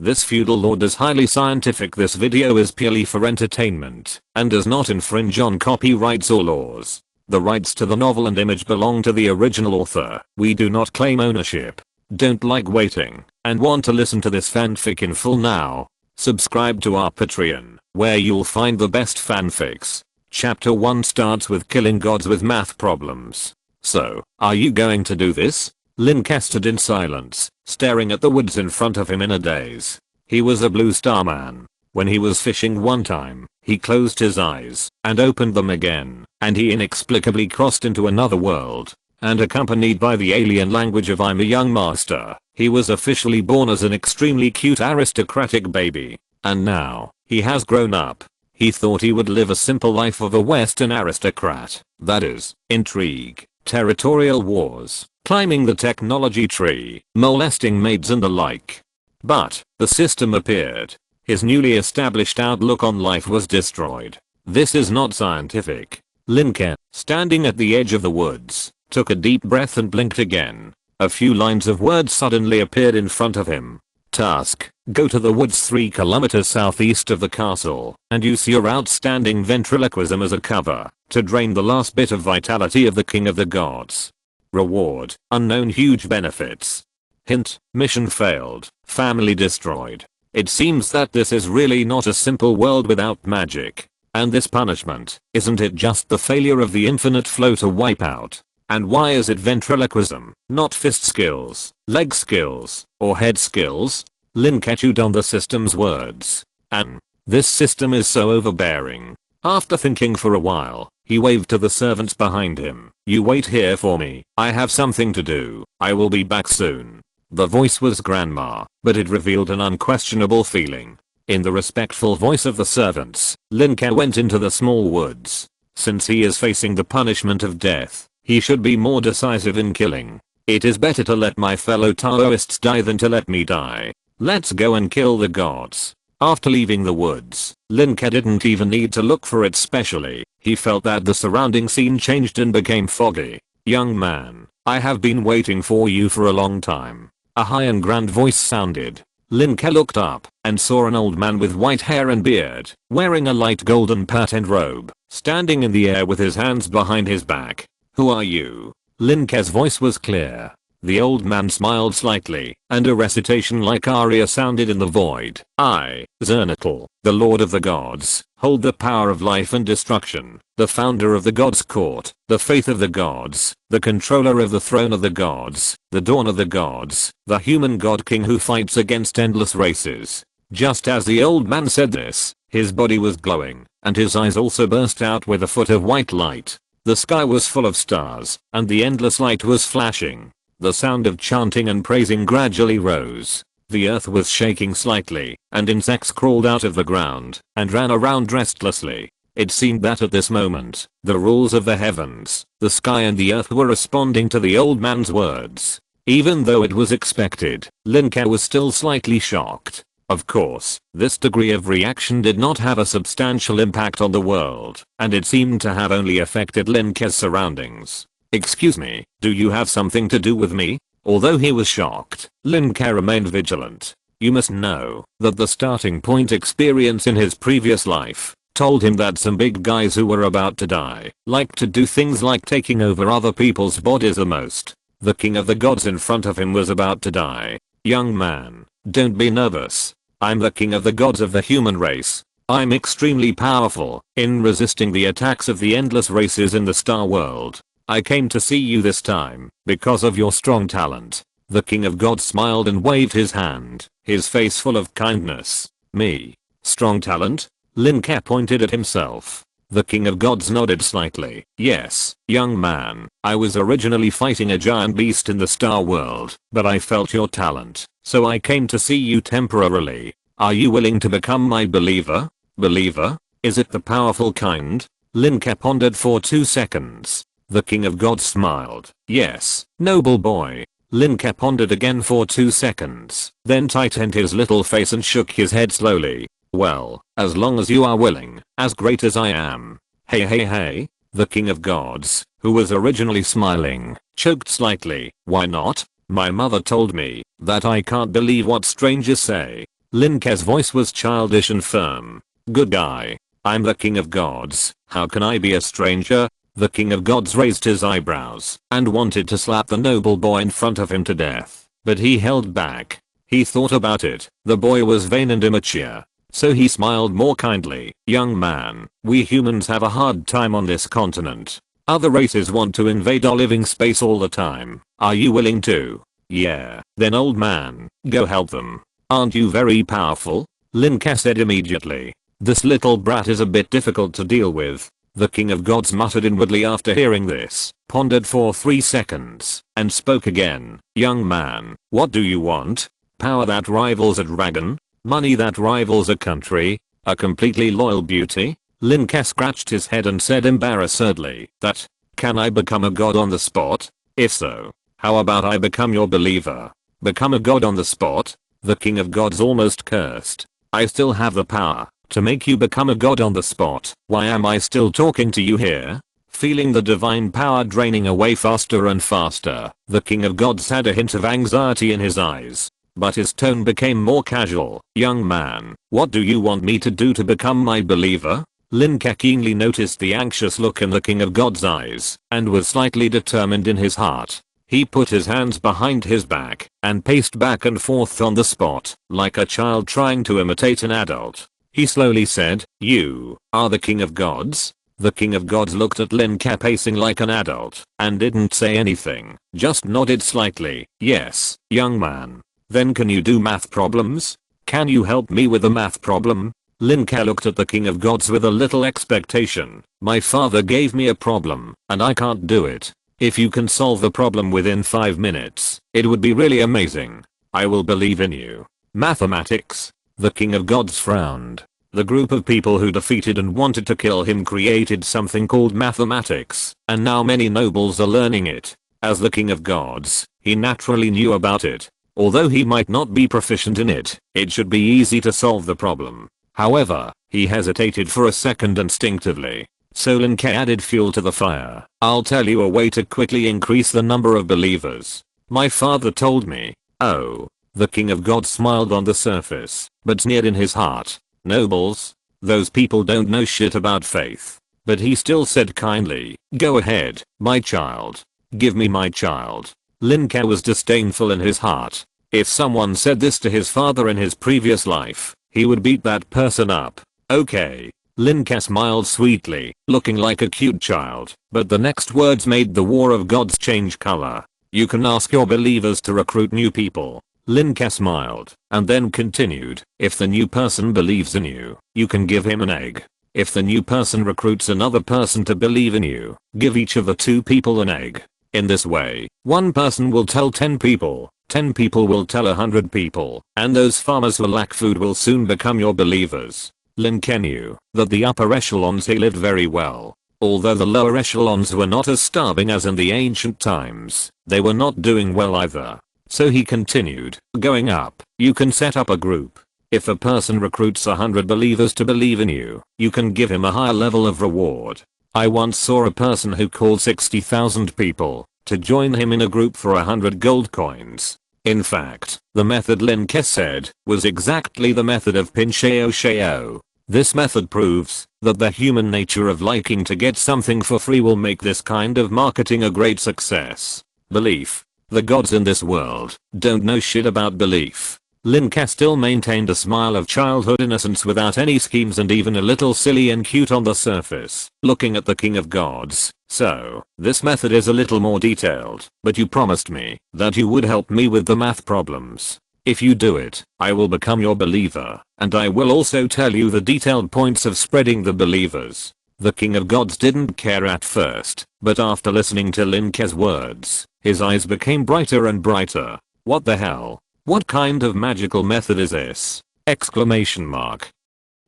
This feudal lord is highly scientific. This video is purely for entertainment and does not infringe on copyrights or laws. The rights to the novel and image belong to the original author. We do not claim ownership. Don't like waiting and want to listen to this fanfic in full now? Subscribe to our Patreon, where you'll find the best fanfics. Chapter 1 starts with killing gods with math problems. So, are you going to do this? Lin Ke stood in silence, staring at the woods in front of him in a daze. He was a blue star man. When he was fishing one time, he closed his eyes and opened them again, and he inexplicably crossed into another world. And accompanied by the alien language of "I'm a young master," he was officially born as an extremely cute aristocratic baby. And now, he has grown up. He thought he would live a simple life of a Western aristocrat. That is, intrigue, territorial wars, climbing the technology tree, molesting maids and the like. But, the system appeared. His newly established outlook on life was destroyed. This is not scientific. Lin Ke, standing at the edge of the woods, took a deep breath and blinked again. A few lines of words suddenly appeared in front of him. Task: go to the woods 3 kilometers southeast of the castle and use your outstanding ventriloquism as a cover to drain the last bit of vitality of the king of the gods. Reward: unknown, huge benefits. Hint: mission failed, family destroyed. It seems that this is really not a simple world without magic. And this punishment, isn't it just the failure of the infinite flow to wipe out? And why is it ventriloquism, not fist skills, leg skills, or head skills? Lin Ke chewed on the system's words. And this system is so overbearing. After thinking for a while, he waved to the servants behind him. You wait here for me. I have something to do. I will be back soon. The voice was grandma, but it revealed an unquestionable feeling. In the respectful voice of the servants, Lin Ke went into the small woods. Since he is facing the punishment of death, he should be more decisive in killing. It is better to let my fellow Taoists die than to let me die. Let's go and kill the gods. After leaving the woods, Lin Ke didn't even need to look for it specially. He felt that the surrounding scene changed and became foggy. Young man, I have been waiting for you for a long time. A high and grand voice sounded. Lin Ke looked up and saw an old man with white hair and beard, wearing a light golden patterned robe, standing in the air with his hands behind his back. Who are you? Lin Ke's voice was clear. The old man smiled slightly, and a recitation like aria sounded in the void. I, SYNOPSIS, the lord of the gods, hold the power of life and destruction, the founder of the gods' court, the faith of the gods, the controller of the throne of the gods, the dawn of the gods, the human god king who fights against endless races. Just as the old man said this, his body was glowing, and his eyes also burst out with a foot of white light. The sky was full of stars, and the endless light was flashing. The sound of chanting and praising gradually rose. The earth was shaking slightly, and insects crawled out of the ground and ran around restlessly. It seemed that at this moment, the rules of the heavens, the sky and the earth were responding to the old man's words. Even though it was expected, Lin Ke was still slightly shocked. Of course, this degree of reaction did not have a substantial impact on the world, and it seemed to have only affected Lin Ke's surroundings. Excuse me, do you have something to do with me? Although he was shocked, Lin Ke remained vigilant. You must know that the starting point experience in his previous life told him that some big guys who were about to die liked to do things like taking over other people's bodies the most. The king of the gods in front of him was about to die. Young man, don't be nervous. I'm the king of the gods of the human race. I'm extremely powerful in resisting the attacks of the endless races in the star world. I came to see you this time because of your strong talent. The king of gods smiled and waved his hand, his face full of kindness. Me? Strong talent? Lin Ke pointed at himself. The king of gods nodded slightly. Yes, young man, I was originally fighting a giant beast in the star world, but I felt your talent, so I came to see you temporarily. Are you willing to become my believer? Believer? Is it the powerful kind? Lin Ke pondered for 2 seconds. The king of gods smiled. Yes, noble boy. Lin Ke pondered again for 2 seconds, then tightened his little face and shook his head slowly. Well, as long as you are willing, as great as I am. Hey. The king of gods, who was originally smiling, choked slightly. Why not? My mother told me that I can't believe what strangers say. Lin Ke's voice was childish and firm. Good guy. I'm the king of gods. How can I be a stranger? The king of gods raised his eyebrows and wanted to slap the noble boy in front of him to death, but he held back. He thought about it. The boy was vain and immature. So he smiled more kindly. Young man, we humans have a hard time on this continent. Other races want to invade our living space all the time. Are you willing to? Yeah. Then old man, go help them. Aren't you very powerful? Lin Ke said immediately. This little brat is a bit difficult to deal with. The king of gods muttered inwardly after hearing this, pondered for 3 seconds, and spoke again. Young man, what do you want? Power that rivals a dragon? Money that rivals a country? A completely loyal beauty? Lin Ke scratched his head and said embarrassedly that, can I become a god on the spot? If so, how about I become your believer? Become a god on the spot? The king of gods almost cursed. I still have the power to make you become a god on the spot. Why am I still talking to you here? Feeling the divine power draining away faster and faster, the king of gods had a hint of anxiety in his eyes. But his tone became more casual. Young man, what do you want me to do to become my believer? Lin Ke keenly noticed the anxious look in the king of gods eyes and was slightly determined in his heart. He put his hands behind his back and paced back and forth on the spot like a child trying to imitate an adult. He slowly said, you are the king of gods? The king of gods looked at Lin Ke pacing like an adult and didn't say anything, just nodded slightly. Yes, young man. Then can you do math problems? Can you help me with a math problem? Lin Ke looked at the king of gods with a little expectation. My father gave me a problem and I can't do it. If you can solve the problem within 5 minutes, it would be really amazing. I will believe in you. Mathematics? The king of gods frowned. The group of people who defeated and wanted to kill him created something called mathematics, and now many nobles are learning it. As the king of gods, he naturally knew about it. Although he might not be proficient in it, it should be easy to solve the problem. However, he hesitated for a second instinctively. So Lin Ke added fuel to the fire. I'll tell you a way to quickly increase the number of believers. My father told me. Oh. The king of gods smiled on the surface, but sneered in his heart. Nobles? Those people don't know shit about faith. But he still said kindly, go ahead, my child. Give me my child. Lin Ke was disdainful in his heart. If someone said this to his father in his previous life, he would beat that person up. Okay. Lin Ke smiled sweetly, looking like a cute child, but the next words made the war of gods change color. You can ask your believers to recruit new people. Lin Ke smiled, and then continued, if the new person believes in you, you can give him an egg. If the new person recruits another person to believe in you, give each of the 2 people an egg. In this way, 1 person will tell 10 people, 10 people will tell 100 people, and those farmers who lack food will soon become your believers. Lin Ke knew that the upper echelons he lived very well. Although the lower echelons were not as starving as in the ancient times, they were not doing well either. So he continued, going up, you can set up a group. If a person recruits 100 believers to believe in you, you can give him a higher level of reward. I once saw a person who called 60,000 people to join him in a group for 100 gold coins. In fact, the method Lin Ke said was exactly the method of Pincheo Sheo. This method proves that the human nature of liking to get something for free will make this kind of marketing a great success. Belief. The gods in this world don't know shit about belief. Lin Ke still maintained a smile of childhood innocence without any schemes and even a little silly and cute on the surface, looking at the king of gods. So, this method is a little more detailed, but you promised me that you would help me with the math problems. If you do it, I will become your believer, and I will also tell you the detailed points of spreading the believers. The king of gods didn't care at first, but after listening to Lin Ke's words, his eyes became brighter and brighter. What the hell? What kind of magical method is this? Exclamation mark.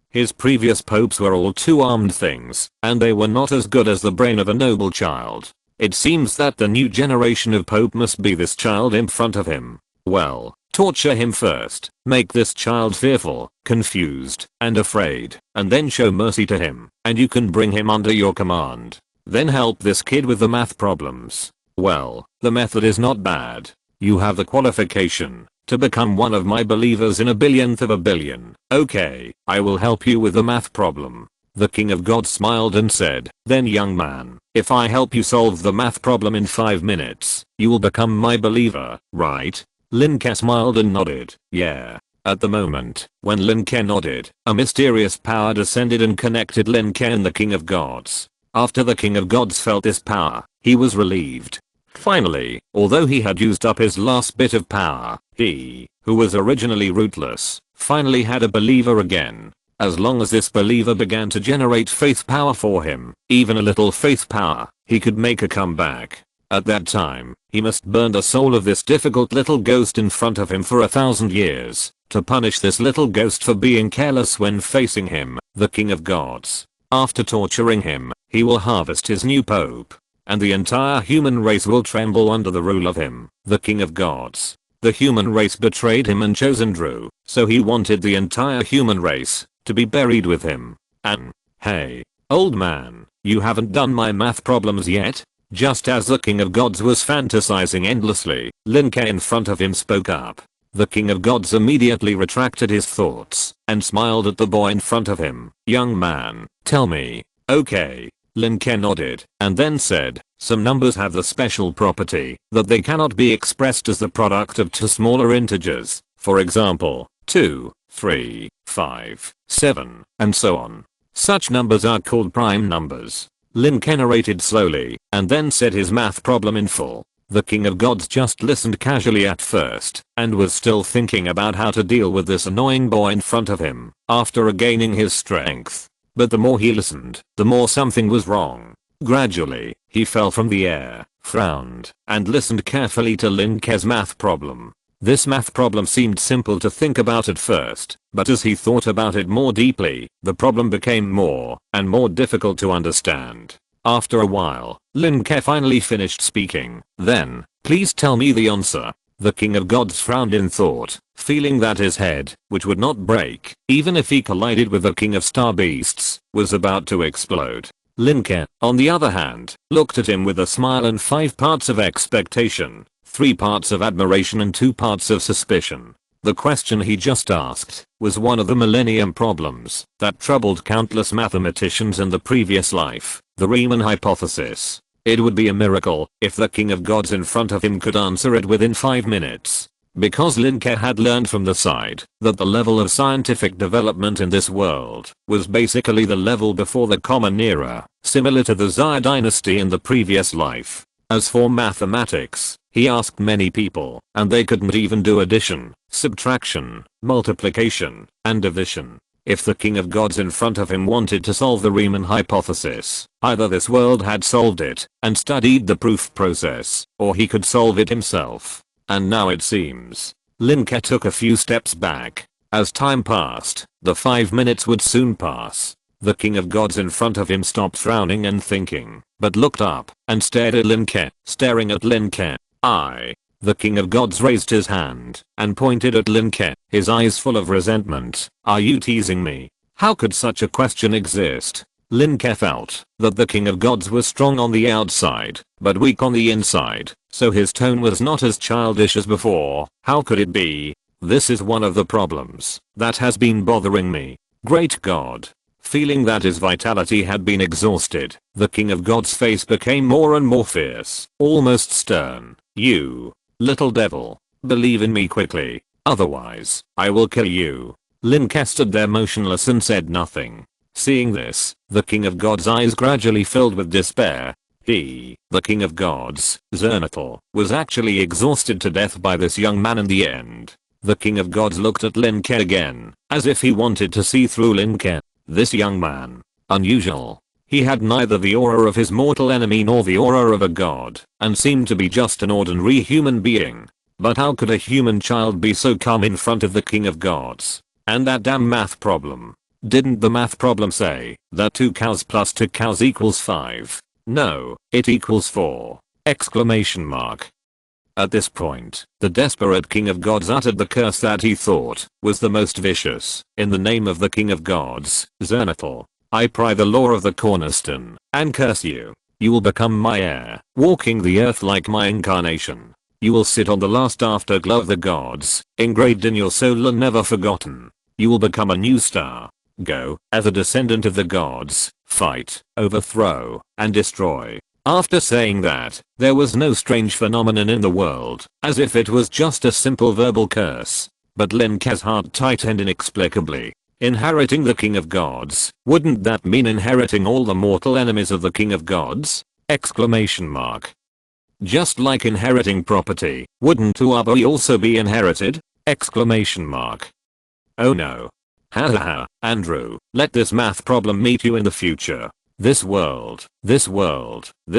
His previous popes were all 2-armed things, and they were not as good as the brain of a noble child. It seems that the new generation of pope must be this child in front of him. Well, torture him first, make this child fearful, confused, and afraid, and then show mercy to him, and you can bring him under your command. Then help this kid with the math problems. Well, the method is not bad. You have the qualification to become one of my believers in a billionth of a billion. Okay, I will help you with the math problem. The king of gods smiled and said, then young man, if I help you solve the math problem in 5 minutes, you will become my believer, right? Lin Ke smiled and nodded, yeah. At the moment, when Lin Ke nodded, a mysterious power descended and connected Lin Ke and the king of gods. After the king of gods felt this power, he was relieved. Finally, although he had used up his last bit of power, he, who was originally rootless, finally had a believer again. As long as this believer began to generate faith power for him, even a little faith power, he could make a comeback. At that time, he must burn the soul of this difficult little ghost in front of him for 1,000 years, to punish this little ghost for being careless when facing him, the king of gods. After torturing him, he will harvest his new pope. And the entire human race will tremble under the rule of him, the king of gods. The human race betrayed him and chose Andrew, so he wanted the entire human race to be buried with him. And, hey, old man, you haven't done my math problems yet? Just as the king of gods was fantasizing endlessly, Lin Ke in front of him spoke up. The king of gods immediately retracted his thoughts and smiled at the boy in front of him. Young man, tell me. Okay. Lin Ke nodded and then said, some numbers have the special property that they cannot be expressed as the product of two smaller integers, for example, 2, 3, 5, 7, and so on. Such numbers are called prime numbers. Lin Ke narrated slowly and then said his math problem in full. The king of gods just listened casually at first and was still thinking about how to deal with this annoying boy in front of him after regaining his strength. But the more he listened, the more something was wrong. Gradually, he fell from the air, frowned, and listened carefully to Lin Ke's math problem. This math problem seemed simple to think about at first, but as he thought about it more deeply, the problem became more and more difficult to understand. After a while, Lin Ke finally finished speaking. Then, please tell me the answer. The king of gods frowned in thought, feeling that his head, which would not break, even if he collided with the king of star beasts, was about to explode. Lin Ke, on the other hand, looked at him with a smile and 5 parts of expectation, 3 parts of admiration and 2 parts of suspicion. The question he just asked was one of the millennium problems that troubled countless mathematicians in the previous life, the Riemann hypothesis. It would be a miracle if the king of gods in front of him could answer it within 5 minutes. Because Lin Ke had learned from the side that the level of scientific development in this world was basically the level before the Common Era, similar to the Xia dynasty in the previous life. As for mathematics, he asked many people, and they couldn't even do addition, subtraction, multiplication, and division. If the king of gods in front of him wanted to solve the Riemann hypothesis, either this world had solved it and studied the proof process, or he could solve it himself. And now it seems. Lin Ke took a few steps back. As time passed, the 5 minutes would soon pass. The king of gods in front of him stopped frowning and thinking, but looked up and stared at Lin Ke. Staring at Lin Ke, the king of gods raised his hand and pointed at Lin Ke, his eyes full of resentment. Are you teasing me? How could such a question exist? Lin Ke felt that the king of gods was strong on the outside, but weak on the inside, so his tone was not as childish as before. How could it be? This is one of the problems that has been bothering me. Great God. Feeling that his vitality had been exhausted, the king of gods' face became more and more fierce, almost stern. You, little devil, believe in me quickly, otherwise, I will kill you. Lin Ke stood there motionless and said nothing. Seeing this, the king of gods' eyes gradually filled with despair. He, the king of gods, Zernatal, was actually exhausted to death by this young man in the end. The king of gods looked at Lin Ke again, as if he wanted to see through Lin Ke. This young man. Unusual. He had neither the aura of his mortal enemy nor the aura of a god, and seemed to be just an ordinary human being. But how could a human child be so calm in front of the king of gods? And that damn math problem. Didn't the math problem say that 2 cows plus 2 cows equals 5? No, it equals 4. Exclamation mark. At this point, the desperate king of gods uttered the curse that he thought was the most vicious. In the name of the king of gods, Zernatal, I pry the law of the cornerstone and curse you. You will become my heir, walking the earth like my incarnation. You will sit on the last afterglow of the gods, engraved in your soul and never forgotten. You will become a new star. Go, as a descendant of the gods, fight, overthrow, and destroy. After saying that, there was no strange phenomenon in the world, as if it was just a simple verbal curse. But Lin Ke's heart tightened inexplicably. Inheriting the King of Gods, wouldn't that mean inheriting all the mortal enemies of the King of Gods? Exclamation mark. Just like inheriting property, wouldn't Uabi also be inherited? Exclamation mark. Oh no. Hahaha, Andrew, let this math problem meet you in the future. This world, this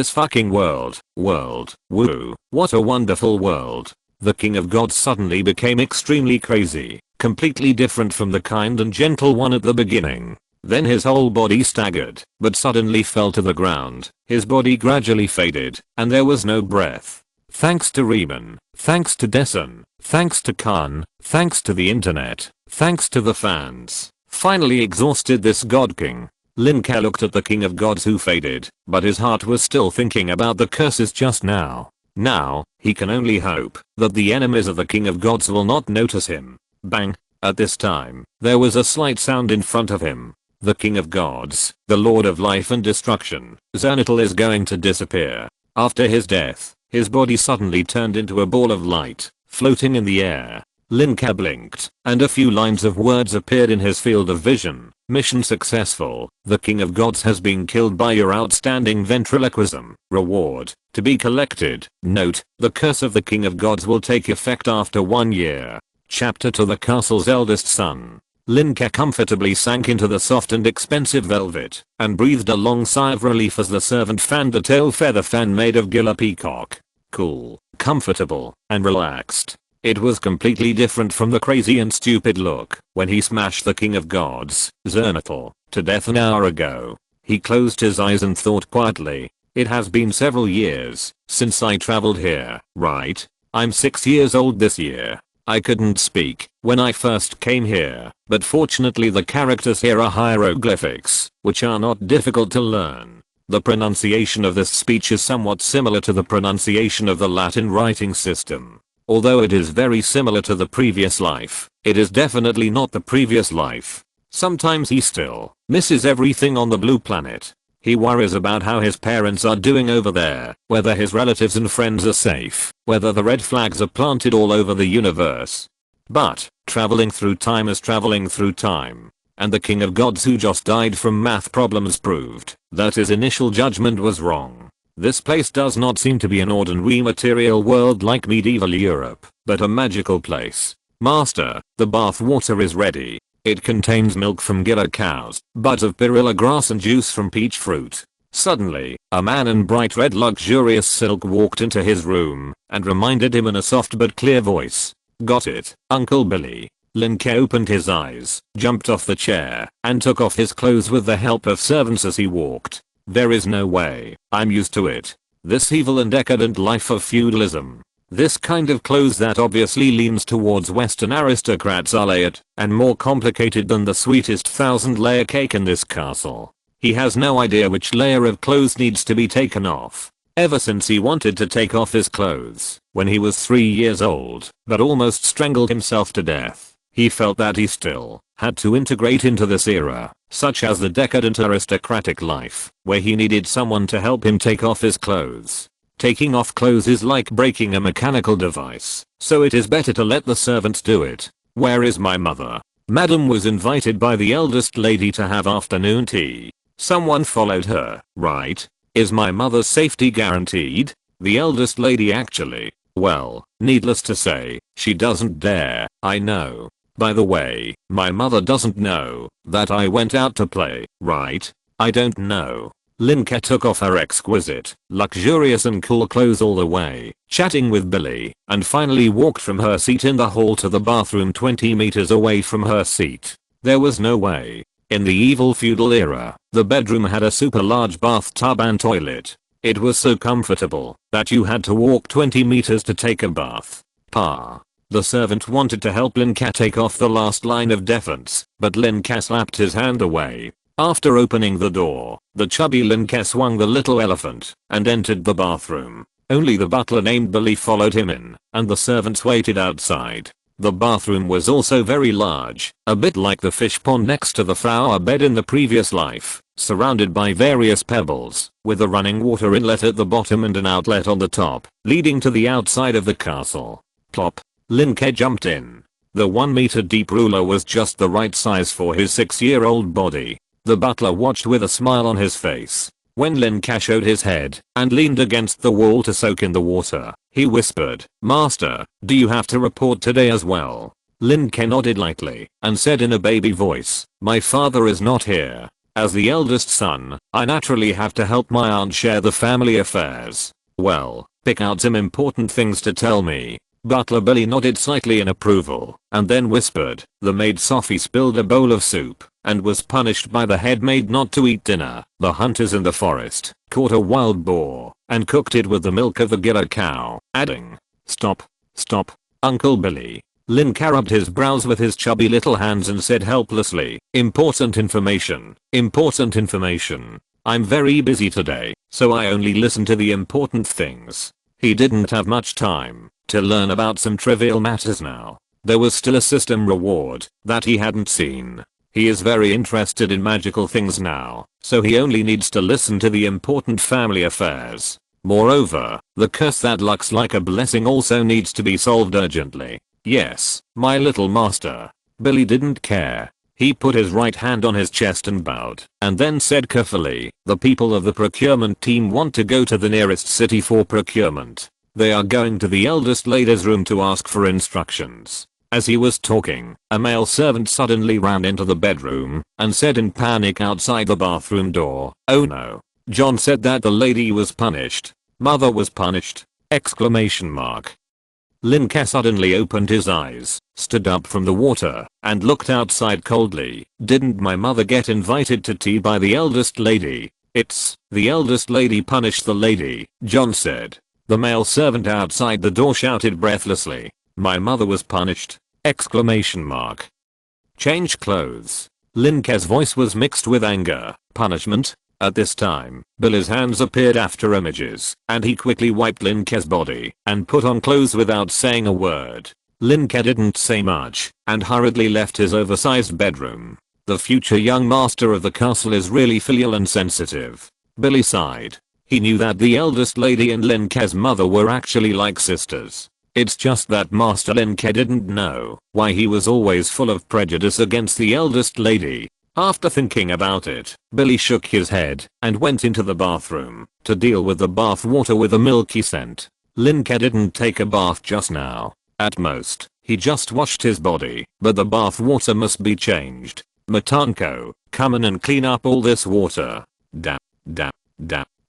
fucking world, woo, what a wonderful world. The King of Gods suddenly became extremely crazy, completely different from the kind and gentle one at the beginning. Then his whole body staggered, but suddenly fell to the ground. His body gradually faded, and there was no breath. Thanks to Riemann, thanks to Dessen, thanks to Khan, thanks to the internet, thanks to the fans. Finally exhausted this God King. Lin Ke looked at the King of Gods who faded, but his heart was still thinking about the curses just now. Now, he can only hope that the enemies of the King of Gods will not notice him. Bang! At this time, there was a slight sound in front of him. The King of Gods, the Lord of Life and Destruction, Zernatal is going to disappear. After his death, his body suddenly turned into a ball of light, floating in the air. Lin Ke blinked, and a few lines of words appeared in his field of vision. Mission successful. The King of Gods has been killed by your outstanding ventriloquism. Reward, to be collected. Note, the curse of the King of Gods will take effect after 1 year. Chapter to the castle's eldest son. Lin Ke comfortably sank into the soft and expensive velvet, and breathed a long sigh of relief as the servant fanned the tail feather fan made of Gila peacock. Cool, comfortable, and relaxed. It was completely different from the crazy and stupid look when he smashed the King of Gods, Zernatal, to death an hour ago. He closed his eyes and thought quietly. It has been several years since I traveled here, right? I'm 6 years old this year. I couldn't speak when I first came here, but fortunately the characters here are hieroglyphics, which are not difficult to learn. The pronunciation of this speech is somewhat similar to the pronunciation of the Latin writing system. Although it is very similar to the previous life, it is definitely not the previous life. Sometimes he still misses everything on the blue planet. He worries about how his parents are doing over there, whether his relatives and friends are safe, whether the red flags are planted all over the universe. But, traveling through time is traveling through time. And the King of Gods who just died from math problems proved that his initial judgment was wrong. This place does not seem to be an ordinary material world like medieval Europe, but a magical place. Master, the bath water is ready. It contains milk from Gila cows, bud of perilla grass and juice from peach fruit. Suddenly, a man in bright red luxurious silk walked into his room and reminded him in a soft but clear voice. Got it, Uncle Billy. Lin Ke opened his eyes, jumped off the chair, and took off his clothes with the help of servants as he walked. There is no way. I'm used to it. This evil and decadent life of feudalism. This kind of clothes that obviously leans towards Western aristocrats are layered and more complicated than the sweetest 1000-layer cake in this castle. He has no idea which layer of clothes needs to be taken off. Ever since he wanted to take off his clothes when he was 3 years old, but almost strangled himself to death. He felt that he still had to integrate into this era, such as the decadent aristocratic life, where he needed someone to help him take off his clothes. Taking off clothes is like breaking a mechanical device, so it is better to let the servants do it. Where is my mother? Madam was invited by the eldest lady to have afternoon tea. Someone followed her, right? Is my mother's safety guaranteed? The eldest lady actually, well, needless to say, she doesn't dare, I know. By the way, my mother doesn't know that I went out to play, right? I don't know. Lin Ke took off her exquisite, luxurious and cool clothes all the way, chatting with Billy, and finally walked from her seat in the hall to the bathroom 20 meters away from her seat. There was no way. In the evil feudal era, the bedroom had a super large bathtub and toilet. It was so comfortable that you had to walk 20 meters to take a bath. Pa. The servant wanted to help Lin Ke take off the last line of defense, but Lin Ke slapped his hand away. After opening the door, the chubby Lin Ke swung the little elephant and entered the bathroom. Only the butler named Billy followed him in, and the servants waited outside. The bathroom was also very large, a bit like the fish pond next to the flower bed in the previous life, surrounded by various pebbles, with a running water inlet at the bottom and an outlet on the top, leading to the outside of the castle. Plop. Lin Ke jumped in. The 1 meter deep ruler was just the right size for his 6-year-old body. The butler watched with a smile on his face. When Lin Ke showed his head and leaned against the wall to soak in the water, he whispered, "Master, do you have to report today as well?" Lin Ke nodded lightly and said in a baby voice, "My father is not here. As the eldest son, I naturally have to help my aunt share the family affairs." "Well, pick out some important things to tell me." Butler Billy nodded slightly in approval and then whispered, "The maid Sophie spilled a bowl of soup and was punished by the head maid not to eat dinner. The hunters in the forest caught a wild boar and cooked it with the milk of the Gila cow," adding, Stop, Uncle Billy." Lin Ke rubbed his brows with his chubby little hands and said helplessly, important information. I'm very busy today, so I only listen to the important things." He didn't have much time to learn about some trivial matters now. There was still a system reward that he hadn't seen. He is very interested in magical things now, so he only needs to listen to the important family affairs. Moreover, the curse that looks like a blessing also needs to be solved urgently. "Yes, my little master." Billy didn't care. He put his right hand on his chest and bowed, and then said carefully, "The people of the procurement team want to go to the nearest city for procurement. They are going to the eldest lady's room to ask for instructions." As he was talking, a male servant suddenly ran into the bedroom and said in panic outside the bathroom door, "Oh no. John said that the lady was punished. Mother was punished!" Lin Ke suddenly opened his eyes, stood up from the water, and looked outside coldly. "Didn't my mother get invited to tea by the eldest lady?" "It's, the eldest lady punished the lady," John said. The male servant outside the door shouted breathlessly, "My mother was punished!" Change clothes. Lin Ke's voice was mixed with anger. "Punishment?" At this time, Billy's hands appeared after images, and he quickly wiped Lin Ke's body and put on clothes without saying a word. Lin Ke didn't say much and hurriedly left his oversized bedroom. The future young master of the castle is really filial and sensitive. Billy sighed. He knew that the eldest lady and Lin Ke's mother were actually like sisters. It's just that Master Lin Ke didn't know why he was always full of prejudice against the eldest lady. After thinking about it, Billy shook his head and went into the bathroom to deal with the bath water with a milky scent. Lin Ke didn't take a bath just now. At most, he just washed his body, but the bath water must be changed. "Matanko, come in and clean up all this water." Dap.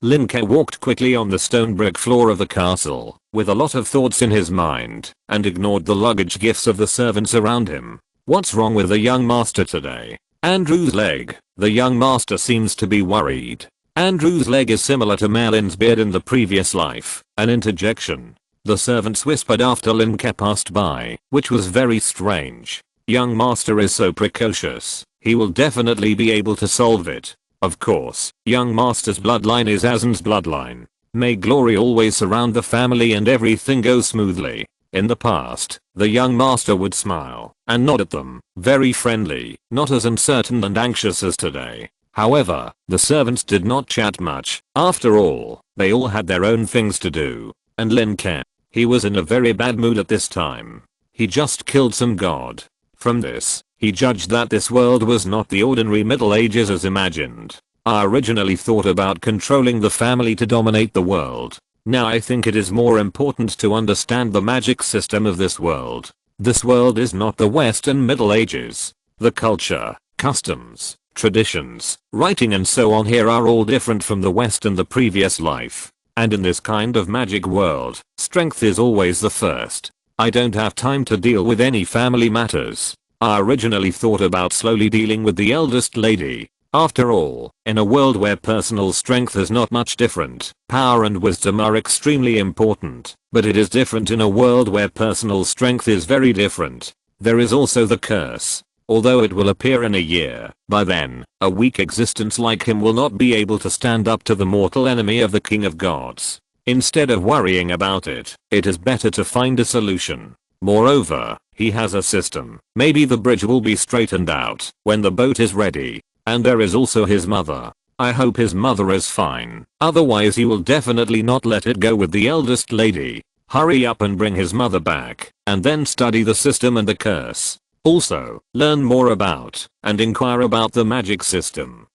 Lin Ke walked quickly on the stone brick floor of the castle, with a lot of thoughts in his mind, and ignored the luggage gifts of the servants around him. What's wrong with the young master today? Andrew's leg. The young master seems to be worried. Andrew's leg is similar to Merlin's beard in the previous life. An interjection. The servants whispered after Lin Ke passed by, which was very strange. Young master is so precocious. He will definitely be able to solve it. Of course, young master's bloodline is Azen's bloodline. May glory always surround the family and everything goes smoothly. In the past, the young master would smile and nod at them, very friendly, not as uncertain and anxious as today. However, the servants did not chat much. After all, they all had their own things to do. And Lin Ke, he was in a very bad mood at this time. He just killed some god. From this, he judged that this world was not the ordinary Middle Ages as imagined. I originally thought about controlling the family to dominate the world. Now I think it is more important to understand the magic system of this world. This world is not the Western Middle Ages. The culture, customs, traditions, writing and so on here are all different from the West and the previous life. And in this kind of magic world, strength is always the first. I don't have time to deal with any family matters. I originally thought about slowly dealing with the eldest lady. After all, in a world where personal strength is not much different, power and wisdom are extremely important, but it is different in a world where personal strength is very different. There is also the curse. Although it will appear in a year, by then, a weak existence like him will not be able to stand up to the mortal enemy of the King of Gods. Instead of worrying about it, it is better to find a solution. Moreover, he has a system. Maybe the bridge will be straightened out when the boat is ready. And there is also his mother. I hope his mother is fine. Otherwise he will definitely not let it go with the eldest lady. Hurry up and bring his mother back, and then study the system and the curse. Also, learn more about and inquire about the magic system.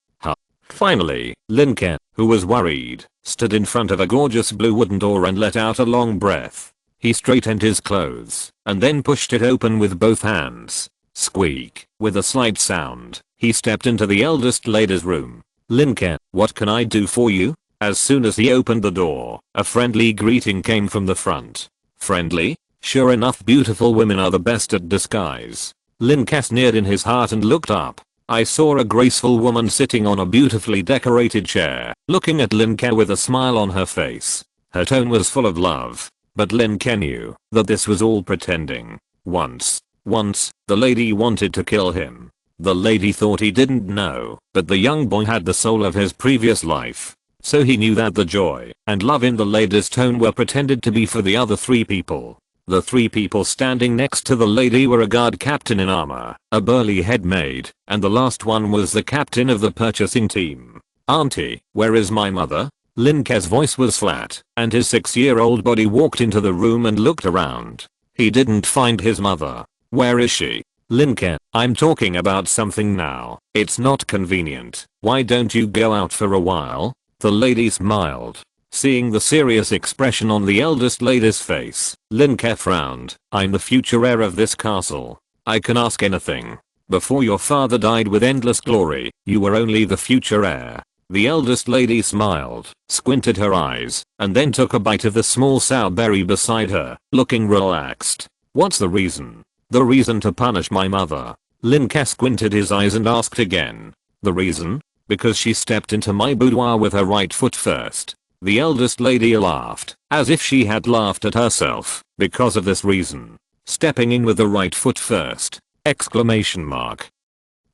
Finally, Lin Ke, who was worried, stood in front of a gorgeous blue wooden door and let out a long breath. He straightened his clothes and then pushed it open with both hands. Squeak. With a slight sound, he stepped into the eldest lady's room. Lin Ke, what can I do for you? As soon as he opened the door, a friendly greeting came from the front. Friendly? Sure enough, beautiful women are the best at disguise. Lin Ke sneered in his heart and looked up. I saw a graceful woman sitting on a beautifully decorated chair, looking at Lin Ke with a smile on her face. Her tone was full of love, but Lin Ke knew that this was all pretending. Once, the lady wanted to kill him. The lady thought he didn't know, but the young boy had the soul of his previous life. So he knew that the joy and love in the lady's tone were pretended to be for the other 3 people. The 3 people standing next to the lady were a guard captain in armor, a burly head maid, and the last one was the captain of the purchasing team. Auntie, where is my mother? Lin Ke's voice was flat, and his 6-year-old body walked into the room and looked around. He didn't find his mother. Where is she? Lin Ke, I'm talking about something now. It's not convenient. Why don't you go out for a while? The lady smiled. Seeing the serious expression on the eldest lady's face, Lin Ke frowned. I'm the future heir of this castle. I can ask anything. Before your father died with endless glory, you were only the future heir. The eldest lady smiled, squinted her eyes, and then took a bite of the small sour berry beside her, looking relaxed. What's the reason? The reason to punish my mother. Lin Ke squinted his eyes and asked again. The reason? Because she stepped into my boudoir with her right foot first. The eldest lady laughed, as if she had laughed at herself, because of this reason. Stepping in with the right foot first! Exclamation mark.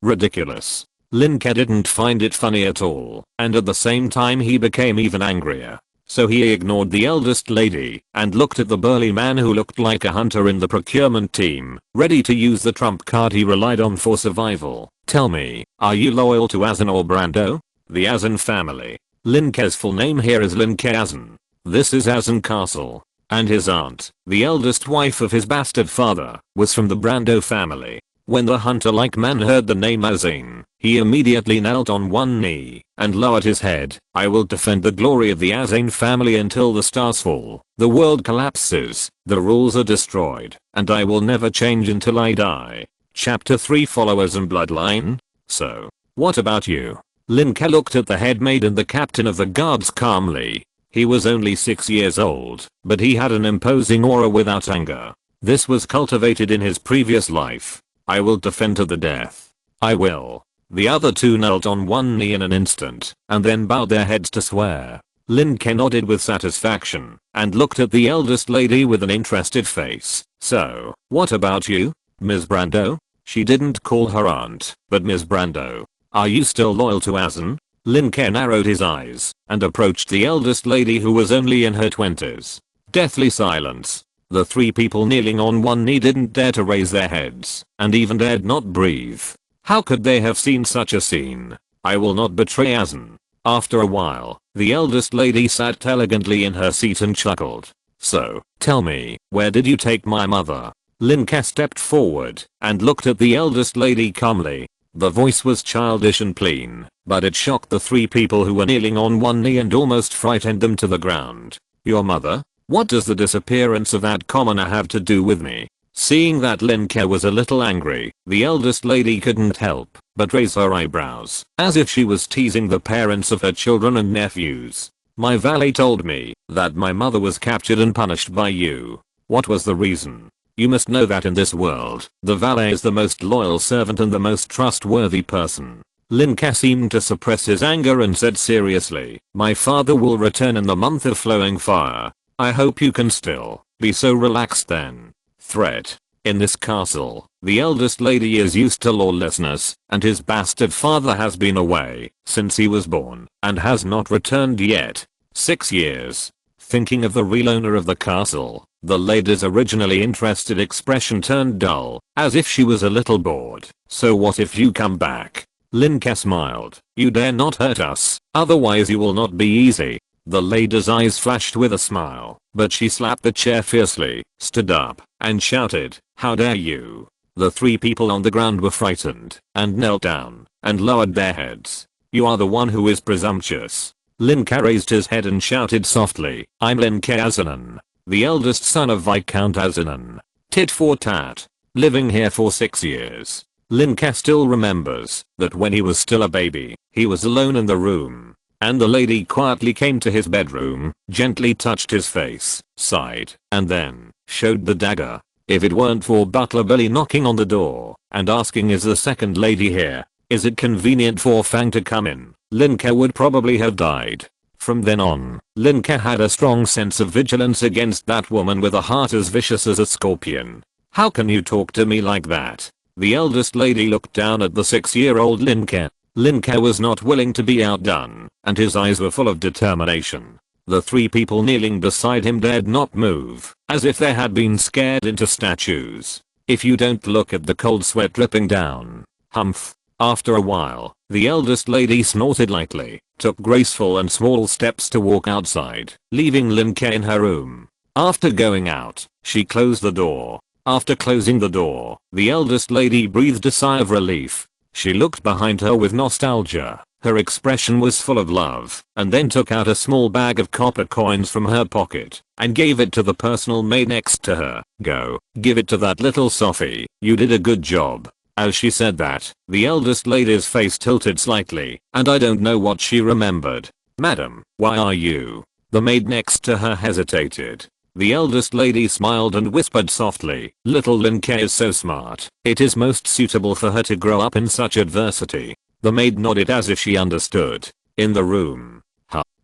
Ridiculous. Lin Ke didn't find it funny at all, and at the same time he became even angrier. So he ignored the eldest lady and looked at the burly man who looked like a hunter in the procurement team, ready to use the trump card he relied on for survival. Tell me, are you loyal to Azan or Brando? The Azan family. Lin Ke's full name here is Lin Ke Azan. This is Azan Castle. And his aunt, the eldest wife of his bastard father, was from the Brando family. When the hunter-like man heard the name Azan, he immediately knelt on one knee and lowered his head. I will defend the glory of the Azan family until the stars fall, the world collapses, the rules are destroyed, and I will never change until I die. Chapter 3 Followers and Bloodline? So, what about you? Lin Ke looked at the head maid and the captain of the guards calmly. He was only 6 years old, but he had an imposing aura without anger. This was cultivated in his previous life. I will defend to the death. I will. The other 2 knelt on one knee in an instant, and then bowed their heads to swear. Lin Ke nodded with satisfaction, and looked at the eldest lady with an interested face. So, what about you, Ms. Brando? She didn't call her aunt, but Ms. Brando. Are you still loyal to Azan? Lin Ke narrowed his eyes, and approached the eldest lady who was only in her 20s. Deathly silence. The 3 people kneeling on one knee didn't dare to raise their heads, and even dared not breathe. How could they have seen such a scene? I will not betray Azan. After a while, the eldest lady sat elegantly in her seat and chuckled. So, tell me, where did you take my mother? Lin Ke stepped forward, and looked at the eldest lady calmly. The voice was childish and plain, but it shocked the 3 people who were kneeling on one knee and almost frightened them to the ground. Your mother? What does the disappearance of that commoner have to do with me? Seeing that Lin Ke was a little angry, the eldest lady couldn't help but raise her eyebrows, as if she was teasing the parents of her children and nephews. My valet told me that my mother was captured and punished by you. What was the reason? You must know that in this world, the valet is the most loyal servant and the most trustworthy person. Lin Ke seemed to suppress his anger and said seriously, my father will return in the month of flowing fire. I hope you can still be so relaxed then. Threat. In this castle, the eldest lady is used to lawlessness, and his bastard father has been away since he was born and has not returned yet. 6 years. Thinking of the real owner of the castle, the lady's originally interested expression turned dull, as if she was a little bored. So what if you come back? Lin Ke smiled. You dare not hurt us, otherwise you will not be easy. The lady's eyes flashed with a smile, but she slapped the chair fiercely, stood up, and shouted, how dare you? The three people on the ground were frightened, and knelt down, and lowered their heads. You are the one who is presumptuous. Lin Ke raised his head and shouted softly, I'm Lin Ke Azanan, the eldest son of Viscount Azanan. Tit for tat. Living here for 6 years. Lin Ke still remembers that when he was still a baby, he was alone in the room, and the lady quietly came to his bedroom, gently touched his face, sighed, and then showed the dagger. If it weren't for Butler Billy knocking on the door and asking is the second lady here, is it convenient for Fang to come in, Lin Ke would probably have died. From then on, Lin Ke had a strong sense of vigilance against that woman with a heart as vicious as a scorpion. How can you talk to me like that? The eldest lady looked down at the 6-year-old Lin Ke. Lin Ke was not willing to be outdone, and his eyes were full of determination. The three people kneeling beside him dared not move, as if they had been scared into statues. If you don't look at the cold sweat dripping down. Humph. After a while, the eldest lady snorted lightly, took graceful and small steps to walk outside, leaving Lin Ke in her room. After going out, she closed the door. After closing the door, the eldest lady breathed a sigh of relief. She looked behind her with nostalgia. Her expression was full of love, and then took out a small bag of copper coins from her pocket and gave it to the personal maid next to her. Go, give it to that little Sophie, you did a good job. As she said that, the eldest lady's face tilted slightly, and I don't know what she remembered. Madam, why are you? The maid next to her hesitated. The eldest lady smiled and whispered softly, little Lin Ke is so smart, it is most suitable for her to grow up in such adversity. The maid nodded as if she understood. In the room.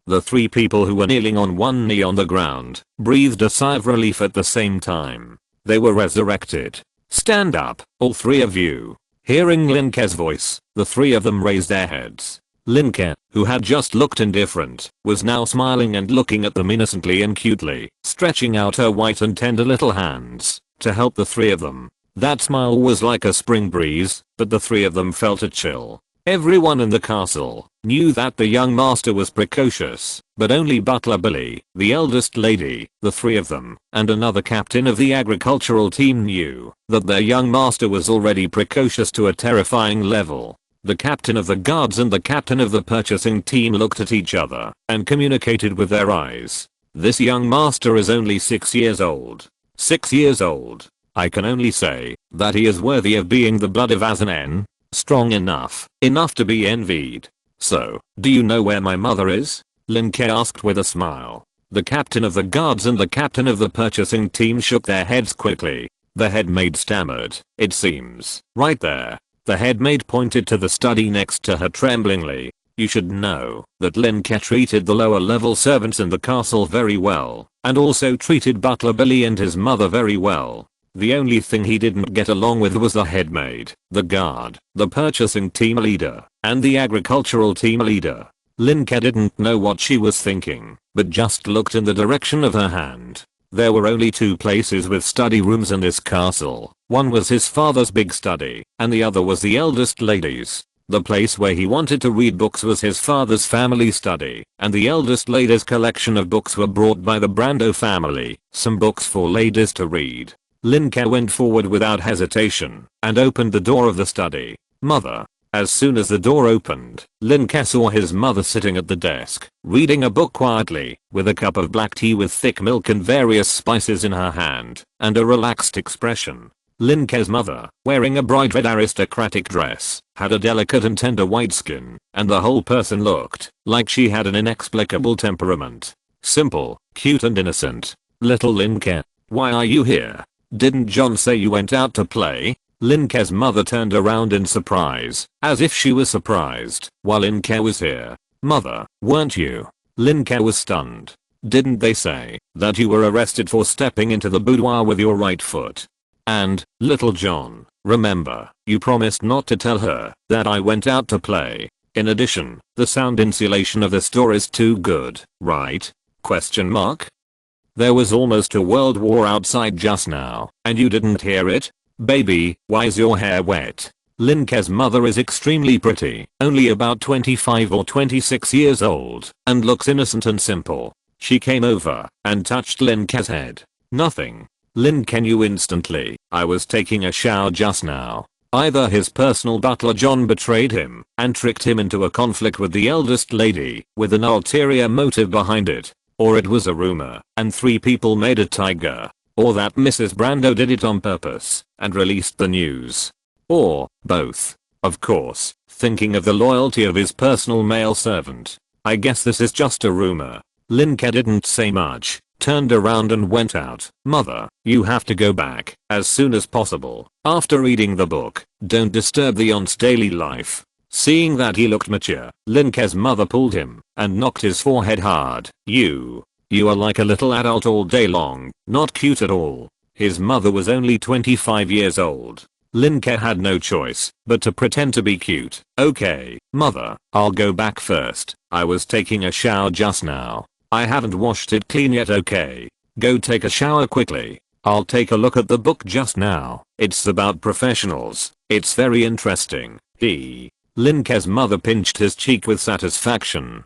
The three people who were kneeling on one knee on the ground breathed a sigh of relief at the same time. They were resurrected. Stand up, all three of you. Hearing Lin Ke's voice, the three of them raised their heads. Lin Ke, who had just looked indifferent, was now smiling and looking at them innocently and cutely, stretching out her white and tender little hands to help the three of them. That smile was like a spring breeze, but the three of them felt a chill. Everyone in the castle knew that the young master was precocious, but only Butler Billy, the eldest lady, the three of them, and another captain of the agricultural team knew that their young master was already precocious to a terrifying level. The captain of the guards and the captain of the purchasing team looked at each other and communicated with their eyes. This young master is only 6 years old. 6 years old. I can only say that he is worthy of being the blood of Azanan. Strong enough to be envied. So, do you know where my mother is? Lin Ke asked with a smile. The captain of the guards and the captain of the purchasing team shook their heads quickly. The head maid stammered, it seems, right there. The head maid pointed to the study next to her tremblingly. You should know that Lin Ke treated the lower level servants in the castle very well, and also treated Butler Billy and his mother very well. The only thing he didn't get along with was the head maid, the guard, the purchasing team leader, and the agricultural team leader. Lin Ke didn't know what she was thinking, but just looked in the direction of her hand. There were only 2 places with study rooms in this castle. One was his father's big study, and the other was the eldest lady's. The place where he wanted to read books was his father's family study, and the eldest lady's collection of books were brought by the Brando family, some books for ladies to read. Lin Ke went forward without hesitation and opened the door of the study. Mother. As soon as the door opened, Lin Ke saw his mother sitting at the desk, reading a book quietly, with a cup of black tea with thick milk and various spices in her hand, and a relaxed expression. Lin Ke's mother, wearing a bright red aristocratic dress, had a delicate and tender white skin, and the whole person looked like she had an inexplicable temperament. Simple, cute and innocent. Little Lin Ke, why are you here? Didn't John say you went out to play? Lin Ke's mother turned around in surprise, as if she was surprised, while Lin Ke was here. Mother, weren't you? Lin Ke was stunned. Didn't they say that you were arrested for stepping into the boudoir with your right foot? And, little John, remember, you promised not to tell her that I went out to play. In addition, the sound insulation of the store is too good, right? Question mark? There was almost a world war outside just now, and you didn't hear it? Baby, why's your hair wet? Lin Ke's mother is extremely pretty, only about 25 or 26 years old, and looks innocent and simple. She came over and touched Lin Ke's head. Nothing. Lin Ke knew instantly. I was taking a shower just now. Either his personal butler John betrayed him and tricked him into a conflict with the eldest lady with an ulterior motive behind it, or it was a rumor and 3 people made a tiger, or that Mrs. Brando did it on purpose and released the news. Or both. Of course, thinking of the loyalty of his personal male servant. I guess this is just a rumor. Lin Ke didn't say much, turned around and went out. Mother, you have to go back as soon as possible. After reading the book, don't disturb the aunt's daily life. Seeing that he looked mature, Lin Ke's mother pulled him and knocked his forehead hard. You are like a little adult all day long, not cute at all. His mother was only 25 years old. Lin Ke had no choice but to pretend to be cute. Okay, mother, I'll go back first. I was taking a shower just now. I haven't washed it clean yet. Okay. Go take a shower quickly. I'll take a look at the book just now. It's about professionals. It's very interesting. Lin Ke's mother pinched his cheek with satisfaction.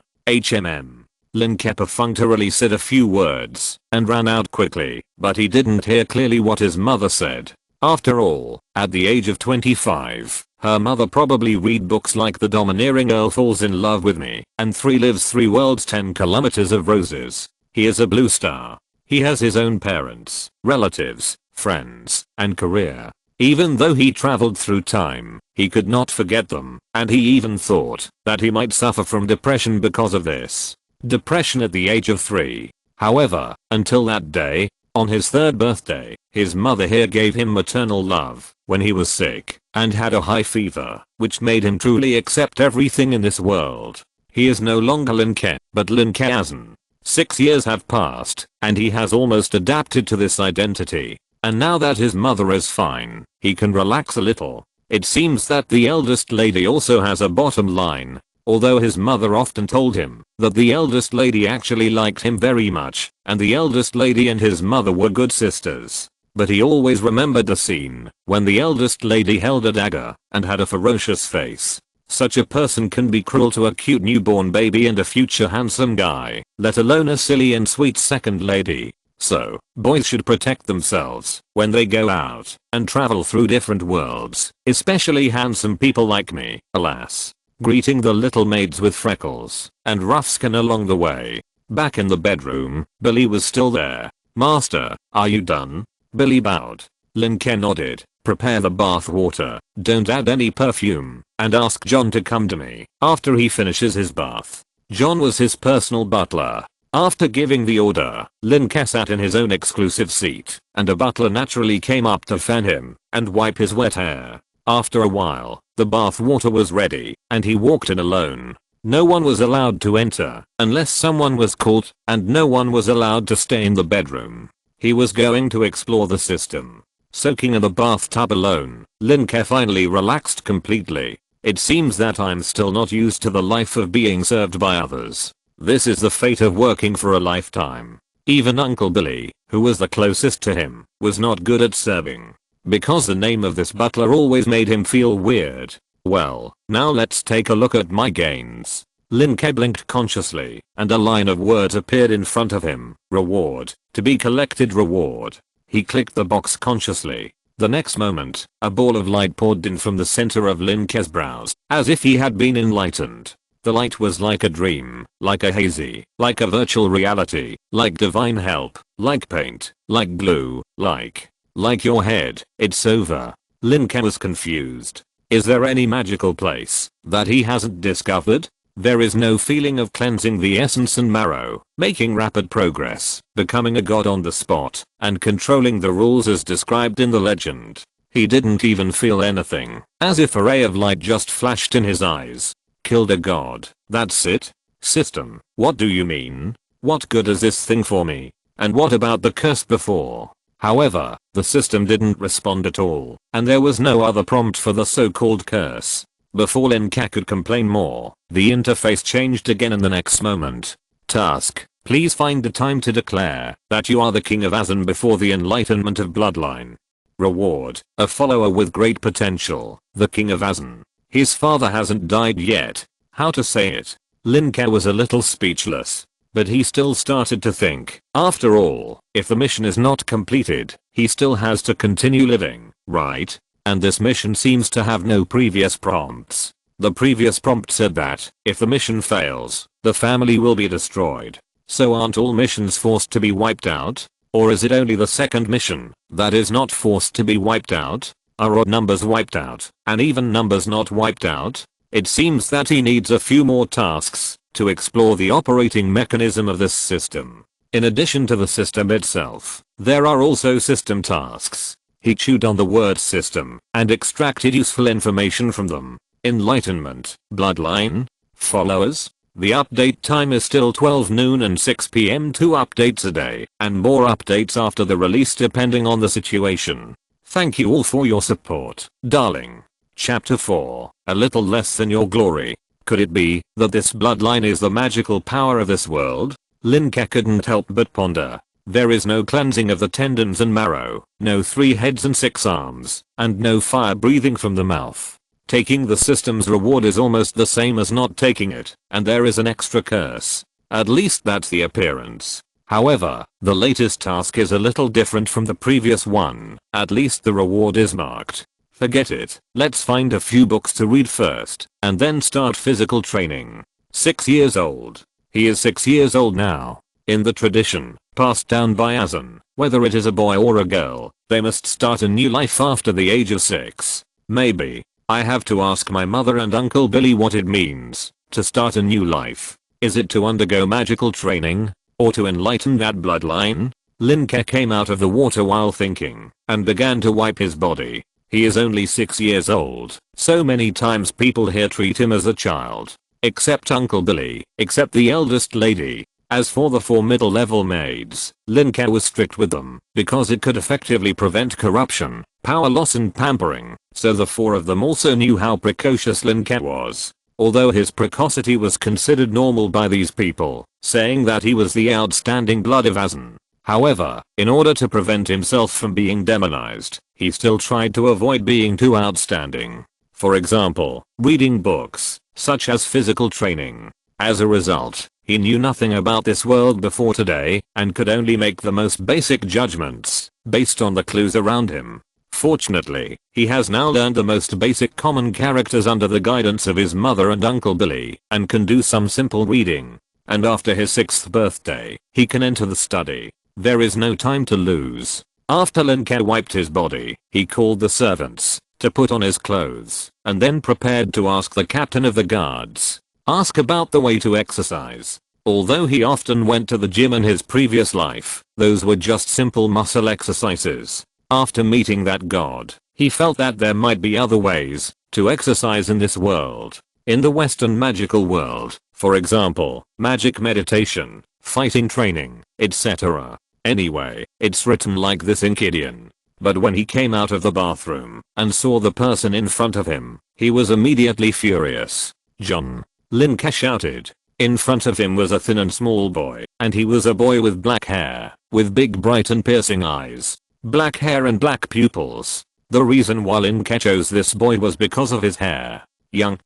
Lin Ke perfunctorily said a few words and ran out quickly, but he didn't hear clearly what his mother said. After all, at the age of 25, her mother probably read books like The Domineering Earl Falls in Love with Me and 3 Lives 3 Worlds 10 Kilometers of Roses. He is a blue star. He has his own parents, relatives, friends, and career. Even though he traveled through time, he could not forget them, and he even thought that he might suffer from depression because of this. Depression at the age of 3. However, until that day, on his 3rd birthday, his mother here gave him maternal love when he was sick and had a high fever, which made him truly accept everything in this world. He is no longer Lin Ke, but Lin Ke Asen. 6 years have passed, and he has almost adapted to this identity. And now that his mother is fine, he can relax a little. It seems that the eldest lady also has a bottom line. Although his mother often told him that the eldest lady actually liked him very much, and the eldest lady and his mother were good sisters. But he always remembered the scene when the eldest lady held a dagger and had a ferocious face. Such a person can be cruel to a cute newborn baby and a future handsome guy, let alone a silly and sweet second lady. So, boys should protect themselves when they go out and travel through different worlds, especially handsome people like me, alas. Greeting the little maids with freckles and rough skin along the way. Back in the bedroom, Billy was still there. Master, are you done? Billy bowed. Lin Ke nodded. Prepare the bath water, don't add any perfume, and ask John to come to me after he finishes his bath. John was his personal butler. After giving the order, Lin Ke sat in his own exclusive seat, and a butler naturally came up to fan him and wipe his wet hair. After a while, the bath water was ready, and he walked in alone. No one was allowed to enter unless someone was called, and no one was allowed to stay in the bedroom. He was going to explore the system. Soaking in the bathtub alone, Lin Ke finally relaxed completely. It seems that I'm still not used to the life of being served by others. This is the fate of working for a lifetime. Even Uncle Billy, who was the closest to him, was not good at serving. Because the name of this butler always made him feel weird. Well, now let's take a look at my gains. Lin Ke blinked consciously, and a line of words appeared in front of him. Reward. To be collected reward. He clicked the box consciously. The next moment, a ball of light poured in from the center of Lin Ke's brows, as if he had been enlightened. The light was like a dream, like a hazy, like a virtual reality, like divine help, like paint, like glue, like your head. It's over. Lin Ke was confused. Is there any magical place that he hasn't discovered? There is no feeling of cleansing the essence and marrow, making rapid progress, becoming a god on the spot, and controlling the rules as described in the legend. He didn't even feel anything, as if a ray of light just flashed in his eyes. Killed a god, that's it? System, what do you mean? What good is this thing for me? And what about the curse before? However, the system didn't respond at all, and there was no other prompt for the so-called curse. Before Lin Ke could complain more, the interface changed again in the next moment. Task. Please find the time to declare that you are the king of Azan before the enlightenment of bloodline. Reward, a follower with great potential, the king of Azan. His father hasn't died yet. How to say it? Lin Ke was a little speechless. But he still started to think. After all, if the mission is not completed, he still has to continue living, right? And this mission seems to have no previous prompts. The previous prompt said that, if the mission fails, the family will be destroyed. So aren't all missions forced to be wiped out? Or is it only the second mission that is not forced to be wiped out? Are odd numbers wiped out, and even numbers not wiped out? It seems that he needs a few more tasks to explore the operating mechanism of this system. In addition to the system itself, there are also system tasks. He chewed on the word system and extracted useful information from them. Enlightenment, bloodline, followers. The update time is still 12 noon and 6 PM, 2 updates a day, and more updates after the release depending on the situation. Thank you all for your support, darling. Chapter 4, a little less than your glory. Could it be that this bloodline is the magical power of this world? Lin Ke couldn't help but ponder. There is no cleansing of the tendons and marrow, no 3 heads and 6 arms, and no fire breathing from the mouth. Taking the system's reward is almost the same as not taking it, and there is an extra curse. At least that's the appearance. However, the latest task is a little different from the previous one. At least the reward is marked. Forget it. Let's find a few books to read first, and then start physical training. 6 years old. He is 6 years old now. In the tradition, passed down by Azan, whether it is a boy or a girl, they must start a new life after the age of 6. Maybe. I have to ask my mother and Uncle Billy what it means to start a new life. Is it to undergo magical training? Or to enlighten that bloodline? Lin Ke came out of the water while thinking, and began to wipe his body. He is only 6 years old. So many times people here treat him as a child. Except Uncle Billy, except the eldest lady. As for the 4 middle level maids, Lin Ke was strict with them, because it could effectively prevent corruption, power loss and pampering, so the 4 of them also knew how precocious Lin Ke was. Although his precocity was considered normal by these people, saying that he was the outstanding blood of Azan. However, in order to prevent himself from being demonized, he still tried to avoid being too outstanding. For example, reading books, such as physical training. As a result, he knew nothing about this world before today, and could only make the most basic judgments, based on the clues around him. Fortunately, he has now learned the most basic common characters under the guidance of his mother and Uncle Billy, and can do some simple reading. And after his 6th birthday, he can enter the study. There is no time to lose. After Lin Ke wiped his body, he called the servants to put on his clothes, and then prepared to ask the captain of the guards. Ask about the way to exercise. Although he often went to the gym in his previous life, those were just simple muscle exercises. After meeting that god, he felt that there might be other ways to exercise in this world. In the Western magical world, for example, magic meditation, fighting training, etc. Anyway, it's written like this in Kidian. But when he came out of the bathroom and saw the person in front of him, he was immediately furious. John. Lin Ke shouted. In front of him was a thin and small boy, and he was a boy with black hair, with big bright and piercing eyes. Black hair and black pupils. The reason why Lin Ke chose this boy was because of his hair. Young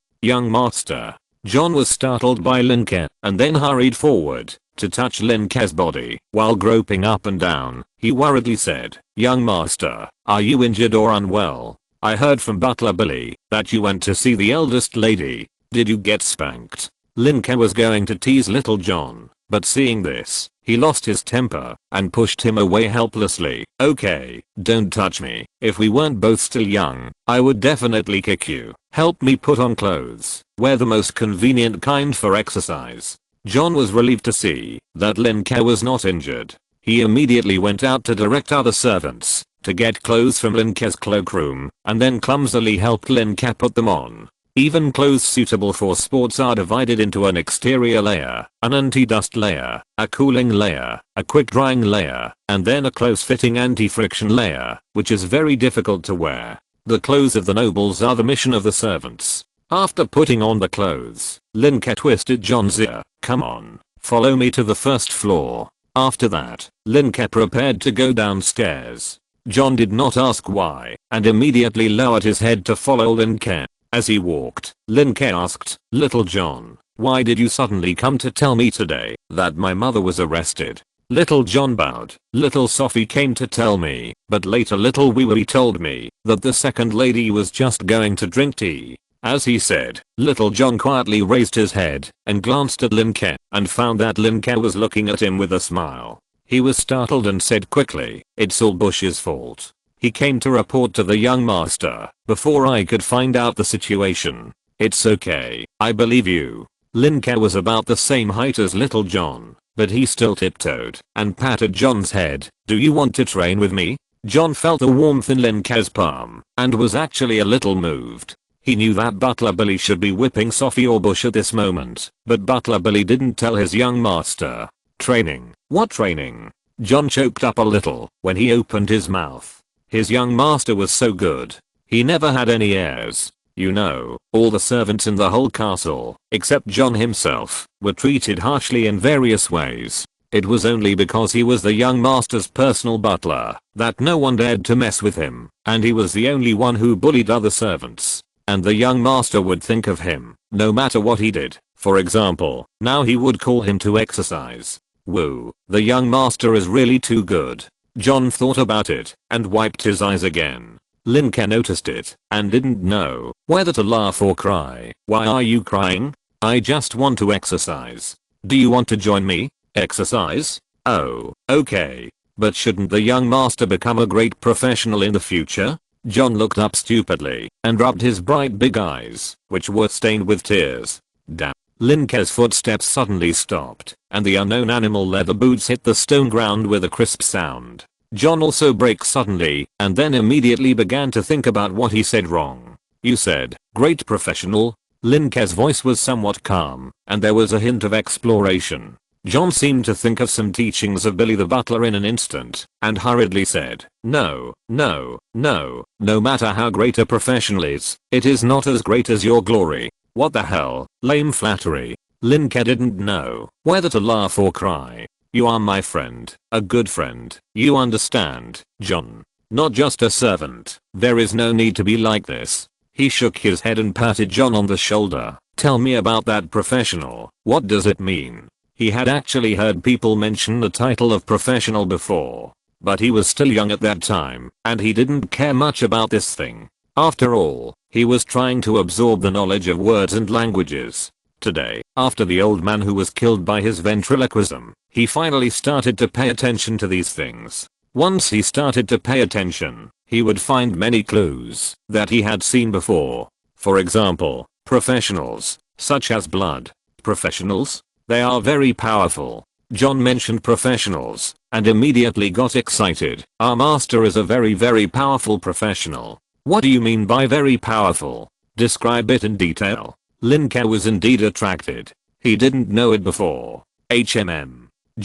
master. John was startled by Lin Ke, and then hurried forward to touch Lin Ke's body. While groping up and down, he worriedly said, "Young master, are you injured or unwell? I heard from Butler Billy that you went to see the eldest lady. Did you get spanked?" Lin Ke was going to tease little John, but seeing this, he lost his temper and pushed him away helplessly. "Okay, don't touch me. If we weren't both still young, I would definitely kick you. Help me put on clothes. Wear the most convenient kind for exercise." John was relieved to see that Lin Ke was not injured. He immediately went out to direct other servants to get clothes from Lin Ke's cloakroom, and then clumsily helped Lin Ke put them on. Even clothes suitable for sports are divided into an exterior layer, an anti-dust layer, a cooling layer, a quick-drying layer, and then a close-fitting anti-friction layer, which is very difficult to wear. The clothes of the nobles are the mission of the servants. After putting on the clothes, Lin Ke twisted John's ear. "Come on, Follow me to the first floor. After that, Lin Ke prepared to go downstairs. John did not ask why and immediately lowered his head to follow Lin Ke. As he walked, Lin Ke asked, "Little John, why did you suddenly come to tell me today that my mother was arrested?" Little John bowed. "Little Sophie came to tell me, but later little Wee Wee told me that the second lady was just going to drink tea." As he said, Little John quietly raised his head and glanced at Lin Ke and found that Lin Ke was looking at him with a smile. He was startled and said quickly, "It's all Bush's fault. He came to report to the young master before I could find out the situation." "It's okay, I believe you." Lin Ke was about the same height as Little John, but he still tiptoed and patted John's head. "Do you want to train with me?" John felt the warmth in Lin Ke's palm and was actually a little moved. He knew that Butler Billy should be whipping Sophie or Bush at this moment, but Butler Billy didn't tell his young master. "Training? What training?" John choked up a little when he opened his mouth. His young master was so good. He never had any heirs. You know, all the servants in the whole castle, except John himself, were treated harshly in various ways. It was only because he was the young master's personal butler that no one dared to mess with him, and he was the only one who bullied other servants. And the young master would think of him, no matter what he did. For example, now he would call him to exercise. Woo, the young master is really too good. John thought about it and wiped his eyes again. Lin Ke noticed it and didn't know whether to laugh or cry. "Why are you crying?" "I just want to exercise." "Do you want to join me?" "Exercise? Oh, okay. But shouldn't the young master become a great professional in the future?" John looked up stupidly and rubbed his bright big eyes, which were stained with tears. Damn. Lin Ke's footsteps suddenly stopped, and the unknown animal leather boots hit the stone ground with a crisp sound. John also braked suddenly, and then immediately began to think about what he said wrong. "You said, great professional?" Lin Ke's voice was somewhat calm, and there was a hint of exploration. John seemed to think of some teachings of Billy the Butler in an instant, and hurriedly said, "No, no, no, no matter how great a professional is, it is not as great as your glory." "What the hell, lame flattery." Lin Ke didn't know whether to laugh or cry. "You are my friend, a good friend, you understand, John. Not just a servant. There is no need to be like this." He shook his head and patted John on the shoulder. "Tell me about that professional. What does it mean?" He had actually heard people mention the title of professional before, but he was still young at that time, and he didn't care much about this thing. After all, he was trying to absorb the knowledge of words and languages. Today, after the old man who was killed by his ventriloquism, he finally started to pay attention to these things. Once he started to pay attention, he would find many clues that he had seen before. For example, professionals, such as blood professionals. They are very powerful. John mentioned professionals and immediately got excited. "Our master is a very powerful professional." "What do you mean by very powerful? Describe it in detail." Lin Ke was indeed attracted. He didn't know it before.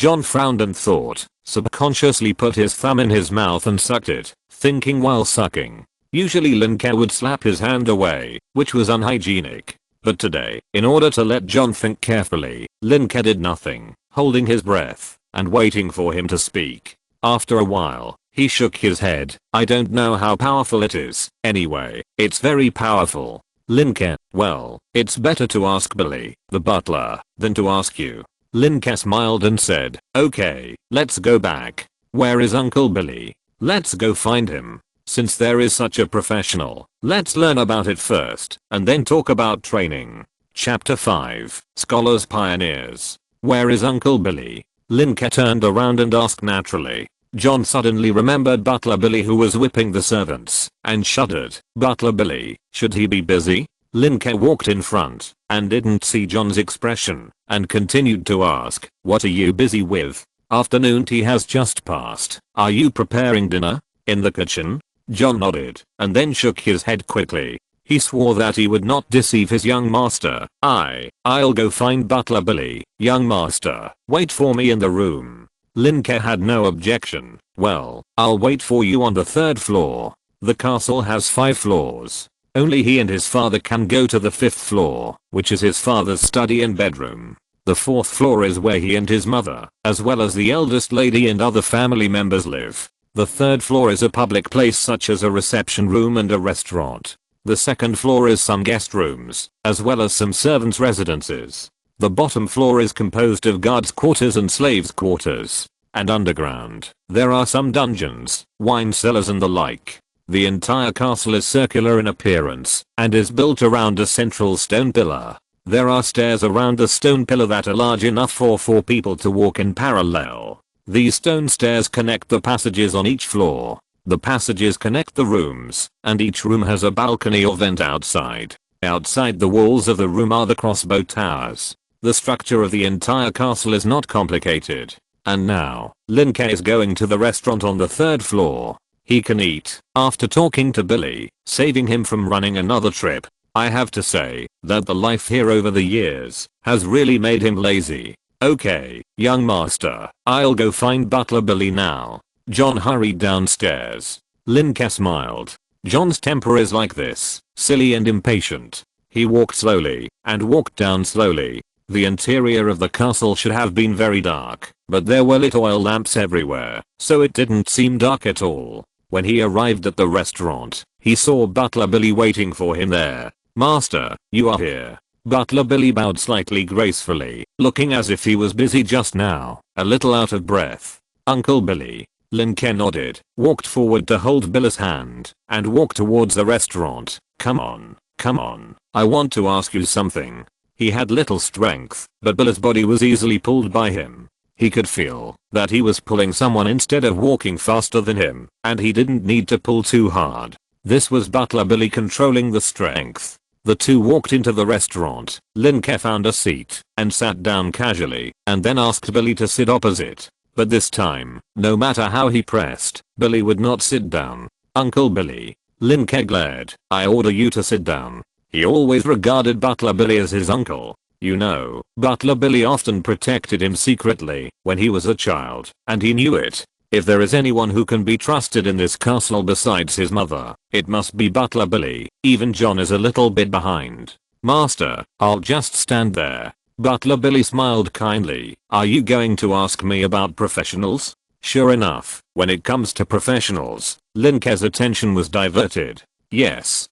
John frowned and thought, subconsciously put his thumb in his mouth and sucked it, thinking while sucking. Usually Lin Ke would slap his hand away, which was unhygienic. But today, in order to let John think carefully, Lin Ke did nothing, holding his breath and waiting for him to speak. After a while, he shook his head. "I don't know how powerful it is. Anyway, it's very powerful." Lin Ke, "Well, it's better to ask Billy, the butler, than to ask you." Lin Ke smiled and said, "Okay, let's go back. Where is Uncle Billy? Let's go find him. Since there is such a professional, let's learn about it first, and then talk about training." Chapter 5, Scholars Pioneers. "Where is Uncle Billy?" Lin Ke turned around and asked naturally. John suddenly remembered Butler Billy who was whipping the servants, and shuddered. Butler Billy, should he be busy? Lin Ke walked in front, and didn't see John's expression, and continued to ask, "What are you busy with? Afternoon tea has just passed. Are you preparing dinner? In the kitchen?" John nodded, and then shook his head quickly. He swore that he would not deceive his young master. I'll go find Butler Billy. Young master, wait for me in the room." Lin Ke had no objection. "Well, I'll wait for you on the 3rd floor. The castle has 5 floors. Only he and his father can go to the 5th floor, which is his father's study and bedroom." The 4th floor is where he and his mother, as well as the eldest lady and other family members live. The 3rd floor is a public place such as a reception room and a restaurant. The 2nd floor is some guest rooms, as well as some servants' residences. The bottom floor is composed of guards' quarters and slaves' quarters. And underground, there are some dungeons, wine cellars and the like. The entire castle is circular in appearance, and is built around a central stone pillar. There are stairs around the stone pillar that are large enough for 4 people to walk in parallel. These stone stairs connect the passages on each floor. The passages connect the rooms, and each room has a balcony or vent outside. Outside the walls of the room are the crossbow towers. The structure of the entire castle is not complicated. And now, Lin Ke is going to the restaurant on the 3rd floor. He can eat, after talking to Billy, saving him from running another trip. I have to say that the life here over the years has really made him lazy. Okay, young master, I'll go find Butler Billy now. John hurried downstairs. Lin Ke smiled. John's temper is like this, silly and impatient. He walked slowly and walked down slowly. The interior of the castle should have been very dark, but there were lit oil lamps everywhere, so it didn't seem dark at all. When he arrived at the restaurant, he saw Butler Billy waiting for him there. Master, you are here. Butler Billy bowed slightly gracefully, looking as if he was busy just now, a little out of breath. Uncle Billy. Lin Ke nodded, walked forward to hold Billy's hand, and walked towards the restaurant. Come on, I want to ask you something. He had little strength, but Billy's body was easily pulled by him. He could feel that he was pulling someone instead of walking faster than him, and he didn't need to pull too hard. This was Butler Billy controlling the strength. The two walked into the restaurant. Lin Ke found a seat and sat down casually, and then asked Billy to sit opposite. But this time, no matter how he pressed, Billy would not sit down. Uncle Billy. Lin Ke glared. I order you to sit down. He always regarded Butler Billy as his uncle. You know, Butler Billy often protected him secretly when he was a child, and he knew it. If there is anyone who can be trusted in this castle besides his mother, it must be Butler Billy. Even John is a little bit behind. Master, I'll just stand there. Butler Billy smiled kindly. Are you going to ask me about professionals? Sure enough, when it comes to professionals, Lin Ke's attention was diverted. Yes,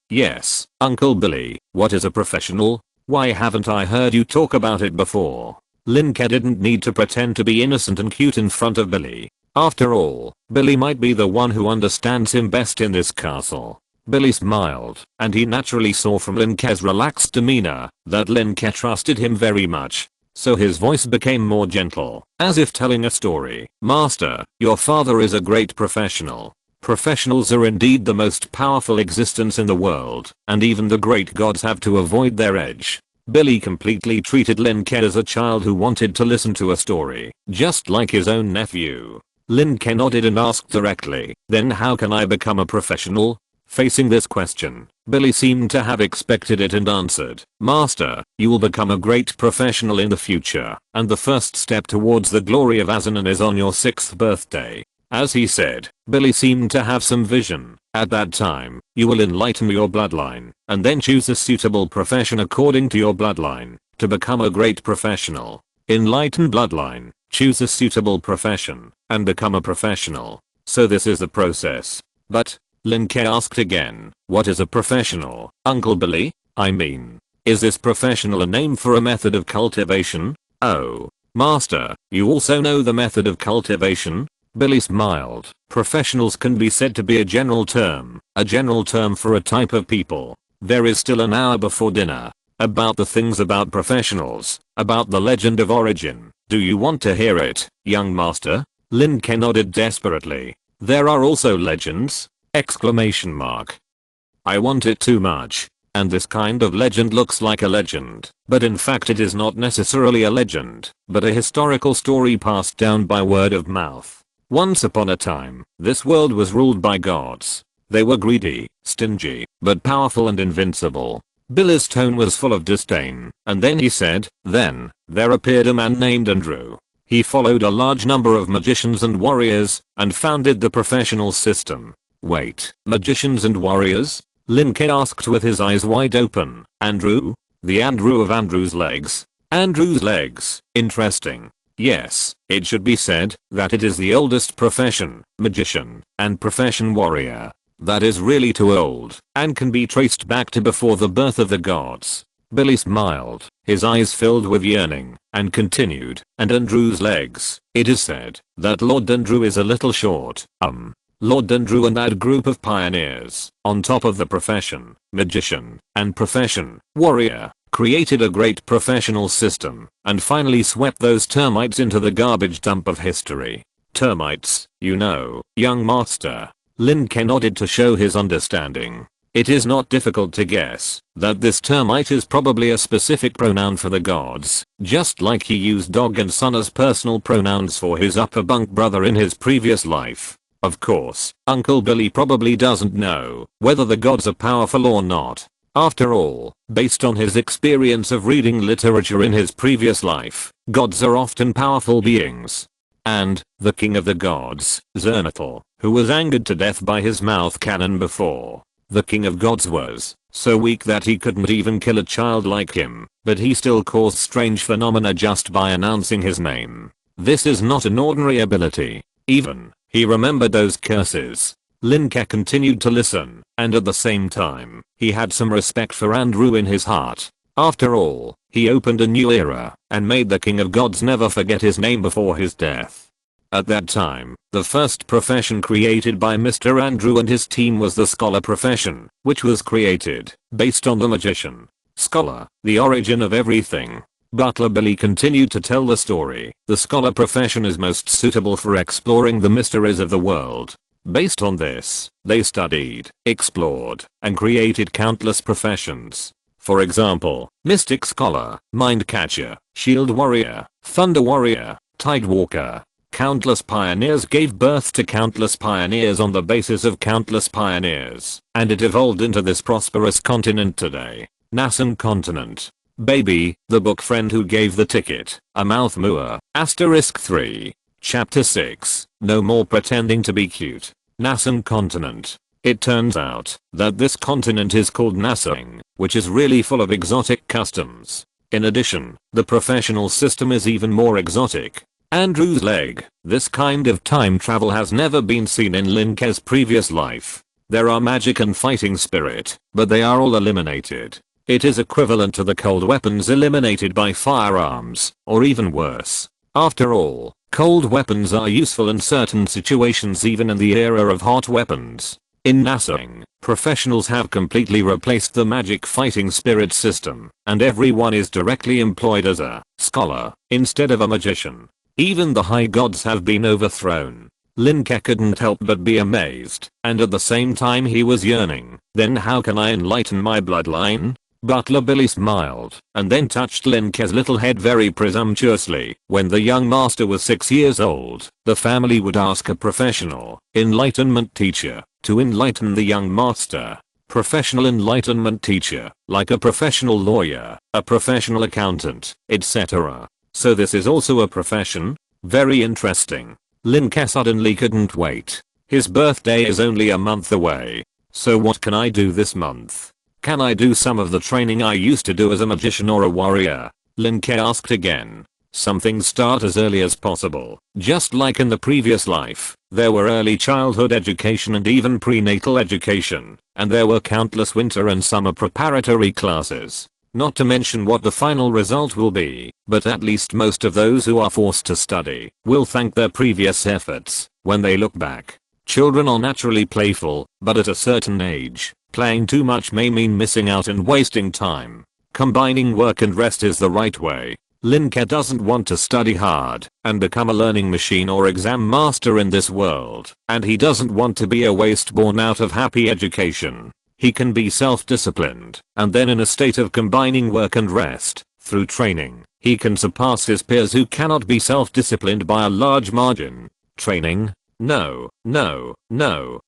Uncle Billy, what is a professional? Why haven't I heard you talk about it before? Lin Ke didn't need to pretend to be innocent and cute in front of Billy. After all, Billy might be the one who understands him best in this castle. Billy smiled, and he naturally saw from Lin Ke's relaxed demeanor that Lin Ke trusted him very much. So his voice became more gentle, as if telling a story. Master, your father is a great professional. Professionals are indeed the most powerful existence in the world, and even the great gods have to avoid their edge. Billy completely treated Lin Ke as a child who wanted to listen to a story, just like his own nephew. Lin Ke nodded and asked directly, then how can I become a professional? Facing this question, Billy seemed to have expected it and answered, Master, you will become a great professional in the future, and the first step towards the glory of Azanan is on your 6th birthday. As he said, Billy seemed to have some vision. At that time, you will enlighten your bloodline, and then choose a suitable profession according to your bloodline, to become a great professional. Enlighten bloodline, choose a suitable profession, and become a professional. So this is the process. But, Lin Ke asked again, what is a professional, Uncle Billy? I mean, is this professional a name for a method of cultivation? Oh, Master, you also know the method of cultivation? Billy smiled. Professionals can be said to be a general term for a type of people. There is still an hour before dinner. About the things about professionals, about the legend of origin. Do you want to hear it, young master? Lin Ke nodded desperately. There are also legends? Exclamation mark. I want it too much. And this kind of legend looks like a legend, but in fact it is not necessarily a legend, but a historical story passed down by word of mouth. Once upon a time, this world was ruled by gods. They were greedy, stingy, but powerful and invincible. Billy's tone was full of disdain, and then he said, then, there appeared a man named Andrew. He followed a large number of magicians and warriors, and founded the professional system. Wait, magicians and warriors? Lin Ke asked with his eyes wide open. Andrew? The Andrew of Andrew's legs? Andrew's legs. Interesting. Yes, it should be said that it is the oldest profession, magician, and profession warrior. That is really too old, and can be traced back to before the birth of the gods. Billy smiled, his eyes filled with yearning, and continued, and Andrew's legs. It is said that Lord Andrew is a little short. Lord Andrew and that group of pioneers, on top of the profession, magician, and profession, warrior, created a great professional system, and finally swept those termites into the garbage dump of history. Termites, you know, young master. Lin Ke nodded to show his understanding. It is not difficult to guess that this termite is probably a specific pronoun for the gods, just like he used dog and son as personal pronouns for his upper bunk brother in his previous life. Of course, Uncle Billy probably doesn't know whether the gods are powerful or not. After all, based on his experience of reading literature in his previous life, gods are often powerful beings. And, the king of the gods, Zernathal, who was angered to death by his mouth cannon before. The king of gods was so weak that he couldn't even kill a child like him, but he still caused strange phenomena just by announcing his name. This is not an ordinary ability. Even, he remembered those curses. Lin Ke continued to listen, and at the same time, he had some respect for Andrew in his heart. After all, he opened a new era, and made the king of gods never forget his name before his death. At that time, the first profession created by Mr. Andrew and his team was the scholar profession, which was created based on the magician. Scholar, the origin of everything. Butler Billy continued to tell the story. The scholar profession is most suitable for exploring the mysteries of the world. Based on this, they studied, explored, and created countless professions. For example, mystic scholar, mind catcher, shield warrior, thunder warrior, tide walker. Countless pioneers gave birth to countless pioneers on the basis of countless pioneers, and it evolved into this prosperous continent today. Nascent continent. Baby, the book friend who gave the ticket, a mouth mooer. Asterisk 3. Chapter 6. No more pretending to be cute. Nascent continent. It turns out that this continent is called Nasang, which is really full of exotic customs. In addition, the professional system is even more exotic. Andrew's leg. This kind of time travel has never been seen in Lin Ke's previous life. There are magic and fighting spirit, but they are all eliminated. It is equivalent to the cold weapons eliminated by firearms, or even worse. After all, cold weapons are useful in certain situations even in the era of hot weapons. In Nasang, professionals have completely replaced the magic fighting spirit system, and everyone is directly employed as a scholar instead of a magician. Even the high gods have been overthrown. Lin Ke couldn't help but be amazed, and at the same time he was yearning. Then how can I enlighten my bloodline? Butler Billy smiled, and then touched Lin Ke's little head very presumptuously. When the young master was 6 years old, the family would ask a professional enlightenment teacher to enlighten the young master. Professional enlightenment teacher, like a professional lawyer, a professional accountant, etc. So this is also a profession? Very interesting. Lin Ke suddenly couldn't wait. His birthday is only a month away. So what can I do this month? Can I do some of the training I used to do as a magician or a warrior? Lin Ke asked again. Some things start as early as possible. Just like in the previous life, there were early childhood education and even prenatal education, and there were countless winter and summer preparatory classes. Not to mention what the final result will be, but at least most of those who are forced to study will thank their previous efforts when they look back. Children are naturally playful, but at a certain age, playing too much may mean missing out and wasting time. Combining work and rest is the right way. Lin Ke doesn't want to study hard and become a learning machine or exam master in this world, and he doesn't want to be a waste born out of happy education. He can be self-disciplined, and then in a state of combining work and rest, through training, he can surpass his peers who cannot be self-disciplined by a large margin. Training? No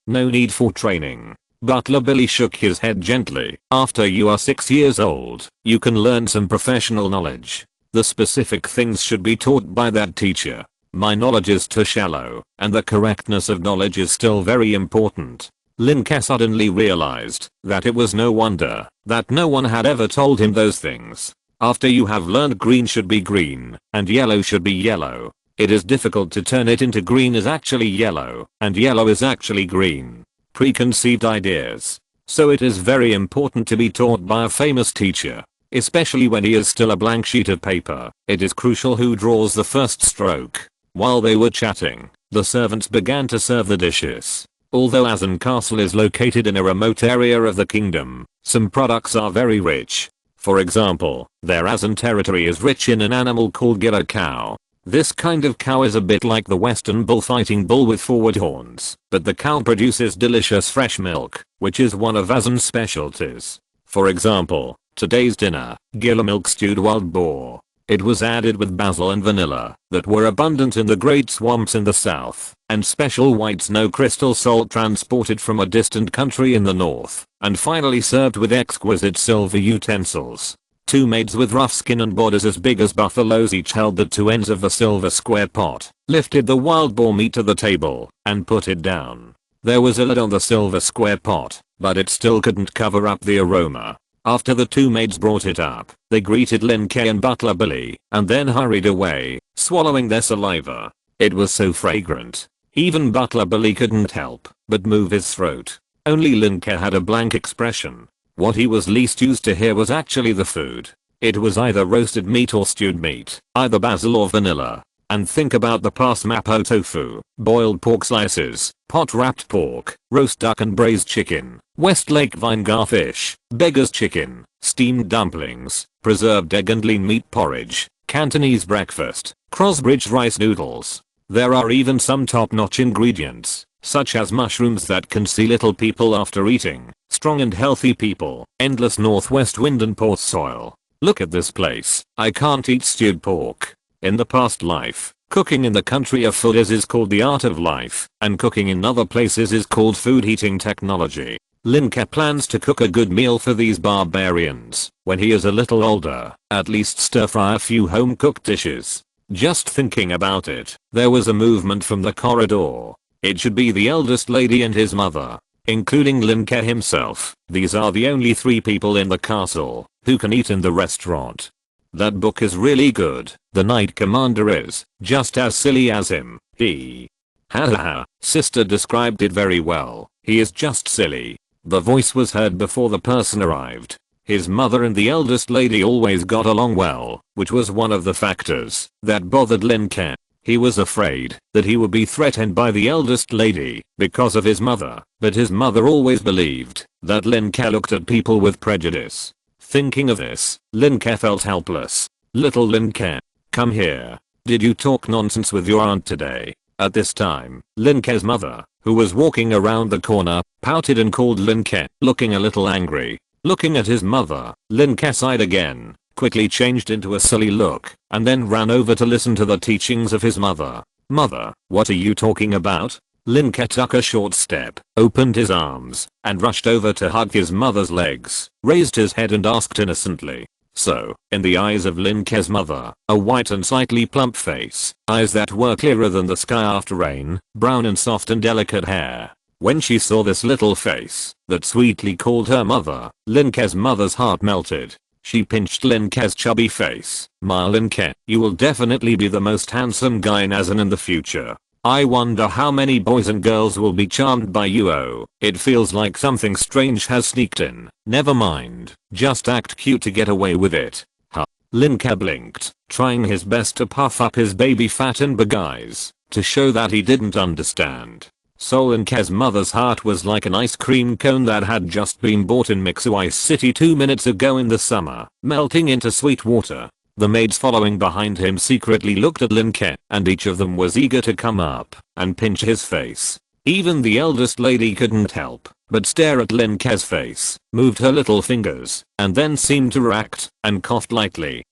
need for training. Butler Billy shook his head gently. After you are 6 years old, you can learn some professional knowledge. The specific things should be taught by that teacher. My knowledge is too shallow, and the correctness of knowledge is still very important. Lin Ke suddenly realized that it was no wonder that no one had ever told him those things. After you have learned green should be green, and yellow should be yellow, it is difficult to turn it into green is actually yellow, and yellow is actually green. Preconceived ideas. So it is very important to be taught by a famous teacher. Especially when he is still a blank sheet of paper, it is crucial who draws the first stroke. While they were chatting, the servants began to serve the dishes. Although Azan Castle is located in a remote area of the kingdom, some products are very rich. For example, their Azan territory is rich in an animal called Gira cow. This kind of cow is a bit like the western bullfighting bull with forward horns, but the cow produces delicious fresh milk, which is one of Azan's specialties. For example, today's dinner, Gila milk stewed wild boar. It was added with basil and vanilla that were abundant in the great swamps in the south, and special white snow crystal salt transported from a distant country in the north, and finally served with exquisite silver utensils. Two maids with rough skin and bodies as big as buffaloes each held the two ends of the silver square pot, lifted the wild boar meat to the table, and put it down. There was a lid on the silver square pot, but it still couldn't cover up the aroma. After the two maids brought it up, they greeted Lin Ke and Butler Billy, and then hurried away, swallowing their saliva. It was so fragrant. Even Butler Billy couldn't help but move his throat. Only Lin Ke had a blank expression. What he was least used to hear was actually the food. It was either roasted meat or stewed meat, either basil or vanilla. And think about the pasmapo tofu, boiled pork slices, pot-wrapped pork, roast duck and braised chicken, Westlake vine garfish, beggar's chicken, steamed dumplings, preserved egg and lean meat porridge, Cantonese breakfast, Crossbridge rice noodles. There are even some top-notch ingredients, such as mushrooms that can see little people after eating, strong and healthy people, endless northwest wind and port soil. Look at this place. I can't eat stewed pork. In the past life, cooking in the country of foodies is called the art of life, and cooking in other places is called food heating technology. Lin Ke plans to cook a good meal for these barbarians. When he is a little older, at least stir fry a few home cooked dishes. Just thinking about it, there was a movement from the corridor. It should be the eldest lady and his mother, including Lin Ke himself. These are the only 3 people in the castle who can eat in the restaurant. That book is really good. The knight commander is just as silly as him. Ha ha ha. Sister described it very well. He is just silly. The voice was heard before the person arrived. His mother and the eldest lady always got along well, which was one of the factors that bothered Lin Ke. He was afraid that he would be threatened by the eldest lady because of his mother, but his mother always believed that Lin Ke looked at people with prejudice. Thinking of this, Lin Ke felt helpless. Little Lin Ke, come here. Did you talk nonsense with your aunt today? At this time, Lin Ke's mother, who was walking around the corner, pouted and called Lin Ke, looking a little angry. Looking at his mother, Lin Ke sighed again, quickly changed into a silly look, and then ran over to listen to the teachings of his mother. Mother, what are you talking about? Lin Ke took a short step, opened his arms, and rushed over to hug his mother's legs, raised his head and asked innocently. So, in the eyes of Lin Ke's mother, a white and slightly plump face, eyes that were clearer than the sky after rain, brown and soft and delicate hair. When she saw this little face that sweetly called her mother, Lin Ke's mother's heart melted. She pinched Lin Ke's chubby face. My Lin Ke, you will definitely be the most handsome guy in Azan in the future. I wonder how many boys and girls will be charmed by you. Oh, it feels like something strange has sneaked in. Never mind, just act cute to get away with it. Huh. Lin Ke blinked, trying his best to puff up his baby fat and big eyes, to show that he didn't understand. So Lin Ke's mother's heart was like an ice cream cone that had just been bought in Mixu City 2 minutes ago in the summer, melting into sweet water. The maids following behind him secretly looked at Lin Ke, and each of them was eager to come up and pinch his face. Even the eldest lady couldn't help but stare at Lin Ke's face, moved her little fingers, and then seemed to react, and coughed lightly.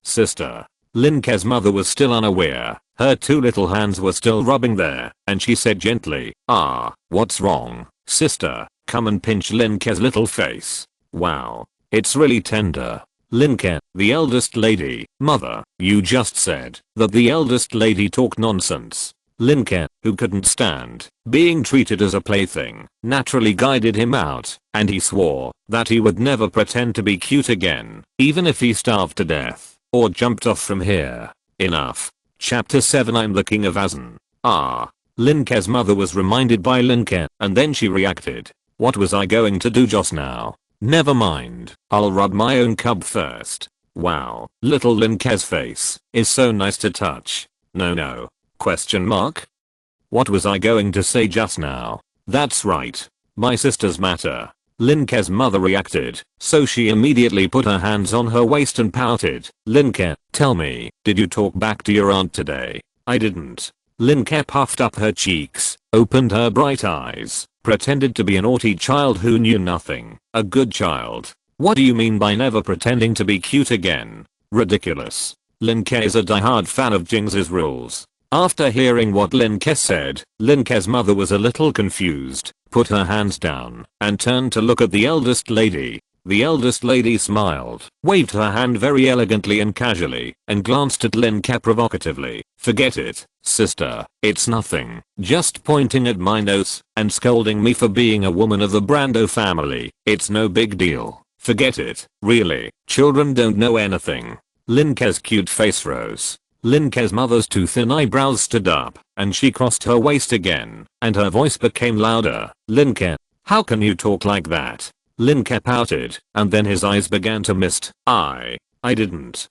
Sister. Lin Ke's mother was still unaware. Her 2 little hands were still rubbing there, and she said gently, what's wrong, sister? Come and pinch Lin Ke's little face. Wow. It's really tender. Lin Ke, the eldest lady. Mother, you just said that the eldest lady talked nonsense. Lin Ke, who couldn't stand being treated as a plaything, naturally guided him out, and he swore that he would never pretend to be cute again, even if he starved to death or jumped off from here. Enough. Chapter 7. I'm the king of Azan. Lin Ke's mother was reminded by Lin Ke, and then she reacted. What was I going to do just now? Never mind, I'll rub my own cub first. Wow, little Lin Ke's face is so nice to touch. No. Question mark? What was I going to say just now? That's right. My sisters matter. Lin Ke's mother reacted, so she immediately put her hands on her waist and pouted. Lin Ke, tell me, did you talk back to your aunt today? I didn't. Lin Ke puffed up her cheeks, opened her bright eyes, pretended to be a naughty child who knew nothing. A good child. What do you mean by never pretending to be cute again? Ridiculous. Lin Ke is a diehard fan of Jing's rules. After hearing what Lin Ke said, Lin Ke's mother was a little confused, put her hands down, and turned to look at the eldest lady. The eldest lady smiled, waved her hand very elegantly and casually, and glanced at Lin Ke provocatively. Forget it, sister, it's nothing. Just pointing at my nose and scolding me for being a woman of the Brando family. It's no big deal. Forget it, really. Children don't know anything. Lin Ke's cute face rose. Lin Ke's mother's two thin eyebrows stood up, and she crossed her waist again, and her voice became louder. Lin Ke, how can you talk like that? Lin Ke pouted, and then his eyes began to mist. I didn't.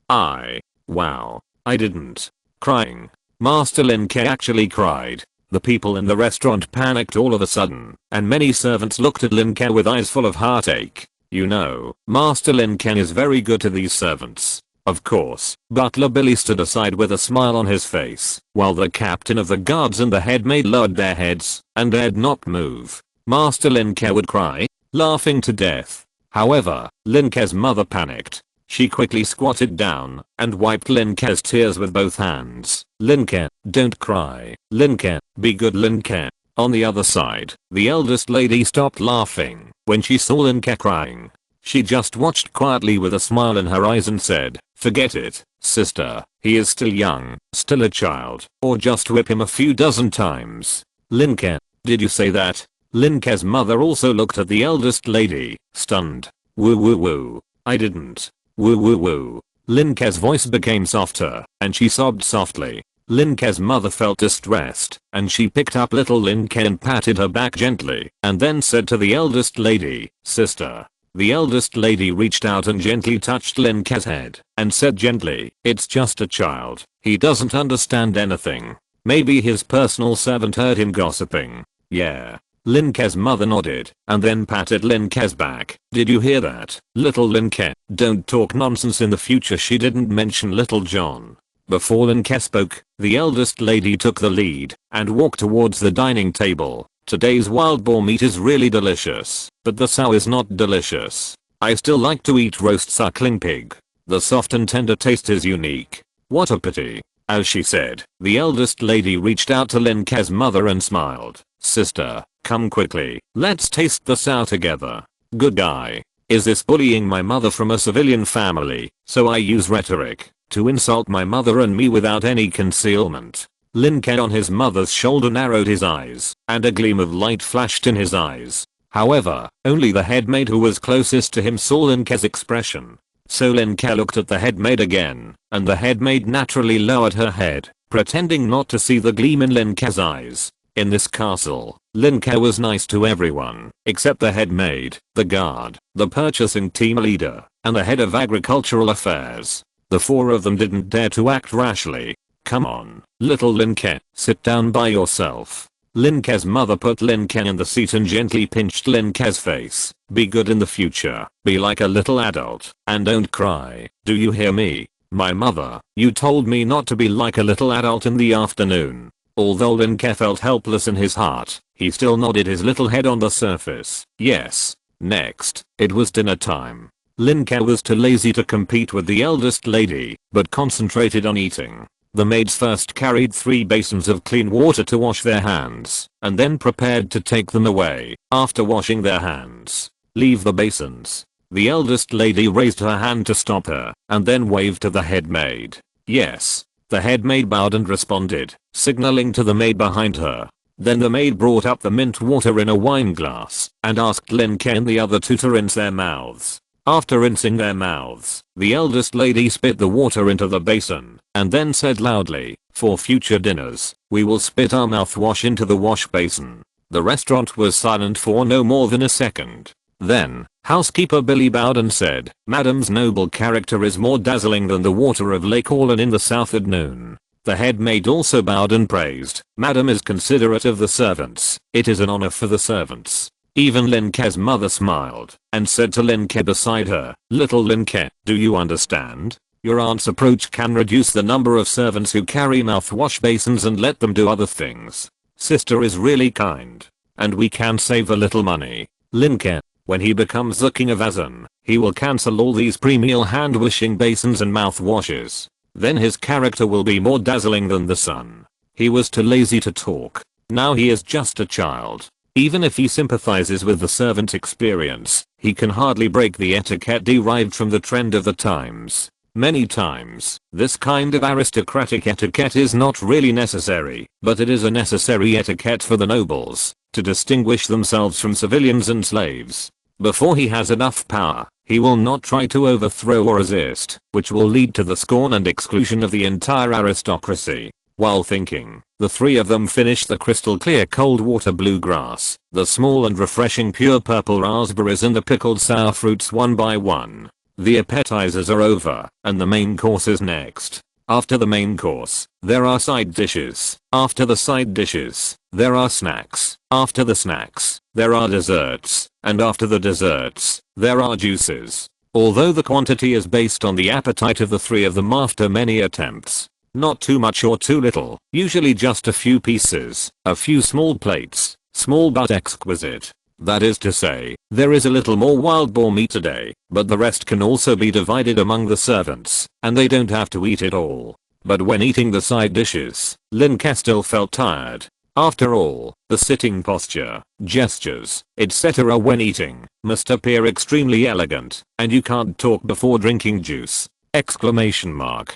Wow. I didn't. Crying. Master Lin Ke actually cried. The people in the restaurant panicked all of a sudden, and many servants looked at Lin Ke with eyes full of heartache. You know, Master Lin Ke is very good to these servants. Of course, Butler Billy stood aside with a smile on his face, while the captain of the guards and the head maid lowered their heads and dared not move. Master Lin Ke would cry, laughing to death. However, Lin Ke's mother panicked. She quickly squatted down and wiped Lin Ke's tears with both hands. Lin Ke, don't cry. Lin Ke, be good Lin Ke. On the other side, the eldest lady stopped laughing when she saw Lin Ke crying. She just watched quietly with a smile in her eyes and said, forget it, sister, he is still young, still a child, or just whip him a few dozen times. Lin Ke, did you say that? Lin Ke's mother also looked at the eldest lady, stunned. Woo. I didn't. Woo. Lin Ke's voice became softer, and she sobbed softly. Lin Ke's mother felt distressed, and she picked up little Lin Ke and patted her back gently, and then said to the eldest lady, sister. The eldest lady reached out and gently touched Lin Ke's head, and said gently, it's just a child, he doesn't understand anything. Maybe his personal servant heard him gossiping. Yeah. Lin Ke's mother nodded, and then patted Lin Ke's back. Did you hear that, little Lin Ke? Don't talk nonsense in the future. She didn't mention little John. Before Lin Ke spoke, the eldest lady took the lead, and walked towards the dining table. Today's wild boar meat is really delicious, but the sow is not delicious. I still like to eat roast suckling pig. The soft and tender taste is unique. What a pity. As she said, the eldest lady reached out to Lin Ke's mother and smiled. Sister, come quickly, let's taste the sow together. Good guy. Is this bullying my mother from a civilian family, so I use rhetoric to insult my mother and me without any concealment? Lin Ke on his mother's shoulder narrowed his eyes, and a gleam of light flashed in his eyes. However, only the head maid who was closest to him saw Lin Ke's expression. So Lin Ke looked at the head maid again, and the head maid naturally lowered her head, pretending not to see the gleam in Lin Ke's eyes. In this castle, Lin Ke was nice to everyone, except the head maid, the guard, the purchasing team leader, and the head of agricultural affairs. The four of them didn't dare to act rashly. Come on, little Lin Ke, sit down by yourself. Lin Ke's mother put Lin Ke in the seat and gently pinched Lin Ke's face. Be good in the future, be like a little adult, and don't cry. Do you hear me? My mother, you told me not to be like a little adult in the afternoon. Although Lin Ke felt helpless in his heart, he still nodded his little head on the surface. Yes. Next, it was dinner time. Lin Ke was too lazy to compete with the eldest lady, but concentrated on eating. The maids first carried 3 basins of clean water to wash their hands, and then prepared to take them away. After washing their hands, leave the basins. The eldest lady raised her hand to stop her, and then waved to the head maid. Yes. The head maid bowed and responded, signaling to the maid behind her. Then the maid brought up the mint water in a wine glass and asked Lin Ke and the other two to rinse their mouths. After rinsing their mouths, the eldest lady spit the water into the basin and then said loudly, "For future dinners, we will spit our mouthwash into the wash basin." The restaurant was silent for no more than a second. Then, housekeeper Billy bowed and said, "Madam's noble character is more dazzling than the water of Lake Orlan in the south at noon." The head maid also bowed and praised, "Madam is considerate of the servants. It is an honor for the servants." Even Lin Ke's mother smiled and said to Lin Ke beside her, "Little Lin Ke, do you understand? Your aunt's approach can reduce the number of servants who carry mouthwash basins and let them do other things. Sister is really kind. And we can save a little money." Lin Ke, when he becomes the king of Azan, he will cancel all these pre-meal hand-washing basins and mouthwashes. Then his character will be more dazzling than the sun. He was too lazy to talk. Now he is just a child. Even if he sympathizes with the servant experience, he can hardly break the etiquette derived from the trend of the times. Many times, this kind of aristocratic etiquette is not really necessary, but it is a necessary etiquette for the nobles, to distinguish themselves from civilians and slaves. Before he has enough power, he will not try to overthrow or resist, which will lead to the scorn and exclusion of the entire aristocracy. While thinking, the three of them finished the crystal clear cold water bluegrass, the small and refreshing pure purple raspberries and the pickled sour fruits one by one. The appetizers are over, and the main course is next. After the main course, there are side dishes. After the side dishes, there are snacks. After the snacks, there are desserts. And after the desserts, there are juices. Although the quantity is based on the appetite of the three of them after many attempts. Not too much or too little, usually just a few pieces, a few small plates, small but exquisite. That is to say, there is a little more wild boar meat today, but the rest can also be divided among the servants, and they don't have to eat it all. But when eating the side dishes, Lin Ke still felt tired. After all, the sitting posture, gestures, etc. when eating, must appear extremely elegant, and you can't talk before drinking juice! Exclamation mark.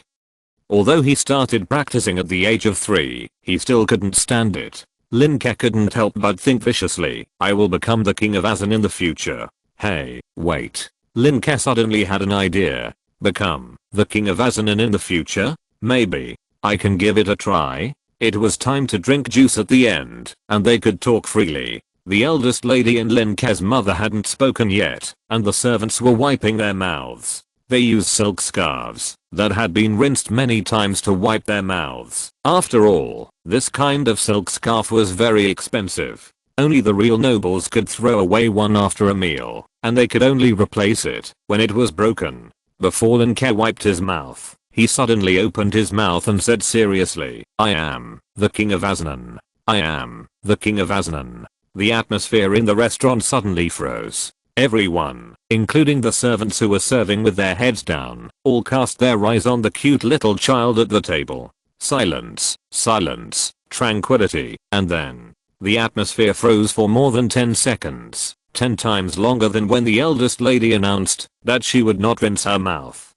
Although he started practicing at the age of 3, he still couldn't stand it. Lin Ke couldn't help but think viciously, "I will become the king of Azan in the future." Hey, wait. Lin Ke suddenly had an idea. Become the king of Azan in the future? Maybe I can give it a try. It was time to drink juice at the end, and they could talk freely. The eldest lady and Lin Ke's mother hadn't spoken yet, and the servants were wiping their mouths. They used silk scarves that had been rinsed many times to wipe their mouths. After all, this kind of silk scarf was very expensive. Only the real nobles could throw away one after a meal, and they could only replace it when it was broken. Before Lin Ke wiped his mouth, he suddenly opened his mouth and said seriously, "I am the king of Aznan. I am the king of Aznan." The atmosphere in the restaurant suddenly froze. Everyone, including the servants who were serving with their heads down, all cast their eyes on the cute little child at the table. Silence, silence, tranquility, and then the atmosphere froze for more than 10 seconds, 10 times longer than when the eldest lady announced that she would not rinse her mouth.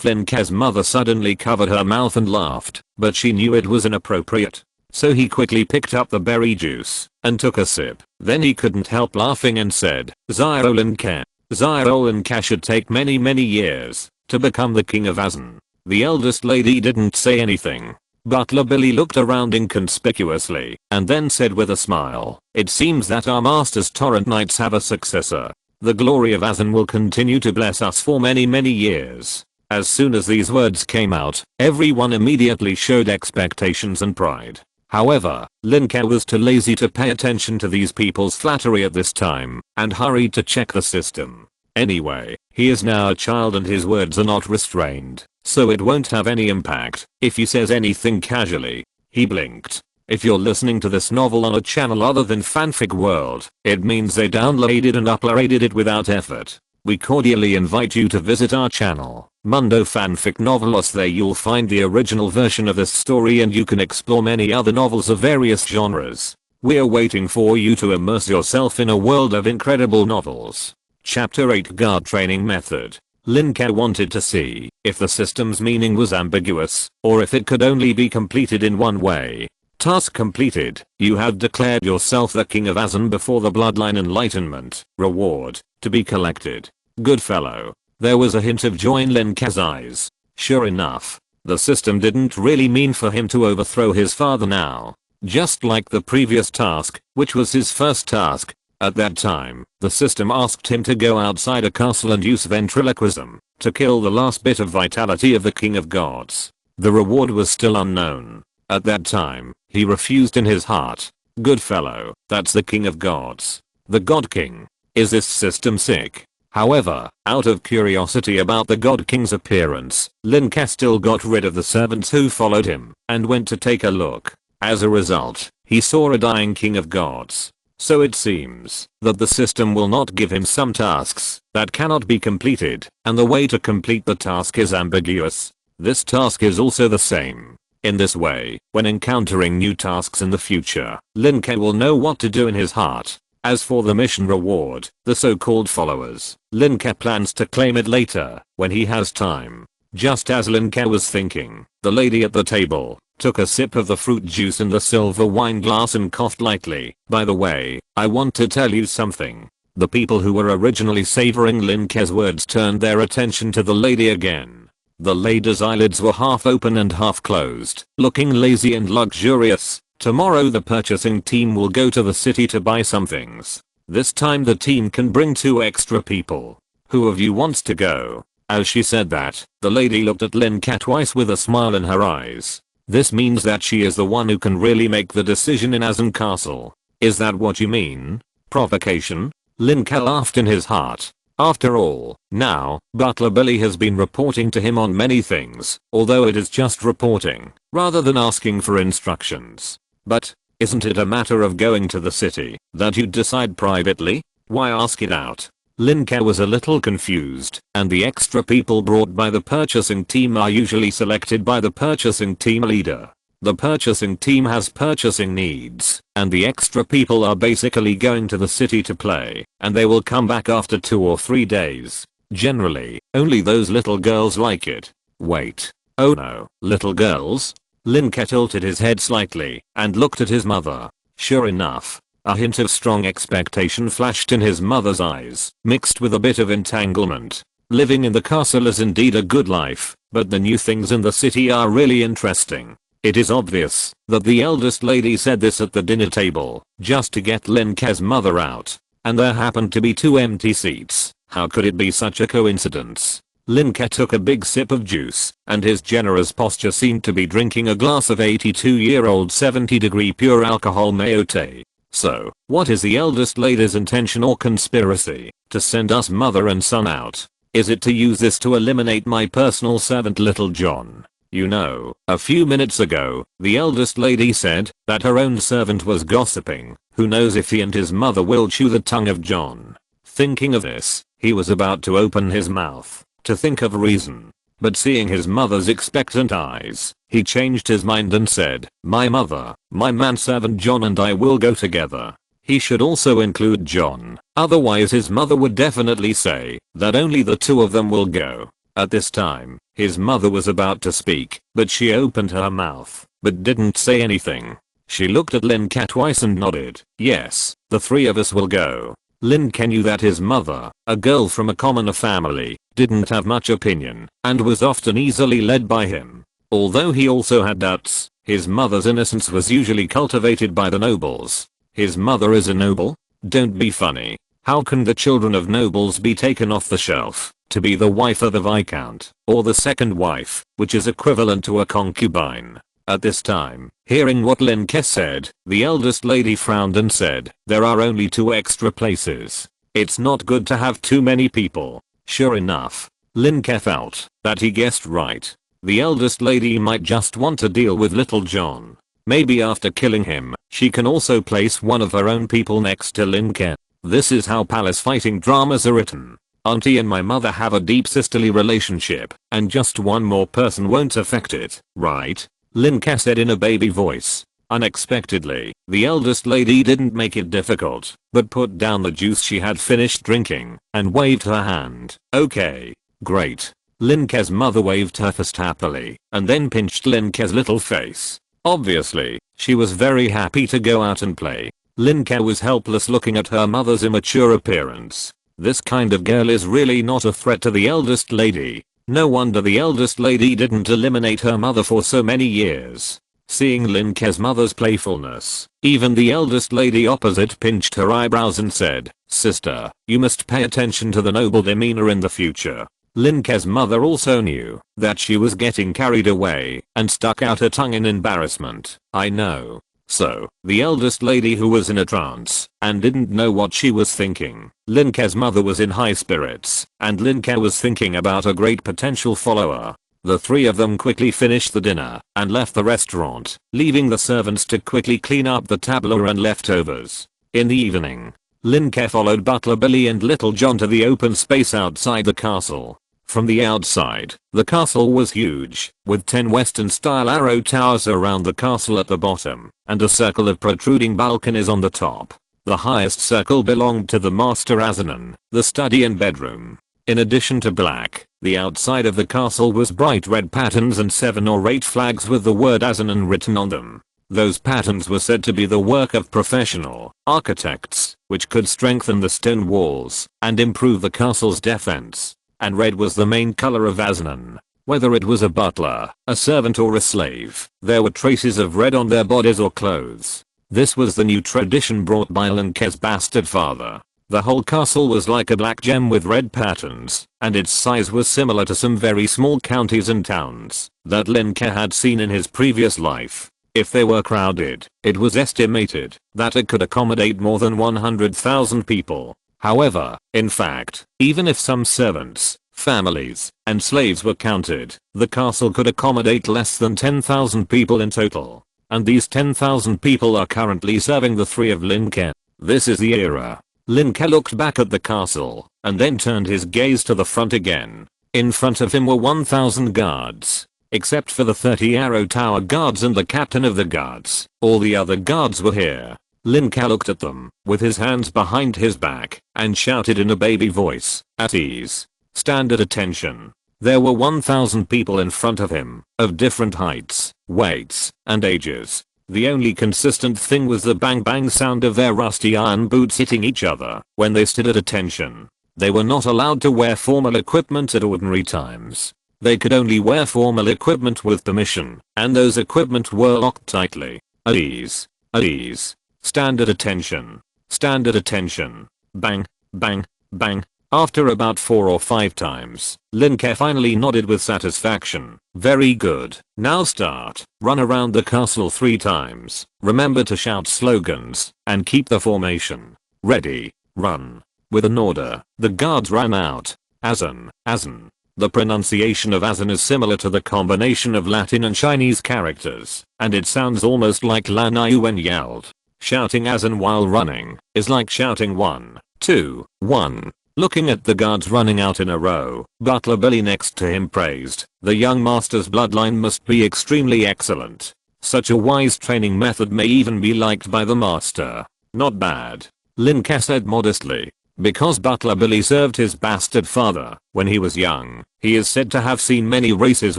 Lin Ke's mother suddenly covered her mouth and laughed, but she knew it was inappropriate. So he quickly picked up the berry juice and took a sip. Then he couldn't help laughing and said, "Zyro Lin Ke. Zyro Lin Ke should take many years to become the king of Azan." The eldest lady didn't say anything. Butler Billy looked around inconspicuously and then said with a smile, "It seems that our master's torrent knights have a successor. The glory of Azan will continue to bless us for many years." As soon as these words came out, everyone immediately showed expectations and pride. However, Lin Ke was too lazy to pay attention to these people's flattery at this time, and hurried to check the system. Anyway, he is now a child and his words are not restrained, so it won't have any impact if he says anything casually. He blinked. If you're listening to this novel on a channel other than Fanfic World, it means they downloaded and uploaded it without effort. We cordially invite you to visit our channel, Mundo Fanfic Novelos. There you'll find the original version of this story and you can explore many other novels of various genres. We're waiting for you to immerse yourself in a world of incredible novels. Chapter 8 Guard Training Method. Lin Ke wanted to see if the system's meaning was ambiguous, or if it could only be completed in one way. Task completed. You have declared yourself the king of Azan before the bloodline enlightenment. Reward to be collected. Good fellow. There was a hint of joy in Lin Ke's eyes. Sure enough, the system didn't really mean for him to overthrow his father now. Just like the previous task, which was his first task. At that time, the system asked him to go outside a castle and use ventriloquism to kill the last bit of vitality of the king of gods. The reward was still unknown. At that time, he refused in his heart. Good fellow, that's the king of gods. The god king. Is this system sick? However, out of curiosity about the god king's appearance, Lin Ke still got rid of the servants who followed him and went to take a look. As a result, he saw a dying king of gods. So it seems that the system will not give him some tasks that cannot be completed, and the way to complete the task is ambiguous. This task is also the same. In this way, when encountering new tasks in the future, Lin Ke will know what to do in his heart. As for the mission reward, the so-called followers, Lin Ke plans to claim it later, when he has time. Just as Lin Ke was thinking, the lady at the table took a sip of the fruit juice in the silver wine glass and coughed lightly. By the way, I want to tell you something. The people who were originally savoring Lin Ke's words turned their attention to the lady again. The lady's eyelids were half open and half closed, looking lazy and luxurious. Tomorrow the purchasing team will go to the city to buy some things. This time the team can bring 2 extra people. Who of you wants to go? As she said that, the lady looked at Lin Ke twice with a smile in her eyes. This means that she is the one who can really make the decision in Azan Castle. Is that what you mean? Provocation? Lin Ke laughed in his heart. After all, now, Butler Billy has been reporting to him on many things, although it is just reporting, rather than asking for instructions. But, isn't it a matter of going to the city that you decide privately? Why ask it out? Lin Ke was a little confused, and the extra people brought by the purchasing team are usually selected by the purchasing team leader. The purchasing team has purchasing needs, and the extra people are basically going to the city to play, and they will come back after 2 or 3 days. Generally, only those little girls like it. Wait. Oh no, little girls? Lin Ke tilted his head slightly and looked at his mother. Sure enough, a hint of strong expectation flashed in his mother's eyes, mixed with a bit of entanglement. Living in the castle is indeed a good life, but the new things in the city are really interesting. It is obvious that the eldest lady said this at the dinner table, just to get Lin Ke's mother out. And there happened to be 2 empty seats. How could it be such a coincidence? Lin Ke took a big sip of juice, and his generous posture seemed to be drinking a glass of 82-year-old 70-degree pure alcohol mayotte. So, what is the eldest lady's intention or conspiracy? To send us mother and son out? Is it to use this to eliminate my personal servant Little John? You know, a few minutes ago, the eldest lady said that her own servant was gossiping. Who knows if he and his mother will chew the tongue of John. Thinking of this, he was about to open his mouth to think of a reason. But seeing his mother's expectant eyes, he changed his mind and said, my mother, my manservant John and I will go together. He should also include John, otherwise his mother would definitely say that only the 2 of them will go. At this time, his mother was about to speak, but she opened her mouth, but didn't say anything. She looked at Lin Ke twice and nodded. Yes, the 3 of us will go. Lin Ke knew that his mother, a girl from a commoner family, didn't have much opinion, and was often easily led by him. Although he also had doubts, his mother's innocence was usually cultivated by the nobles. His mother is a noble? Don't be funny. How can the children of nobles be taken off the shelf to be the wife of a viscount, or the second wife, which is equivalent to a concubine? At this time, hearing what Lin Ke said, the eldest lady frowned and said, there are only 2 extra places. It's not good to have too many people. Sure enough, Lin Ke felt that he guessed right. The eldest lady might just want to deal with Little John. Maybe after killing him, she can also place one of her own people next to Lin Ke. This is how palace fighting dramas are written. Auntie and my mother have a deep sisterly relationship, and just one more person won't affect it, right? Lin Ke said in a baby voice. Unexpectedly, the eldest lady didn't make it difficult, but put down the juice she had finished drinking, and waved her hand. Okay. Great. Lin Ke's mother waved her fist happily and then pinched Lin Ke's little face. Obviously, she was very happy to go out and play. Lin Ke was helpless looking at her mother's immature appearance. This kind of girl is really not a threat to the eldest lady. No wonder the eldest lady didn't eliminate her mother for so many years. Seeing Lin Ke's mother's playfulness, even the eldest lady opposite pinched her eyebrows and said, "Sister, you must pay attention to the noble demeanor in the future." Lin Ke's mother also knew that she was getting carried away and stuck out her tongue in embarrassment. "I know." So, the eldest lady who was in a trance and didn't know what she was thinking. Lin Ke's mother was in high spirits and Lin Ke was thinking about a great potential follower. The three of them quickly finished the dinner and left the restaurant, leaving the servants to quickly clean up the tableau and leftovers. In the evening, Lin Ke followed Butler Billy and Little John to the open space outside the castle. From the outside, the castle was huge, with 10 Western-style arrow towers around the castle at the bottom, and a circle of protruding balconies on the top. The highest circle belonged to the Master Azanan, the study and bedroom. In addition to black, the outside of the castle was bright red patterns and 7 or 8 flags with the word Azanan written on them. Those patterns were said to be the work of professional architects, which could strengthen the stone walls and improve the castle's defense. And red was the main color of Azanan. Whether it was a butler, a servant or a slave, there were traces of red on their bodies or clothes. This was the new tradition brought by Lin Ke's bastard father. The whole castle was like a black gem with red patterns, and its size was similar to some very small counties and towns that Lin Ke had seen in his previous life. If they were crowded, it was estimated that it could accommodate more than 100,000 people. However, in fact, even if some servants, families, and slaves were counted, the castle could accommodate less than 10,000 people in total. And these 10,000 people are currently serving the three of Lin Ke. This is the era. Lin Ke looked back at the castle, and then turned his gaze to the front again. In front of him were 1,000 guards. Except for the 30 arrow tower guards and the captain of the guards, all the other guards were here. Lin Ke looked at them, with his hands behind his back, and shouted in a baby voice, "At ease. Stand at attention." There were 1,000 people in front of him, of different heights, weights, and ages. The only consistent thing was the bang bang sound of their rusty iron boots hitting each other when they stood at attention. They were not allowed to wear formal equipment at ordinary times. They could only wear formal equipment with permission, and those equipment were locked tightly. At ease. At ease. Stand at attention. Stand at attention. Bang, bang, bang. After about 4 or 5 times, Lin Ke finally nodded with satisfaction. "Very good. Now start. Run around the castle 3 times. Remember to shout slogans, and keep the formation. Ready, run." With an order, the guards ran out. Azan, Azan. The pronunciation of Azan is similar to the combination of Latin and Chinese characters, and it sounds almost like Laniu when yelled. Shouting Azan while running is like shouting 1, 2, 1. Looking at the guards running out in a row, Butler Billy next to him praised, "The young master's bloodline must be extremely excellent. Such a wise training method may even be liked by the master." "Not bad," Lin Ke said modestly. Because Butler Billy served his bastard father when he was young, he is said to have seen many races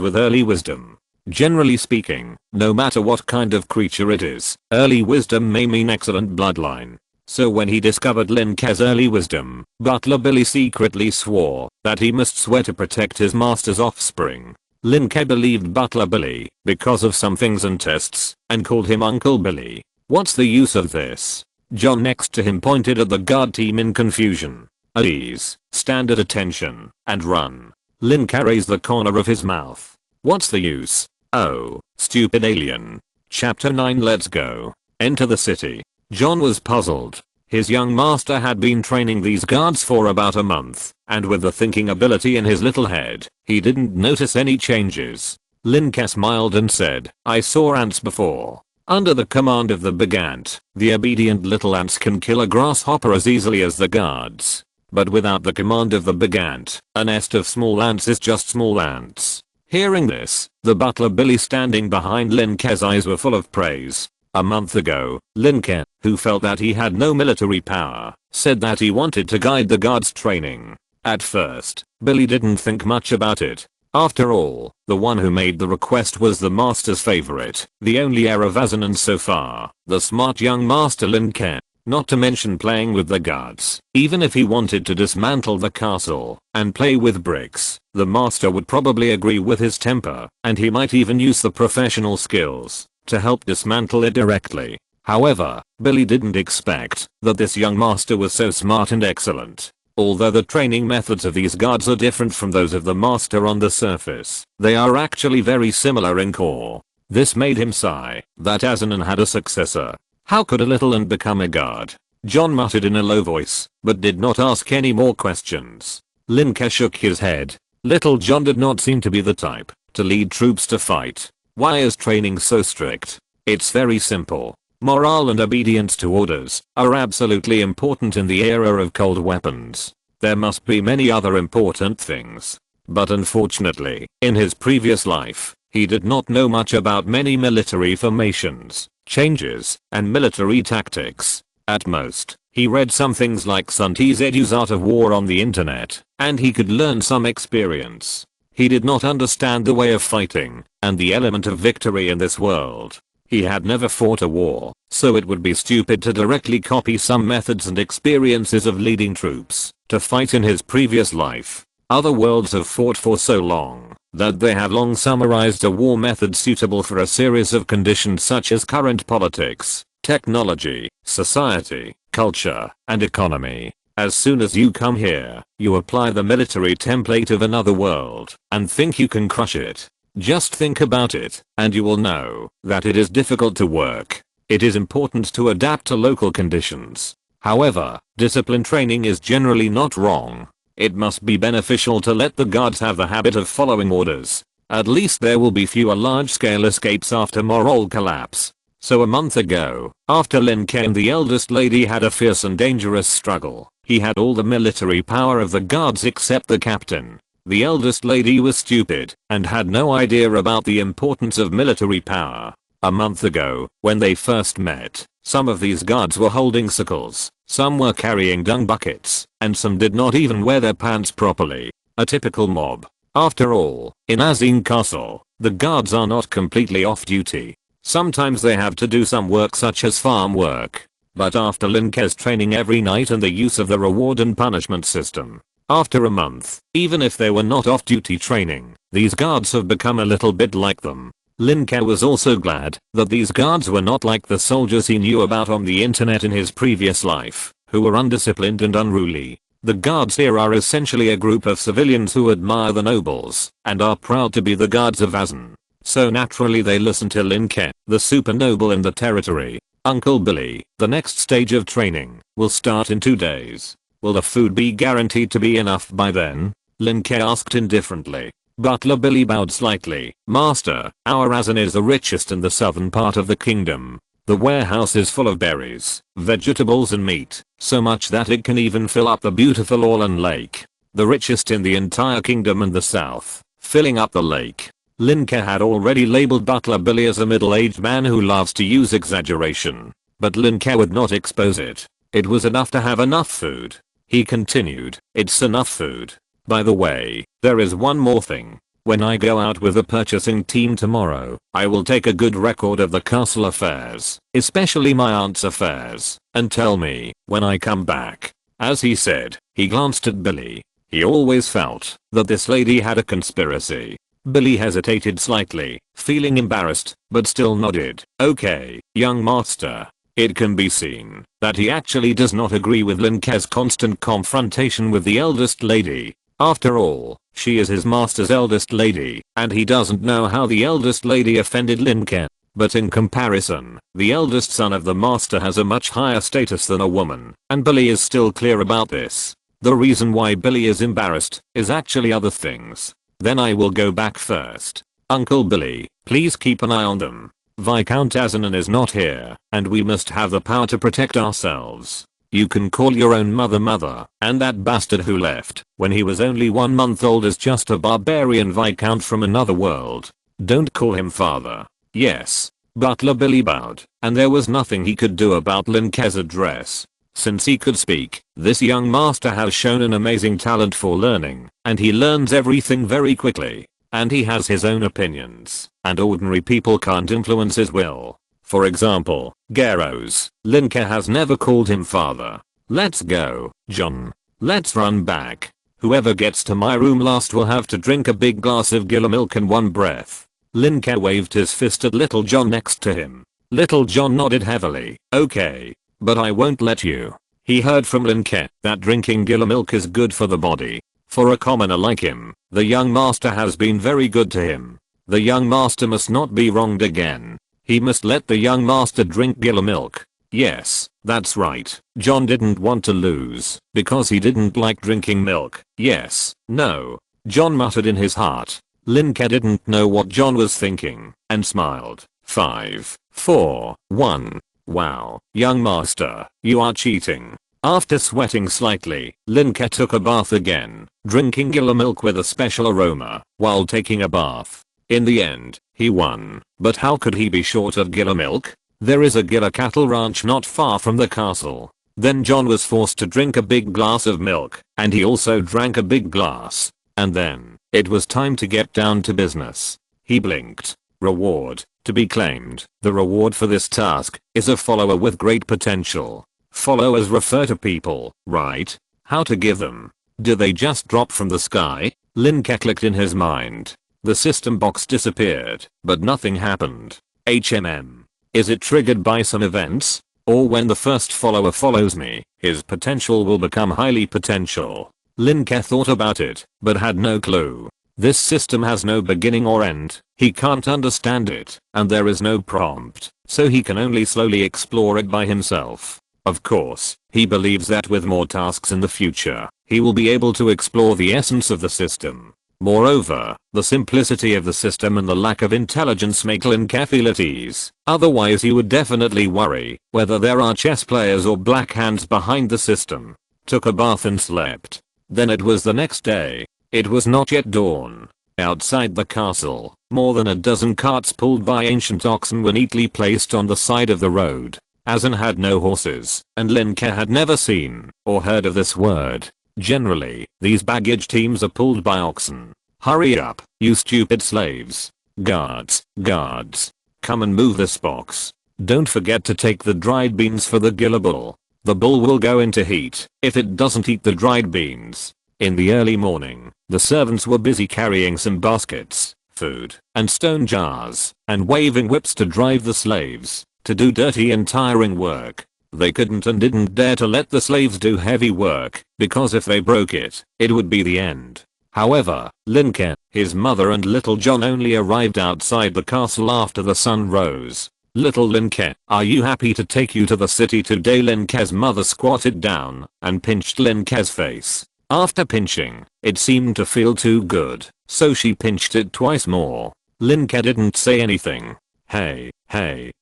with early wisdom. Generally speaking, no matter what kind of creature it is, early wisdom may mean excellent bloodline. So when he discovered Lin Ke's early wisdom, Butler Billy secretly swore that he must swear to protect his master's offspring. Lin Ke believed Butler Billy because of some things and tests, and called him Uncle Billy. "What's the use of this?" John next to him pointed at the guard team in confusion. "At ease, stand at attention, and run." Lin Ke raised the corner of his mouth. "What's the use? Oh, stupid alien." Chapter 9 Let's go. Enter the city. John was puzzled. His young master had been training these guards for about a month, and with the thinking ability in his little head, he didn't notice any changes. Lin Ke smiled and said, "I saw ants before. Under the command of the big ant, the obedient little ants can kill a grasshopper as easily as the guards. But without the command of the big ant, a nest of small ants is just small ants." Hearing this, the butler Billy standing behind Lin Ke's eyes were full of praise. A month ago, Lin Ke, who felt that he had no military power, said that he wanted to guide the guards' training. At first, Billy didn't think much about it. After all, the one who made the request was the master's favorite, the only heir of Azanan so far, the smart young master Lin Ke. Not to mention playing with the guards. Even if he wanted to dismantle the castle and play with bricks, the master would probably agree with his temper, and he might even use the professional skills to help dismantle it directly. However, Billy didn't expect that this young master was so smart and excellent. Although the training methods of these guards are different from those of the master on the surface, they are actually very similar in core. This made him sigh that Azanan had a successor. How could a little Lin become a guard? John muttered in a low voice, but did not ask any more questions. Lin Ke shook his head. Little John did not seem to be the type to lead troops to fight. Why is training so strict? It's very simple. Morale and obedience to orders are absolutely important in the era of cold weapons. There must be many other important things. But unfortunately, in his previous life, he did not know much about many military formations, changes, and military tactics. At most, he read some things like Sun Tzu's Edu's Art of War on the internet, and he could learn some experience. He did not understand the way of fighting, and the element of victory in this world. He had never fought a war, so it would be stupid to directly copy some methods and experiences of leading troops to fight in his previous life. Other worlds have fought for so long that they have long summarized a war method suitable for a series of conditions such as current politics, technology, society, culture, and economy. As soon as you come here, you apply the military template of another world and think you can crush it. Just think about it, and you will know that it is difficult to work. It is important to adapt to local conditions. However, discipline training is generally not wrong. It must be beneficial to let the guards have the habit of following orders. At least there will be fewer large-scale escapes after moral collapse. So a month ago, after Lin Ke and the eldest lady had a fierce and dangerous struggle, he had all the military power of the guards except the captain. The eldest lady was stupid and had no idea about the importance of military power. A month ago, when they first met, some of these guards were holding sickles, some were carrying dung buckets, and some did not even wear their pants properly. A typical mob. After all, in Azin Castle, the guards are not completely off duty. Sometimes they have to do some work such as farm work. But after Lin Ke's training every night and the use of the reward and punishment system, after a month, even if they were not off-duty training, these guards have become a little bit like them. Lin Ke was also glad that these guards were not like the soldiers he knew about on the internet in his previous life, who were undisciplined and unruly. The guards here are essentially a group of civilians who admire the nobles and are proud to be the guards of Azan. So naturally they listen to Lin Ke, the super noble in the territory. Uncle Billy, the next stage of training will start in 2 days. Will the food be guaranteed to be enough by then? Lin Ke asked indifferently. Butler Billy bowed slightly. Master, our Azan is the richest in the southern part of the kingdom. The warehouse is full of berries, vegetables and meat, so much that it can even fill up the beautiful Orlan Lake. The richest in the entire kingdom and the south, filling up the lake. Lin Ke had already labeled Butler Billy as a middle-aged man who loves to use exaggeration. But Lin Ke would not expose it. It was enough to have enough food. He continued, it's enough food. By the way, there is one more thing. When I go out with the purchasing team tomorrow, I will take a good record of the castle affairs, especially my aunt's affairs, and tell me when I come back. As he said, he glanced at Billy. He always felt that this lady had a conspiracy. Billy hesitated slightly, feeling embarrassed, but still nodded. Okay, young master. It can be seen that he actually does not agree with Lin Ke's constant confrontation with the eldest lady. After all, she is his master's eldest lady, and he doesn't know how the eldest lady offended Lin Ke. But in comparison, the eldest son of the master has a much higher status than a woman, and Billy is still clear about this. The reason why Billy is embarrassed is actually other things. Then I will go back first. Uncle Billy, please keep an eye on them. Viscount Azanan is not here, and we must have the power to protect ourselves. You can call your own mother, and that bastard who left when he was only 1 month old is just a barbarian viscount from another world. Don't call him father. Yes. Butler Billy bowed, and there was nothing he could do about Lin Ke's address. Since he could speak, this young master has shown an amazing talent for learning, and he learns everything very quickly. And he has his own opinions, and ordinary people can't influence his will. For example, Garros, Lin Ke has never called him father. Let's go, John. Let's run back. Whoever gets to my room last will have to drink a big glass of gila milk in one breath. Lin Ke waved his fist at Little John next to him. Little John nodded heavily. Okay. But I won't let you. He heard from Lin Ke that drinking gila milk is good for the body. For a commoner like him, the young master has been very good to him. The young master must not be wronged again. He must let the young master drink gila milk. Yes, that's right. John didn't want to lose because he didn't like drinking milk. Yes, no. John muttered in his heart. Lin Ke didn't know what John was thinking and smiled. 5, 4, 1. Wow, young master, you are cheating. After sweating slightly, Lin Ke took a bath again, drinking gila milk with a special aroma while taking a bath. In the end, he won. But how could he be short of gila milk? There is a gila cattle ranch not far from the castle. Then John was forced to drink a big glass of milk, and he also drank a big glass. And then, it was time to get down to business. He blinked. Reward, to be claimed. The reward for this task is a follower with great potential. Followers refer to people, right? How to give them? Do they just drop from the sky? Lin Ke clicked in his mind. The system box disappeared, but nothing happened. Is it triggered by some events? Or when the first follower follows me, his potential will become highly potential? Lin Ke thought about it, but had no clue. This system has no beginning or end, he can't understand it, and there is no prompt, so he can only slowly explore it by himself. Of course, he believes that with more tasks in the future, he will be able to explore the essence of the system. Moreover, the simplicity of the system and the lack of intelligence make Lin Ke feel at ease. Otherwise he would definitely worry whether there are chess players or black hands behind the system. Took a bath and slept. Then it was the next day. It was not yet dawn. Outside the castle, more than a dozen carts pulled by ancient oxen were neatly placed on the side of the road. Azan had no horses, and Lin Ke had never seen or heard of this word. Generally, these baggage teams are pulled by oxen. Hurry up, you stupid slaves. Guards, guards. Come and move this box. Don't forget to take the dried beans for the gila bull. The bull will go into heat if it doesn't eat the dried beans. In the early morning, the servants were busy carrying some baskets, food, and stone jars, and waving whips to drive the slaves to do dirty and tiring work. They couldn't and didn't dare to let the slaves do heavy work, because if they broke it, it would be the end. However, Lin Ke, his mother and Little John only arrived outside the castle after the sun rose. Little Lin Ke, are you happy to take you to the city today? Lin Ke's mother squatted down and pinched Lin Ke's face. After pinching, it seemed to feel too good, so she pinched it twice more. Lin Ke didn't say anything. Hey,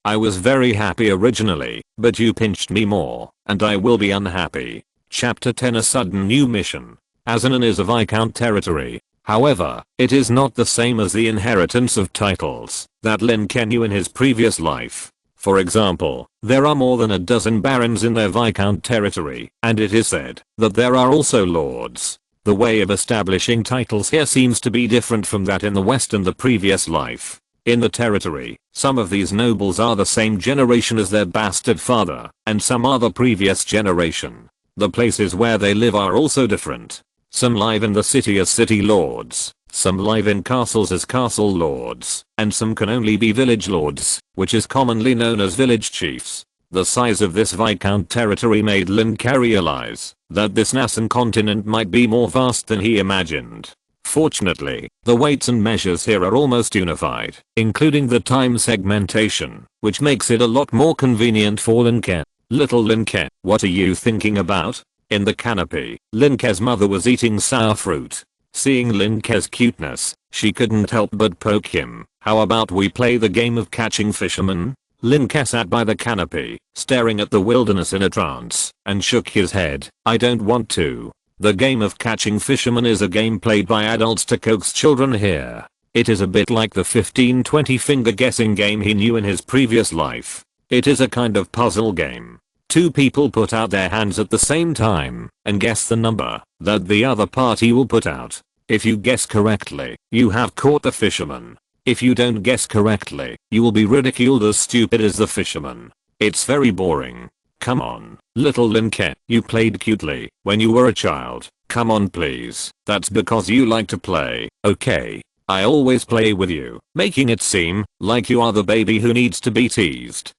I was very happy originally, but you pinched me more, and I will be unhappy. Chapter 10 A sudden new mission. Azanan is a Viscount territory. However, it is not the same as the inheritance of titles that Lin Ke knew in his previous life. For example, there are more than a dozen barons in their Viscount territory, and it is said that there are also lords. The way of establishing titles here seems to be different from that in the West and the previous life. In the territory, some of these nobles are the same generation as their bastard father, and some are the previous generation. The places where they live are also different. Some live in the city as city lords, some live in castles as castle lords, and some can only be village lords, which is commonly known as village chiefs. The size of this Viscount territory made Lin Ke realize that this nascent continent might be more vast than he imagined. Fortunately, the weights and measures here are almost unified, including the time segmentation, which makes it a lot more convenient for Lin Ke. Little Lin Ke, what are you thinking about? In the canopy, Lin Ke's mother was eating sour fruit. Seeing Lin Ke's cuteness, she couldn't help but poke him. How about we play the game of catching fishermen? Lin Ke sat by the canopy, staring at the wilderness in a trance, and shook his head. I don't want to. The game of catching fishermen is a game played by adults to coax children here. It is a bit like the 15-20 finger guessing game he knew in his previous life. It is a kind of puzzle game. Two people put out their hands at the same time and guess the number that the other party will put out. If you guess correctly, you have caught the fisherman. If you don't guess correctly, you will be ridiculed as stupid as the fisherman. It's very boring. Come on, little Lin Ke, you played cutely when you were a child. Come on please. That's because you like to play, okay? I always play with you, making it seem like you are the baby who needs to be teased.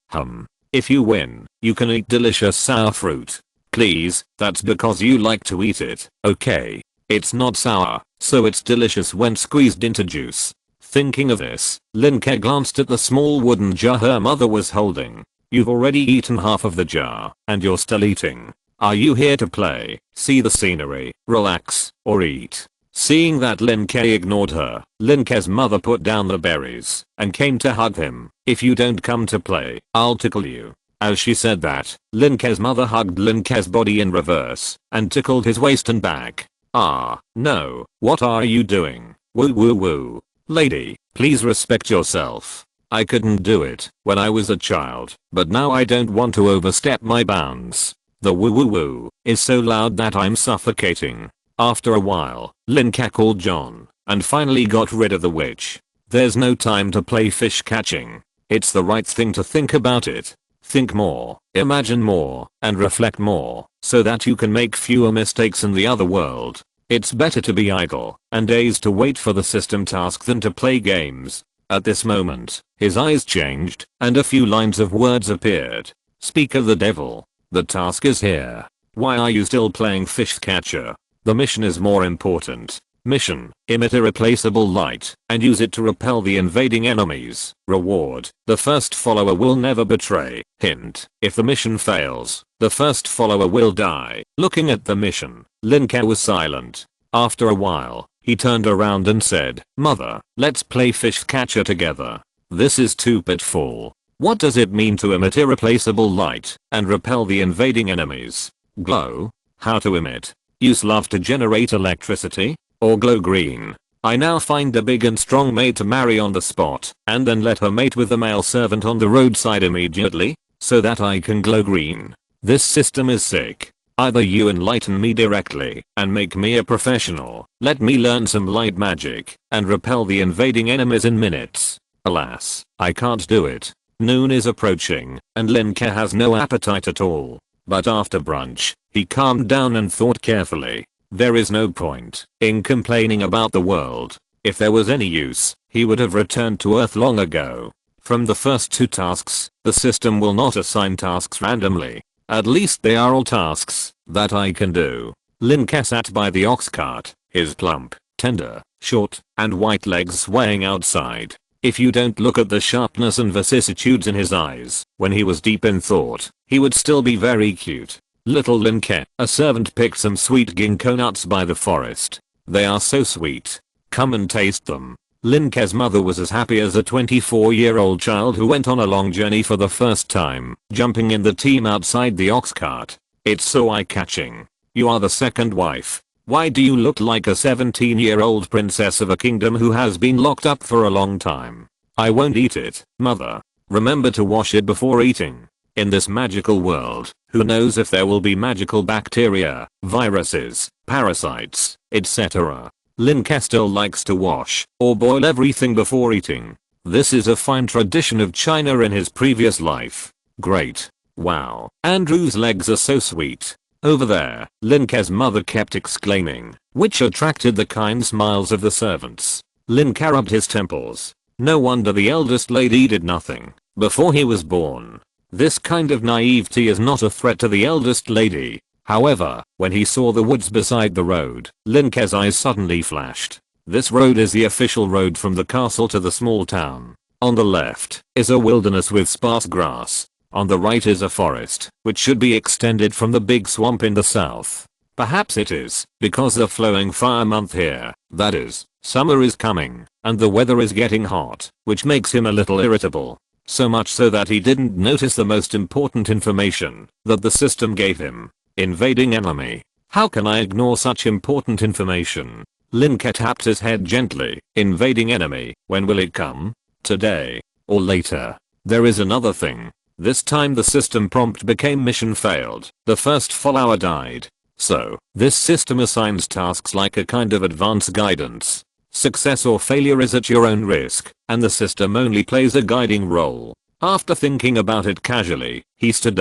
If you win, you can eat delicious sour fruit. Please, that's because you like to eat it, okay? It's not sour, so it's delicious when squeezed into juice. Thinking of this, Lin Ke glanced at the small wooden jar her mother was holding. You've already eaten half of the jar, and you're still eating. Are you here to play, see the scenery, relax, or eat? Seeing that Lin Ke ignored her, Lin Ke's mother put down the berries and came to hug him. If you don't come to play, I'll tickle you. As she said that, Lin Ke's mother hugged Lin Ke's body in reverse and tickled his waist and back. Ah, no, what are you doing? Woo woo woo. Lady, please respect yourself. I couldn't do it when I was a child, but now I don't want to overstep my bounds. The woo woo woo is so loud that I'm suffocating. After a while, Lin Ke called John and finally got rid of the witch. There's no time to play fish catching. It's the right thing to think about it. Think more, imagine more, and reflect more, so that you can make fewer mistakes in the other world. It's better to be idle and dazed to wait for the system task than to play games. At this moment, his eyes changed, and a few lines of words appeared. Speak of the devil. The task is here. Why are you still playing fish catcher? The mission is more important. Mission, emit irreplaceable light, and use it to repel the invading enemies. Reward, the first follower will never betray. Hint, if the mission fails, the first follower will die. Looking at the mission, Lin Ke was silent. After a while, he turned around and said, Mother, let's play fish catcher together. This is too pitfall. What does it mean to emit irreplaceable light and repel the invading enemies? Glow? How to emit? Use love to generate electricity? Or glow green? I now find a big and strong maid to marry on the spot, and then let her mate with the male servant on the roadside immediately, so that I can glow green. This system is sick. Either you enlighten me directly and make me a professional, let me learn some light magic, and repel the invading enemies in minutes. Alas, I can't do it. Noon is approaching, and Lin Ke has no appetite at all. But after brunch, he calmed down and thought carefully. There is no point in complaining about the world. If there was any use, he would have returned to Earth long ago. From the first two tasks, the system will not assign tasks randomly. At least they are all tasks that I can do. Lin Ke sat by the ox cart, his plump, tender, short, and white legs swaying outside. If you don't look at the sharpness and vicissitudes in his eyes, when he was deep in thought, he would still be very cute. Little Lin Ke, a servant picked some sweet ginkgo nuts by the forest. They are so sweet. Come and taste them. Lin Ke's mother was as happy as a 24-year-old child who went on a long journey for the first time, jumping in the team outside the ox cart. It's so eye-catching. You are the second wife. Why do you look like a 17-year-old princess of a kingdom who has been locked up for a long time? I won't eat it, mother. Remember to wash it before eating. In this magical world, who knows if there will be magical bacteria, viruses, parasites, etc. Lin Ke still likes to wash or boil everything before eating. This is a fine tradition of China in his previous life. Great. Wow. Andrew's legs are so sweet. Over there, Lin Ke's mother kept exclaiming, which attracted the kind smiles of the servants. Lin Ke rubbed his temples. No wonder the eldest lady did nothing before he was born. This kind of naivety is not a threat to the eldest lady. However, when he saw the woods beside the road, Lin Ke's eyes suddenly flashed. This road is the official road from the castle to the small town. On the left is a wilderness with sparse grass. On the right is a forest, which should be extended from the big swamp in the south. Perhaps it is because the flowing fire month here, that is, summer is coming, and the weather is getting hot, which makes him a little irritable. So much so that he didn't notice the most important information that the system gave him. Invading enemy. How can I ignore such important information? Lin Ke tapped his head gently. Invading enemy. When will it come? Today. Or later? There is another thing. This time the system prompt became mission failed. The first follower died. So, this system assigns tasks like a kind of advanced guidance. Success or failure is at your own risk, and the system only plays a guiding role. After thinking about it casually, he stood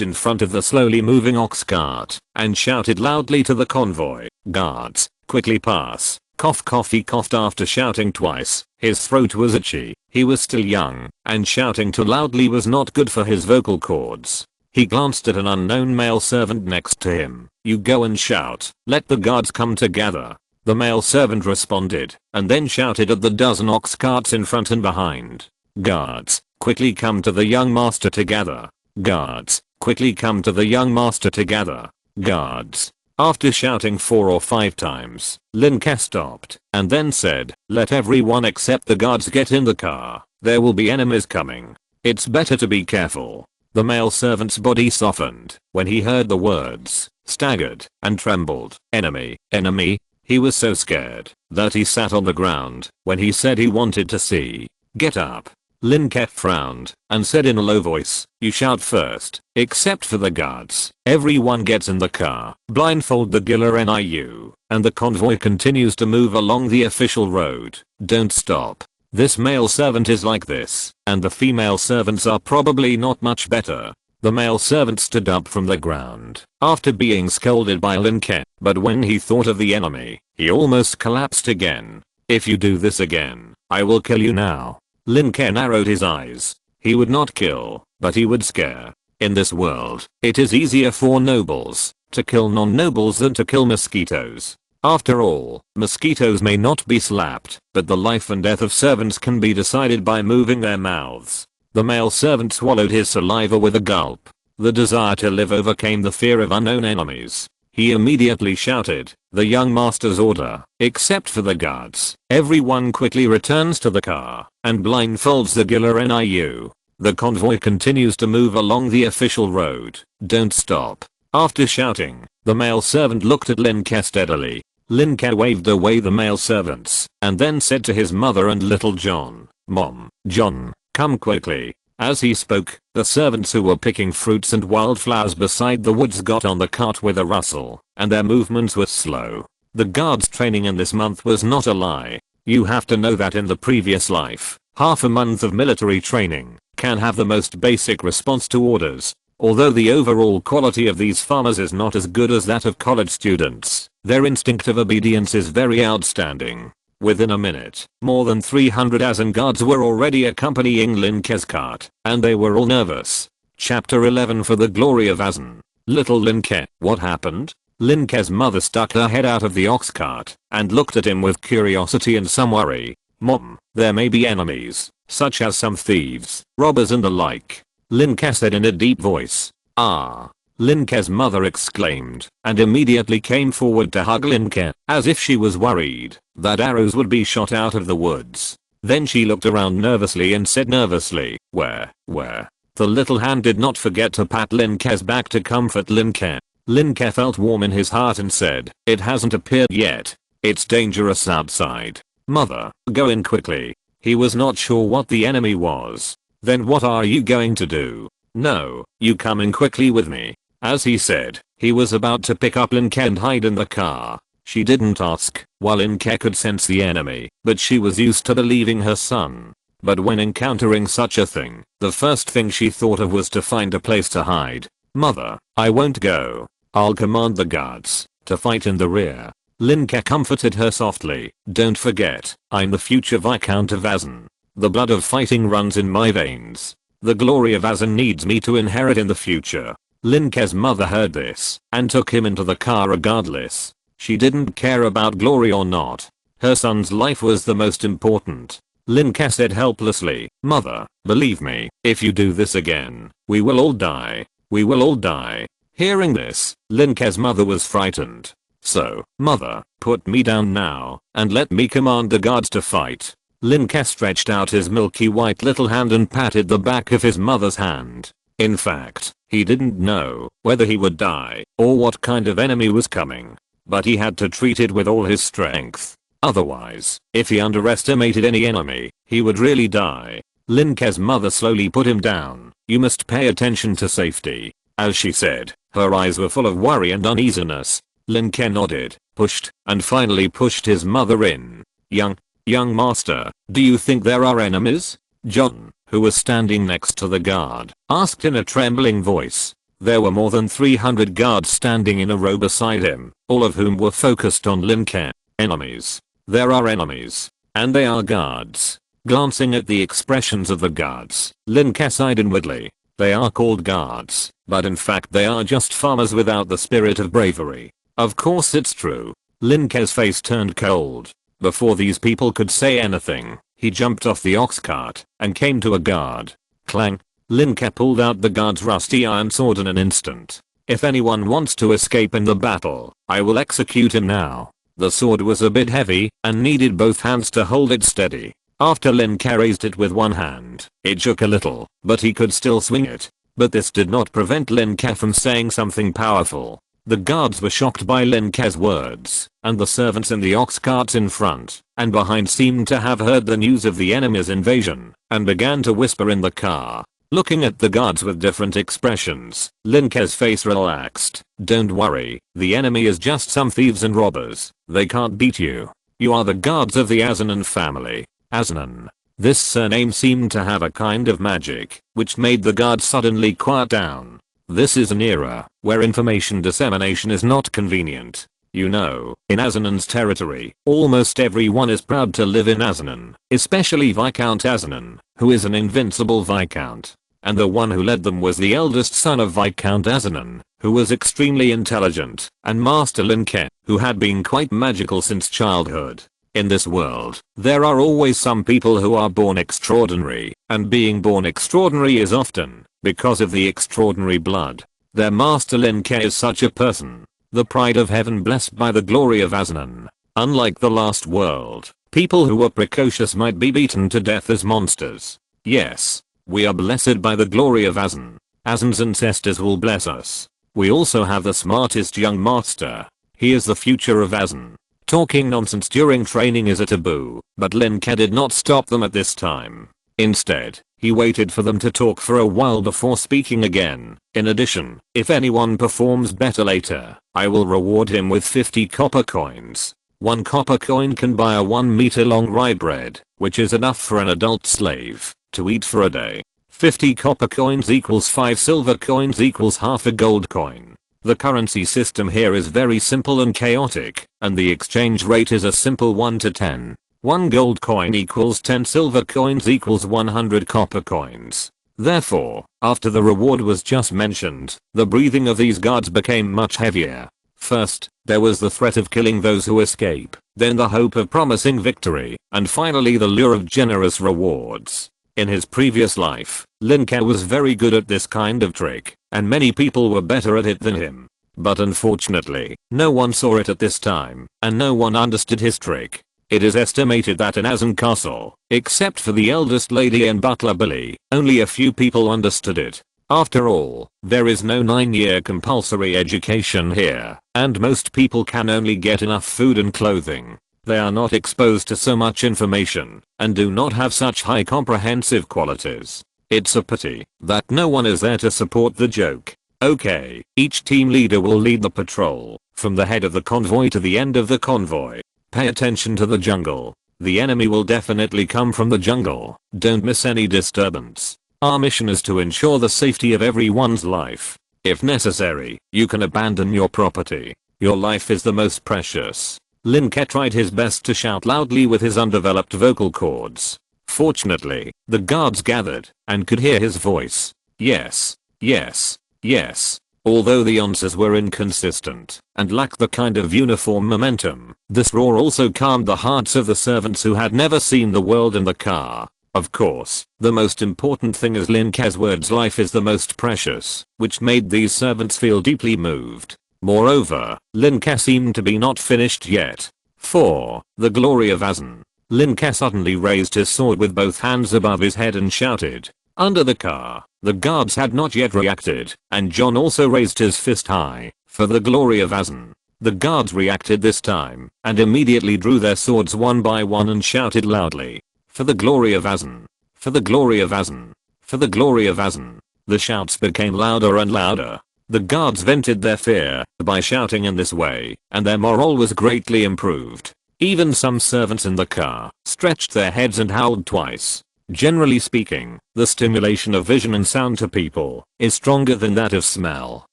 in front of the slowly moving ox cart, and shouted loudly to the convoy, "Guards, quickly pass." Cough cough, he coughed after shouting twice. His throat was itchy, he was still young, and shouting too loudly was not good for his vocal cords. He glanced at an unknown male servant next to him. "You go and shout, let the guards come together." The male servant responded, and then shouted at the dozen ox carts in front and behind. "Guards, quickly come to the young master together. Guards, quickly come to the young master together. Guards." After shouting 4 or 5 times, Lin Ke stopped, and then said, "Let everyone except the guards get in the car. There will be enemies coming. It's better to be careful." The male servant's body softened when he heard the words, staggered, and trembled. "Enemy, enemy." He was so scared that he sat on the ground when he said he wanted to see. "Get up." Lin Ke frowned and said in a low voice, "You shout first, except for the guards. Everyone gets in the car, blindfold the Giller NIU, and the convoy continues to move along the official road. Don't stop. This male servant is like this, and the female servants are probably not much better." The male servant stood up from the ground after being scolded by Lin Ke, but when he thought of the enemy, he almost collapsed again. "If you do this again, I will kill you now." Lin Ke narrowed his eyes. He would not kill, but he would scare. In this world, it is easier for nobles to kill non-nobles than to kill mosquitoes. After all, mosquitoes may not be slapped, but the life and death of servants can be decided by moving their mouths. The male servant swallowed his saliva with a gulp. The desire to live overcame the fear of unknown enemies. He immediately shouted, "The young master's order, except for the guards. Everyone quickly returns to the car and blindfolds the Giller NIU. The convoy continues to move along the official road. Don't stop." After shouting, the male servant looked at Lin Ke steadily. Lin Ke waved away the male servants and then said to his mother and little John, "Mom, John, come quickly." As he spoke, the servants who were picking fruits and wildflowers beside the woods got on the cart with a rustle, and their movements were slow. The guards' training in this month was not a lie. You have to know that in the previous life, half a month of military training can have the most basic response to orders. Although the overall quality of these farmers is not as good as that of college students, their instinct of obedience is very outstanding. Within a minute, more than 300 Azan guards were already accompanying Lin Ke's cart, and they were all nervous. Chapter 11 For the Glory of Azan. Little Lin Ke, what happened? Lin Ke's mother stuck her head out of the ox cart and looked at him with curiosity and some worry. "Mom, there may be enemies, such as some thieves, robbers and the like," Lin Ke said in a deep voice. "Ah." Lin Ke's mother exclaimed, and immediately came forward to hug Lin Ke, as if she was worried that arrows would be shot out of the woods. Then she looked around nervously and said nervously, Where? The little hand did not forget to pat Lin Ke's back to comfort Lin Ke. Lin Ke felt warm in his heart and said, "It hasn't appeared yet. It's dangerous outside. Mother, go in quickly." He was not sure what the enemy was. "Then what are you going to do?" "No, you come in quickly with me." As he said, he was about to pick up Lin Ke and hide in the car. She didn't ask, while Lin Ke could sense the enemy, but she was used to believing her son. But when encountering such a thing, the first thing she thought of was to find a place to hide. "Mother, I won't go. I'll command the guards to fight in the rear." Lin Ke comforted her softly. "Don't forget, I'm the future Viscount of Azan. The blood of fighting runs in my veins. The glory of Azan needs me to inherit in the future." Lin Ke's mother heard this and took him into the car regardless. She didn't care about glory or not. Her son's life was the most important. Lin Ke said helplessly, "Mother, believe me, if you do this again, we will all die. We will all die." Hearing this, Lin Ke's mother was frightened. "So, mother, put me down now and let me command the guards to fight." Lin Ke stretched out his milky white little hand and patted the back of his mother's hand. In fact, he didn't know whether he would die or what kind of enemy was coming. But he had to treat it with all his strength. Otherwise, if he underestimated any enemy, he would really die. Lin Ke's mother slowly put him down. "You must pay attention to safety." As she said, her eyes were full of worry and uneasiness. Lin Ke nodded, pushed, and finally pushed his mother in. Young master, do you think there are enemies?" John, who was standing next to the guard, asked in a trembling voice. There were more than 300 guards standing in a row beside him, all of whom were focused on Lin Ke. "Enemies. There are enemies. And they are guards." Glancing at the expressions of the guards, Lin Ke sighed inwardly. They are called guards, but in fact they are just farmers without the spirit of bravery. Of course it's true. Lin Ke's face turned cold. Before these people could say anything, he jumped off the ox cart and came to a guard. Clang. Lin Ke pulled out the guard's rusty iron sword in an instant. "If anyone wants to escape in the battle, I will execute him now." The sword was a bit heavy and needed both hands to hold it steady. After Lin Ke raised it with one hand, it shook a little, but he could still swing it. But this did not prevent Lin Ke from saying something powerful. The guards were shocked by Lin Ke's words, and the servants in the ox carts in front and behind seemed to have heard the news of the enemy's invasion and began to whisper in the car. Looking at the guards with different expressions, Lin Ke's face relaxed. "Don't worry, the enemy is just some thieves and robbers. They can't beat you. You are the guards of the Azanan family." Azanan. This surname seemed to have a kind of magic, which made the guards suddenly quiet down. This is an era where information dissemination is not convenient. You know, in Azanan's territory, almost everyone is proud to live in Azanan, especially Viscount Azanan, who is an invincible viscount. And the one who led them was the eldest son of Viscount Azanan, who was extremely intelligent, and Master Lin Ke, who had been quite magical since childhood. In this world, there are always some people who are born extraordinary, and being born extraordinary is often because of the extraordinary blood. Their Master Lin Ke is such a person. The pride of heaven blessed by the glory of Azanan. Unlike the last world, people who were precocious might be beaten to death as monsters. Yes, we are blessed by the glory of Azan. Azan's ancestors will bless us. We also have the smartest young master. He is the future of Azan. Talking nonsense during training is a taboo, but Lin Ke did not stop them at this time. Instead, he waited for them to talk for a while before speaking again. "In addition, if anyone performs better later, I will reward him with 50 copper coins. 1 copper coin can buy a 1-meter long rye bread, which is enough for an adult slave to eat for a day. 50 copper coins equals 5 silver coins equals half a gold coin. The currency system here is very simple and chaotic, and the exchange rate is a simple 1 to 10. 1 gold coin equals 10 silver coins equals 100 copper coins. Therefore, after the reward was just mentioned, the breathing of these guards became much heavier. First, there was the threat of killing those who escape, then the hope of promising victory, and finally the lure of generous rewards. In his previous life, Lin Ke was very good at this kind of trick, and many people were better at it than him. But unfortunately, no one saw it at this time, and no one understood his trick. It is estimated that in Azan Castle, except for the eldest lady and butler Billy, only a few people understood it. After all, there is no 9-year compulsory education here, and most people can only get enough food and clothing. They are not exposed to so much information, and do not have such high comprehensive qualities. It's a pity that no one is there to support the joke. Okay, each team leader will lead the patrol, from the head of the convoy to the end of the convoy. Pay attention to the jungle. The enemy will definitely come from the jungle. Don't miss any disturbance. Our mission is to ensure the safety of everyone's life. If necessary, you can abandon your property. Your life is the most precious. Lin Ke tried his best to shout loudly with his undeveloped vocal cords. Fortunately, the guards gathered and could hear his voice. Yes, yes, yes. Although the answers were inconsistent and lacked the kind of uniform momentum, this roar also calmed the hearts of the servants who had never seen the world in the car. Of course, the most important thing is Lin Ke's words, life is the most precious, which made these servants feel deeply moved. Moreover, Lin Ke seemed to be not finished yet. For the glory of Azan, Lin Ke suddenly raised his sword with both hands above his head and shouted. Under the car, the guards had not yet reacted, and John also raised his fist high, for the glory of Azan. The guards reacted this time, and immediately drew their swords one by one and shouted loudly. For the glory of Azan. For the glory of Azan. For the glory of Azan. The shouts became louder and louder. The guards vented their fear by shouting in this way, and their morale was greatly improved. Even some servants in the car stretched their heads and howled twice. Generally speaking, the stimulation of vision and sound to people is stronger than that of smell.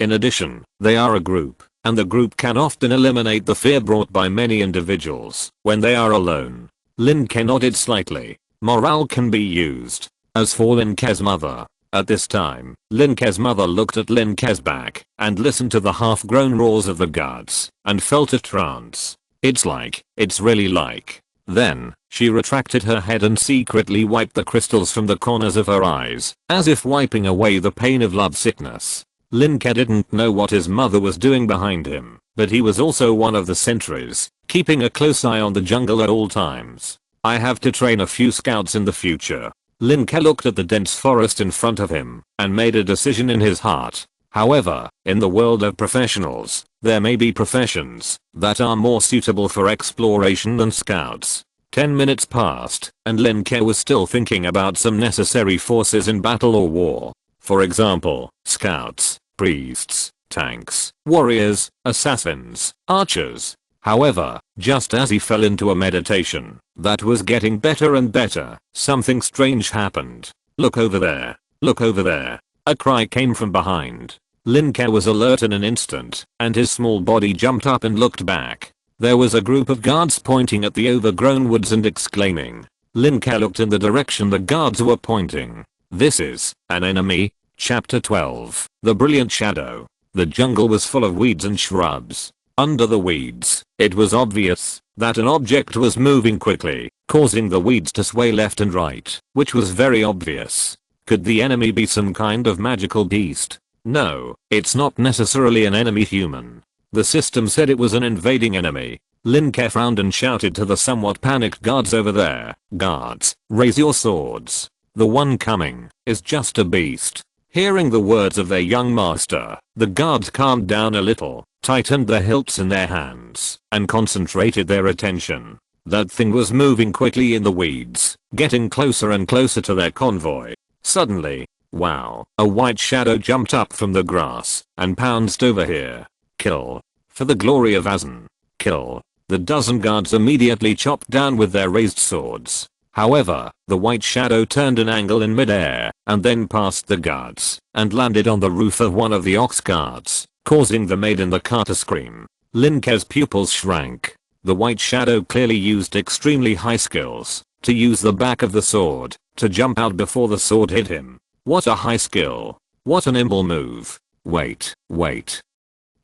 In addition, they are a group, and the group can often eliminate the fear brought by many individuals when they are alone. Lin Ke nodded slightly. Morale can be used. As for Lin Ke's mother, at this time, Lin Ke's mother looked at Lin Ke's back and listened to the half-grown roars of the guards and felt a trance. It's really like. Then, she retracted her head and secretly wiped the crystals from the corners of her eyes, as if wiping away the pain of lovesickness. Lin Ke didn't know what his mother was doing behind him, but he was also one of the sentries, keeping a close eye on the jungle at all times. I have to train a few scouts in the future. Lin Ke looked at the dense forest in front of him and made a decision in his heart. However, in the world of professionals, there may be professions that are more suitable for exploration than scouts. 10 minutes passed, and Lin Ke was still thinking about some necessary forces in battle or war. For example, scouts, priests, tanks, warriors, assassins, archers. However, just as he fell into a meditation that was getting better and better, something strange happened. Look over there. Look over there. A cry came from behind. Lin Ke was alert in an instant, and his small body jumped up and looked back. There was a group of guards pointing at the overgrown woods and exclaiming. Lin Ke looked in the direction the guards were pointing. This is an enemy. Chapter 12. The Brilliant Shadow. The jungle was full of weeds and shrubs. Under the weeds, it was obvious that an object was moving quickly, causing the weeds to sway left and right, which was very obvious. Could the enemy be some kind of magical beast? No, it's not necessarily an enemy human. The system said it was an invading enemy. Lin Ke frowned and shouted to the somewhat panicked guards over there. Guards, raise your swords. The one coming is just a beast. Hearing the words of their young master, the guards calmed down a little, tightened the hilts in their hands, and concentrated their attention. That thing was moving quickly in the weeds, getting closer and closer to their convoy. Suddenly, wow, a white shadow jumped up from the grass and pounced over here. Kill. For the glory of Azan. Kill. The dozen guards immediately chopped down with their raised swords. However, the white shadow turned an angle in midair and then passed the guards and landed on the roof of one of the ox carts, causing the maid in the car to scream. Lin Ke's pupils shrank. The white shadow clearly used extremely high skills to use the back of the sword to jump out before the sword hit him. What a high skill. What a nimble move. Wait.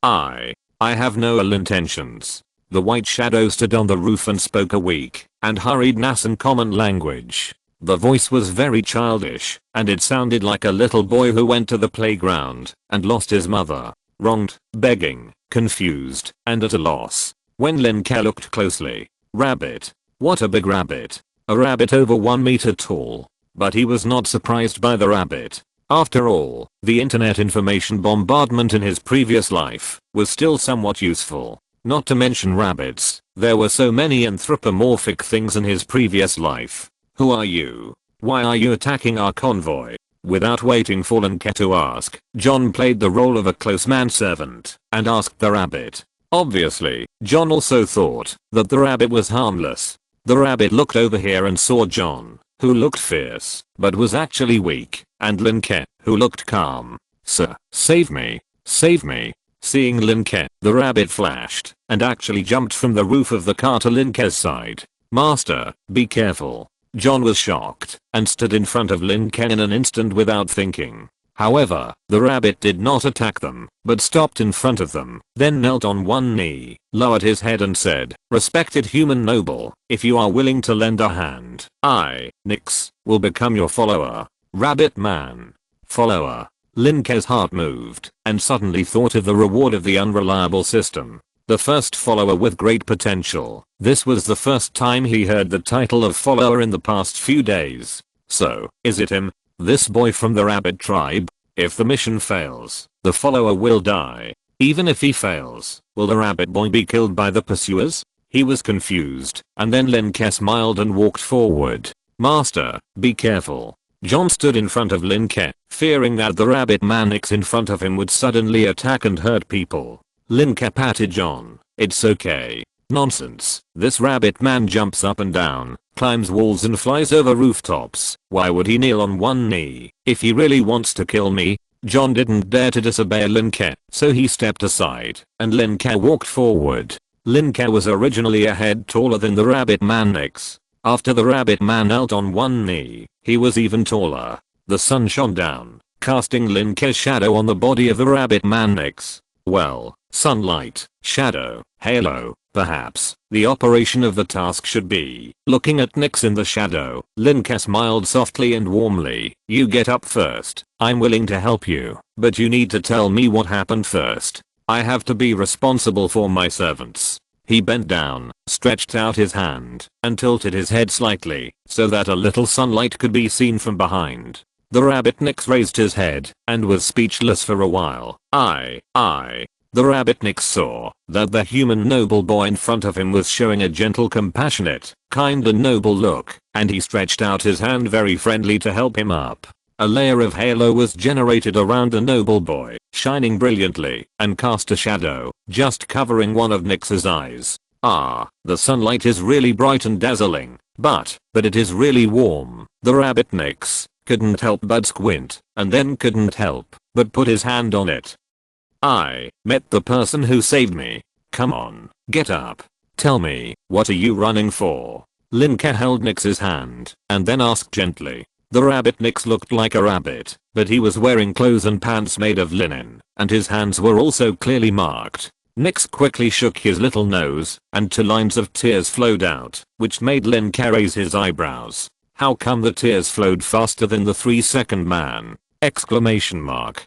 I have no ill intentions. The white shadow stood on the roof and spoke a weak and hurried Nassan common language. The voice was very childish, and it sounded like a little boy who went to the playground and lost his mother. Wronged, begging, confused, and at a loss. When Lin Ke looked closely. Rabbit. What a big rabbit. A rabbit over 1 meter tall. But he was not surprised by the rabbit. After all, the internet information bombardment in his previous life was still somewhat useful. Not to mention rabbits, there were so many anthropomorphic things in his previous life. Who are you? Why are you attacking our convoy? Without waiting for Lin Ke to ask, John played the role of a close manservant and asked the rabbit. Obviously, John also thought that the rabbit was harmless. The rabbit looked over here and saw John, who looked fierce, but was actually weak, and Lin Ke, who looked calm. Sir, save me. Save me. Seeing Lin Ke, the rabbit flashed and actually jumped from the roof of the car to Lin Ke's side. Master, be careful. John was shocked and stood in front of Lin Ke in an instant without thinking. However, the rabbit did not attack them, but stopped in front of them, then knelt on one knee, lowered his head and said, "Respected human noble, if you are willing to lend a hand, I, Nix, will become your follower." Rabbit man. Follower. Lin Ke's heart moved, and suddenly thought of the reward of the unreliable system. The first follower with great potential. This was the first time he heard the title of follower in the past few days. So, is it him? This boy from the rabbit tribe? If the mission fails, the follower will die. Even if he fails, will the rabbit boy be killed by the pursuers? He was confused, and then Lin Ke smiled and walked forward. Master, be careful. John stood in front of Lin Ke, fearing that the rabbit man Nix in front of him would suddenly attack and hurt people. Lin Ke patted John. It's okay. Nonsense. This rabbit man jumps up and down, climbs walls and flies over rooftops. Why would he kneel on one knee if he really wants to kill me? John didn't dare to disobey Lin Ke, so he stepped aside, and Lin Ke walked forward. Lin Ke was originally a head taller than the rabbit man Nix. After the rabbit man knelt on one knee, he was even taller. The sun shone down, casting Lin Ke's shadow on the body of the rabbit man Nix. Well, sunlight, shadow, halo, perhaps. The operation of the task should be looking at Nix in the shadow. Lin Ke smiled softly and warmly. You get up first. I'm willing to help you, but you need to tell me what happened first. I have to be responsible for my servants. He bent down, stretched out his hand, and tilted his head slightly, so that a little sunlight could be seen from behind. The rabbit Nix raised his head, and was speechless for a while. The rabbit Nix saw that the human noble boy in front of him was showing a gentle, compassionate, kind and noble look, and he stretched out his hand very friendly to help him up. A layer of halo was generated around the noble boy, shining brilliantly, and cast a shadow, just covering one of Nix's eyes. The sunlight is really bright and dazzling, but it is really warm. The rabbit Nix couldn't help but squint, and then couldn't help but put his hand on it. I met the person who saved me. Come on, get up. Tell me, what are you running for? Lin Ke held Nix's hand, and then asked gently. The rabbit Nix looked like a rabbit, but he was wearing clothes and pants made of linen, and his hands were also clearly marked. Nix quickly shook his little nose, and 2 lines of tears flowed out, which made Lin Ke raise his eyebrows. How come the tears flowed faster than the 3-second man? Exclamation mark.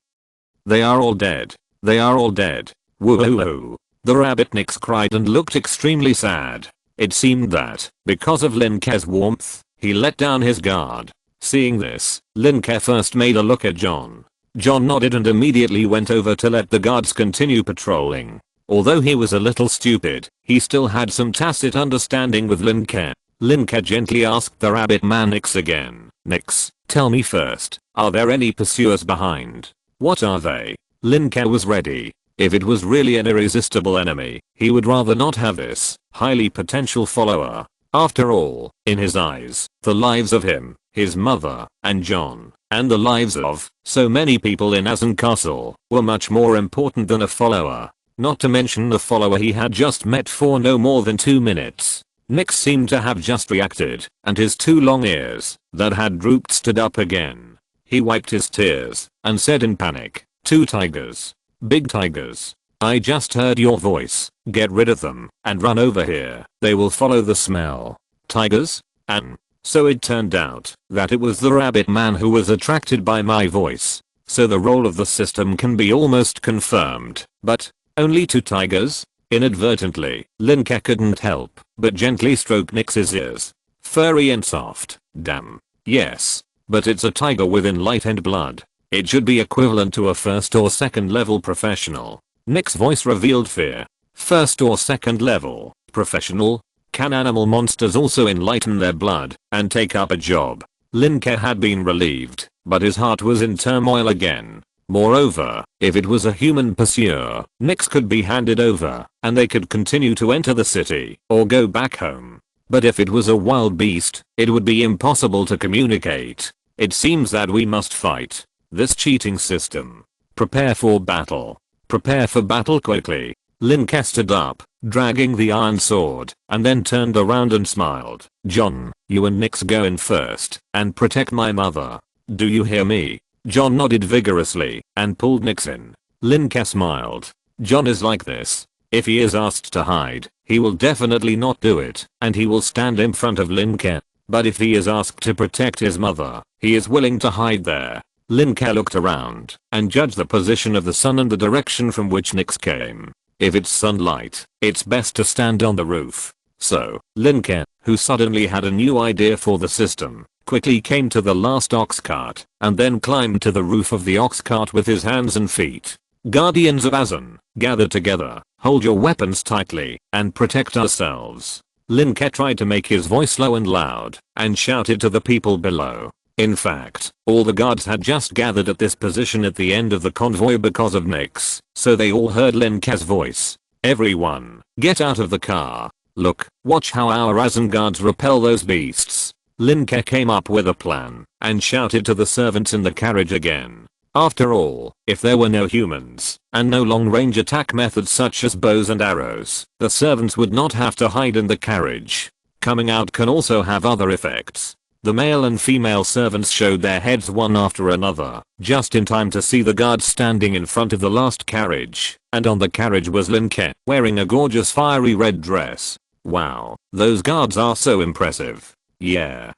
They are all dead. They are all dead. Woohoo. The rabbit Nix cried and looked extremely sad. It seemed that, because of Lin Ke's warmth, he let down his guard. Seeing this, Lin Ke first made a look at John. John nodded and immediately went over to let the guards continue patrolling. Although he was a little stupid, he still had some tacit understanding with Lin Ke. Lin Ke gently asked the rabbit man Nix again. Nix, tell me first, are there any pursuers behind? What are they? Lin Ke was ready. If it was really an irresistible enemy, he would rather not have this highly potential follower. After all, in his eyes, the lives of him, his mother, and John, and the lives of so many people in Azan Castle were much more important than a follower. Not to mention the follower he had just met for no more than 2 minutes. Nix seemed to have just reacted, and his 2 long ears that had drooped stood up again. He wiped his tears and said in panic, 2 tigers. Big tigers. I just heard your voice. Get rid of them and run over here. They will follow the smell. Tigers? And so it turned out that it was the rabbit man who was attracted by my voice. So the role of the system can be almost confirmed. But only 2 tigers? Inadvertently, Lin Ke couldn't help but gently stroke Nix's ears. Furry and soft. Damn. Yes. But it's a tiger with enlightened blood. It should be equivalent to a 1st or 2nd level professional. Nix's voice revealed fear. 1st or 2nd level professional? Can animal monsters also enlighten their blood and take up a job? Lin Ke had been relieved, but his heart was in turmoil again. Moreover, if it was a human pursuer, Nix could be handed over, and they could continue to enter the city or go back home. But if it was a wild beast, it would be impossible to communicate. It seems that we must fight this cheating system. Prepare for battle. Prepare for battle quickly. Lin Ke stood up, dragging the iron sword, and then turned around and smiled. John, you and Nix go in first, and protect my mother. Do you hear me? John nodded vigorously, and pulled Nix in. Lin Ke smiled. John is like this. If he is asked to hide, he will definitely not do it, and he will stand in front of Lin Ke. But if he is asked to protect his mother, he is willing to hide there. Lin Ke looked around, and judged the position of the sun and the direction from which Nix came. If it's sunlight, it's best to stand on the roof. So, Lin Ke, who suddenly had a new idea for the system, quickly came to the last ox cart, and then climbed to the roof of the ox cart with his hands and feet. Guardians of Azan, gather together, hold your weapons tightly, and protect ourselves. Lin Ke tried to make his voice low and loud and shouted to the people below. In fact, all the guards had just gathered at this position at the end of the convoy because of Nyx, so they all heard Lin Ke's voice. Everyone, get out of the car. Look, watch how our Azan guards repel those beasts. Lin Ke came up with a plan and shouted to the servants in the carriage again. After all, if there were no humans and no long-range attack methods such as bows and arrows, the servants would not have to hide in the carriage. Coming out can also have other effects. The male and female servants showed their heads one after another, just in time to see the guards standing in front of the last carriage, and on the carriage was Lin Ke, wearing a gorgeous fiery red dress. Wow, those guards are so impressive. Yeah,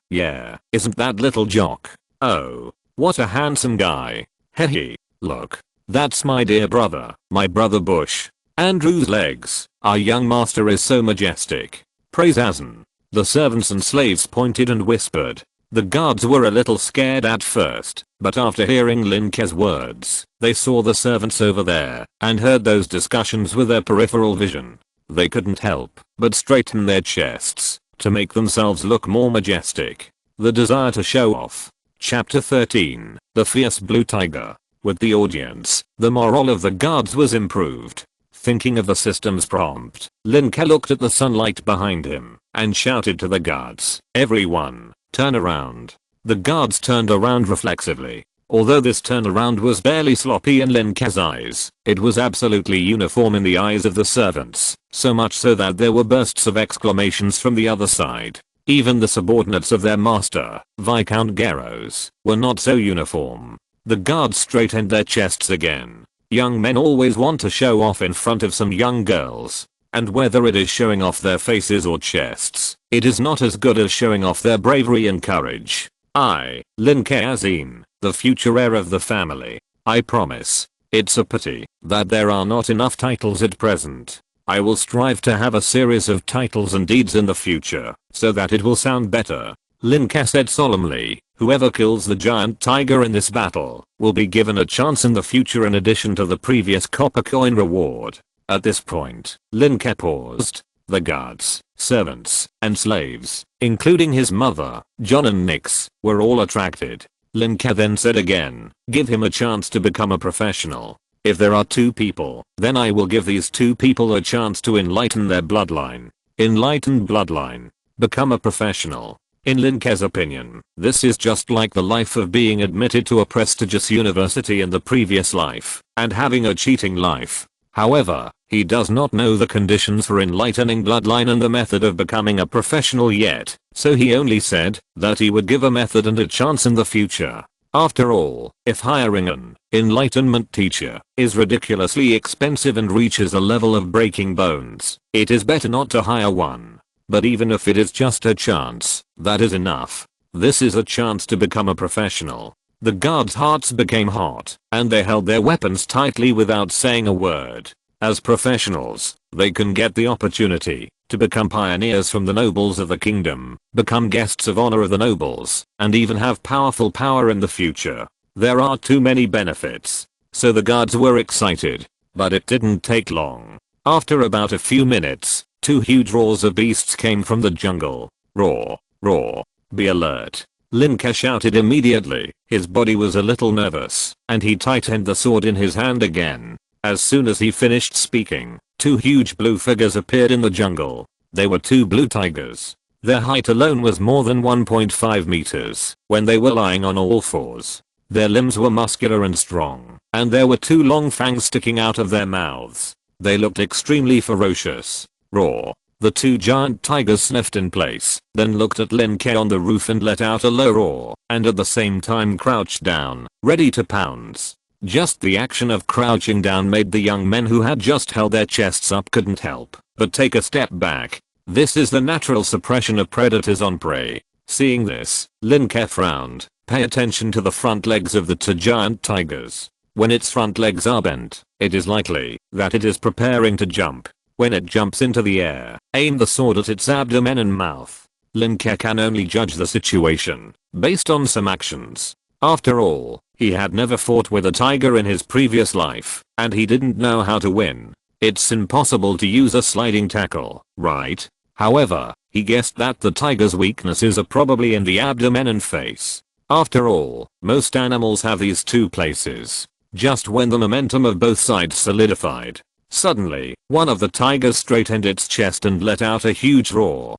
isn't that little jock? Oh, what a handsome guy. Hehe, look, that's my dear brother, my brother Bush. Andrew's legs, our young master is so majestic. Praise Azan. The servants and slaves pointed and whispered. The guards were a little scared at first, but after hearing Lin Ke's words, they saw the servants over there and heard those discussions with their peripheral vision. They couldn't help but straighten their chests to make themselves look more majestic. The desire to show off. Chapter 13, The Fierce Blue Tiger. With the audience, the morale of the guards was improved. Thinking of the system's prompt, Lin Ke looked at the sunlight behind him and shouted to the guards, "Everyone, turn around." The guards turned around reflexively. Although this turnaround was barely sloppy in Lin Ke's eyes, it was absolutely uniform in the eyes of the servants, so much so that there were bursts of exclamations from the other side. Even the subordinates of their master, Viscount Garros, were not so uniform. The guards straightened their chests again. Young men always want to show off in front of some young girls. And whether it is showing off their faces or chests, it is not as good as showing off their bravery and courage. I, Lin Ke Azin, the future heir of the family. I promise. It's a pity that there are not enough titles at present. I will strive to have a series of titles and deeds in the future, so that it will sound better. Lin Ke said solemnly, whoever kills the giant tiger in this battle will be given a chance in the future in addition to the previous copper coin reward. At this point, Lin Ke paused. The guards, servants, and slaves, including his mother, John and Nyx, were all attracted. Lin Ke then said again, give him a chance to become a professional. If there are 2 people, then I will give these 2 people a chance to enlighten their bloodline. Enlightened bloodline. Become a professional. In Lin Ke's opinion, this is just like the life of being admitted to a prestigious university in the previous life, and having a cheating life. However, he does not know the conditions for enlightening bloodline and the method of becoming a professional yet, so he only said that he would give a method and a chance in the future. After all, if hiring an enlightenment teacher is ridiculously expensive and reaches a level of breaking bones, it is better not to hire one. But even if it is just a chance, that is enough. This is a chance to become a professional. The guards' hearts became hot, and they held their weapons tightly without saying a word. As professionals, they can get the opportunity to become pioneers from the nobles of the kingdom, become guests of honor of the nobles, and even have powerful power in the future. There are too many benefits. So the guards were excited. But it didn't take long. After about a few minutes, 2 huge roars of beasts came from the jungle. Roar, roar, be alert. Lin Ke shouted immediately. His body was a little nervous, and he tightened the sword in his hand again. As soon as he finished speaking, 2 huge blue figures appeared in the jungle. They were 2 blue tigers. Their height alone was more than 1.5 meters when they were lying on all fours. Their limbs were muscular and strong, and there were 2 long fangs sticking out of their mouths. They looked extremely ferocious. Roar. The 2 giant tigers sniffed in place, then looked at Lin Ke on the roof and let out a low roar, and at the same time crouched down, ready to pounce. Just the action of crouching down made the young men who had just held their chests up couldn't help but take a step back. This is the natural suppression of predators on prey. Seeing this, Lin Ke frowned. Pay attention to the front legs of the 2 giant tigers. When its front legs are bent, it is likely that it is preparing to jump. When it jumps into the air, aim the sword at its abdomen and mouth. Lin Ke can only judge the situation based on some actions. After all, he had never fought with a tiger in his previous life, and he didn't know how to win. It's impossible to use a sliding tackle, right? However, He guessed that the tiger's weaknesses are probably in the abdomen and face. After all, most animals have these two places. Just when the momentum of both sides solidified, suddenly, one of the tigers straightened its chest and let out a huge roar.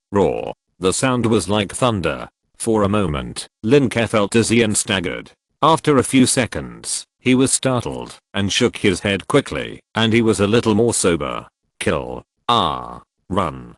The sound was like thunder. For a moment, Lin Ke felt dizzy and staggered. After a few seconds, he was startled and shook his head quickly, and he was a little more sober. Kill. Run.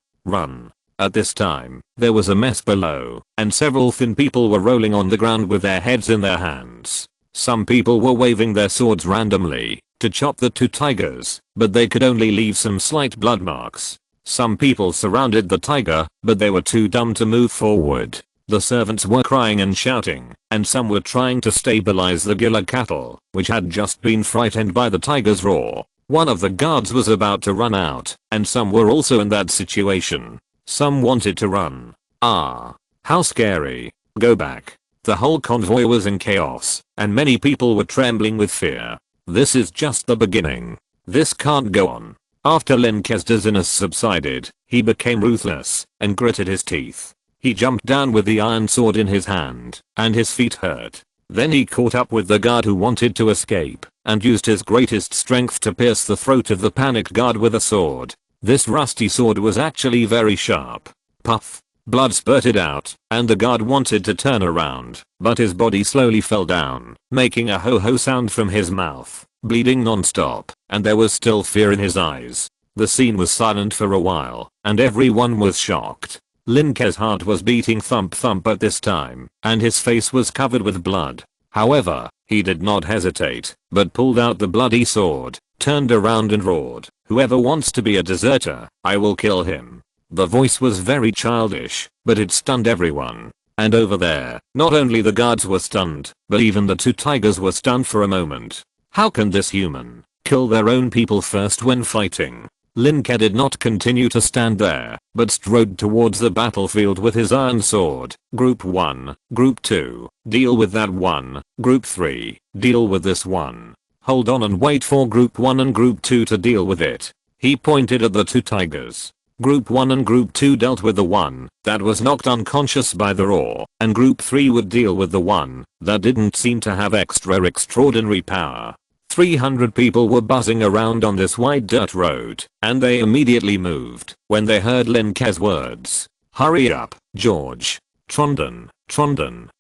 At this time, there was a mess below, and several thin people were rolling on the ground with their heads in their hands. Some people were waving their swords randomly to chop the two tigers, but they could only leave some slight blood marks. Some people surrounded the tiger, but they were too dumb to move forward. The servants were crying and shouting, and some were trying to stabilize the Gila cattle, which had just been frightened by the tiger's roar. One of the guards was about to run out, and some were also in that situation. Some wanted to run. How scary. Go back. The whole convoy was in chaos, and many people were trembling with fear. This is just the beginning. This can't go on. After Lin Ke's dizziness subsided, he became ruthless and gritted his teeth. He jumped down with the iron sword in his hand, and his feet hurt. Then he caught up with the guard who wanted to escape, and used his greatest strength to pierce the throat of the panicked guard with a sword. This rusty sword was actually very sharp. Puff. Blood spurted out, and the guard wanted to turn around, but his body slowly fell down, making a ho-ho sound from his mouth, bleeding non-stop, and there was still fear in his eyes. The scene was silent for a while, and everyone was shocked. Lin Ke's heart was beating thump at this time, and his face was covered with blood. However, he did not hesitate, but pulled out the bloody sword, turned around and roared, "Whoever wants to be a deserter, I will kill him." The voice was very childish, but it stunned everyone. And over there, not only the guards were stunned, but even the two tigers were stunned for a moment. How can this human kill their own people first when fighting? Lin Ke did not continue to stand there, but strode towards the battlefield with his iron sword. Group 1, Group 2, deal with that one. Group 3, deal with this one. Hold on and wait for Group 1 and Group 2 to deal with it. He pointed at the two tigers. Group 1 and Group 2 dealt with the one that was knocked unconscious by the roar, and Group 3 would deal with the one that didn't seem to have extraordinary power. 300 people were buzzing around on this wide dirt road, and they immediately moved when they heard Lin Ke's words. "Hurry up, George. Trondon,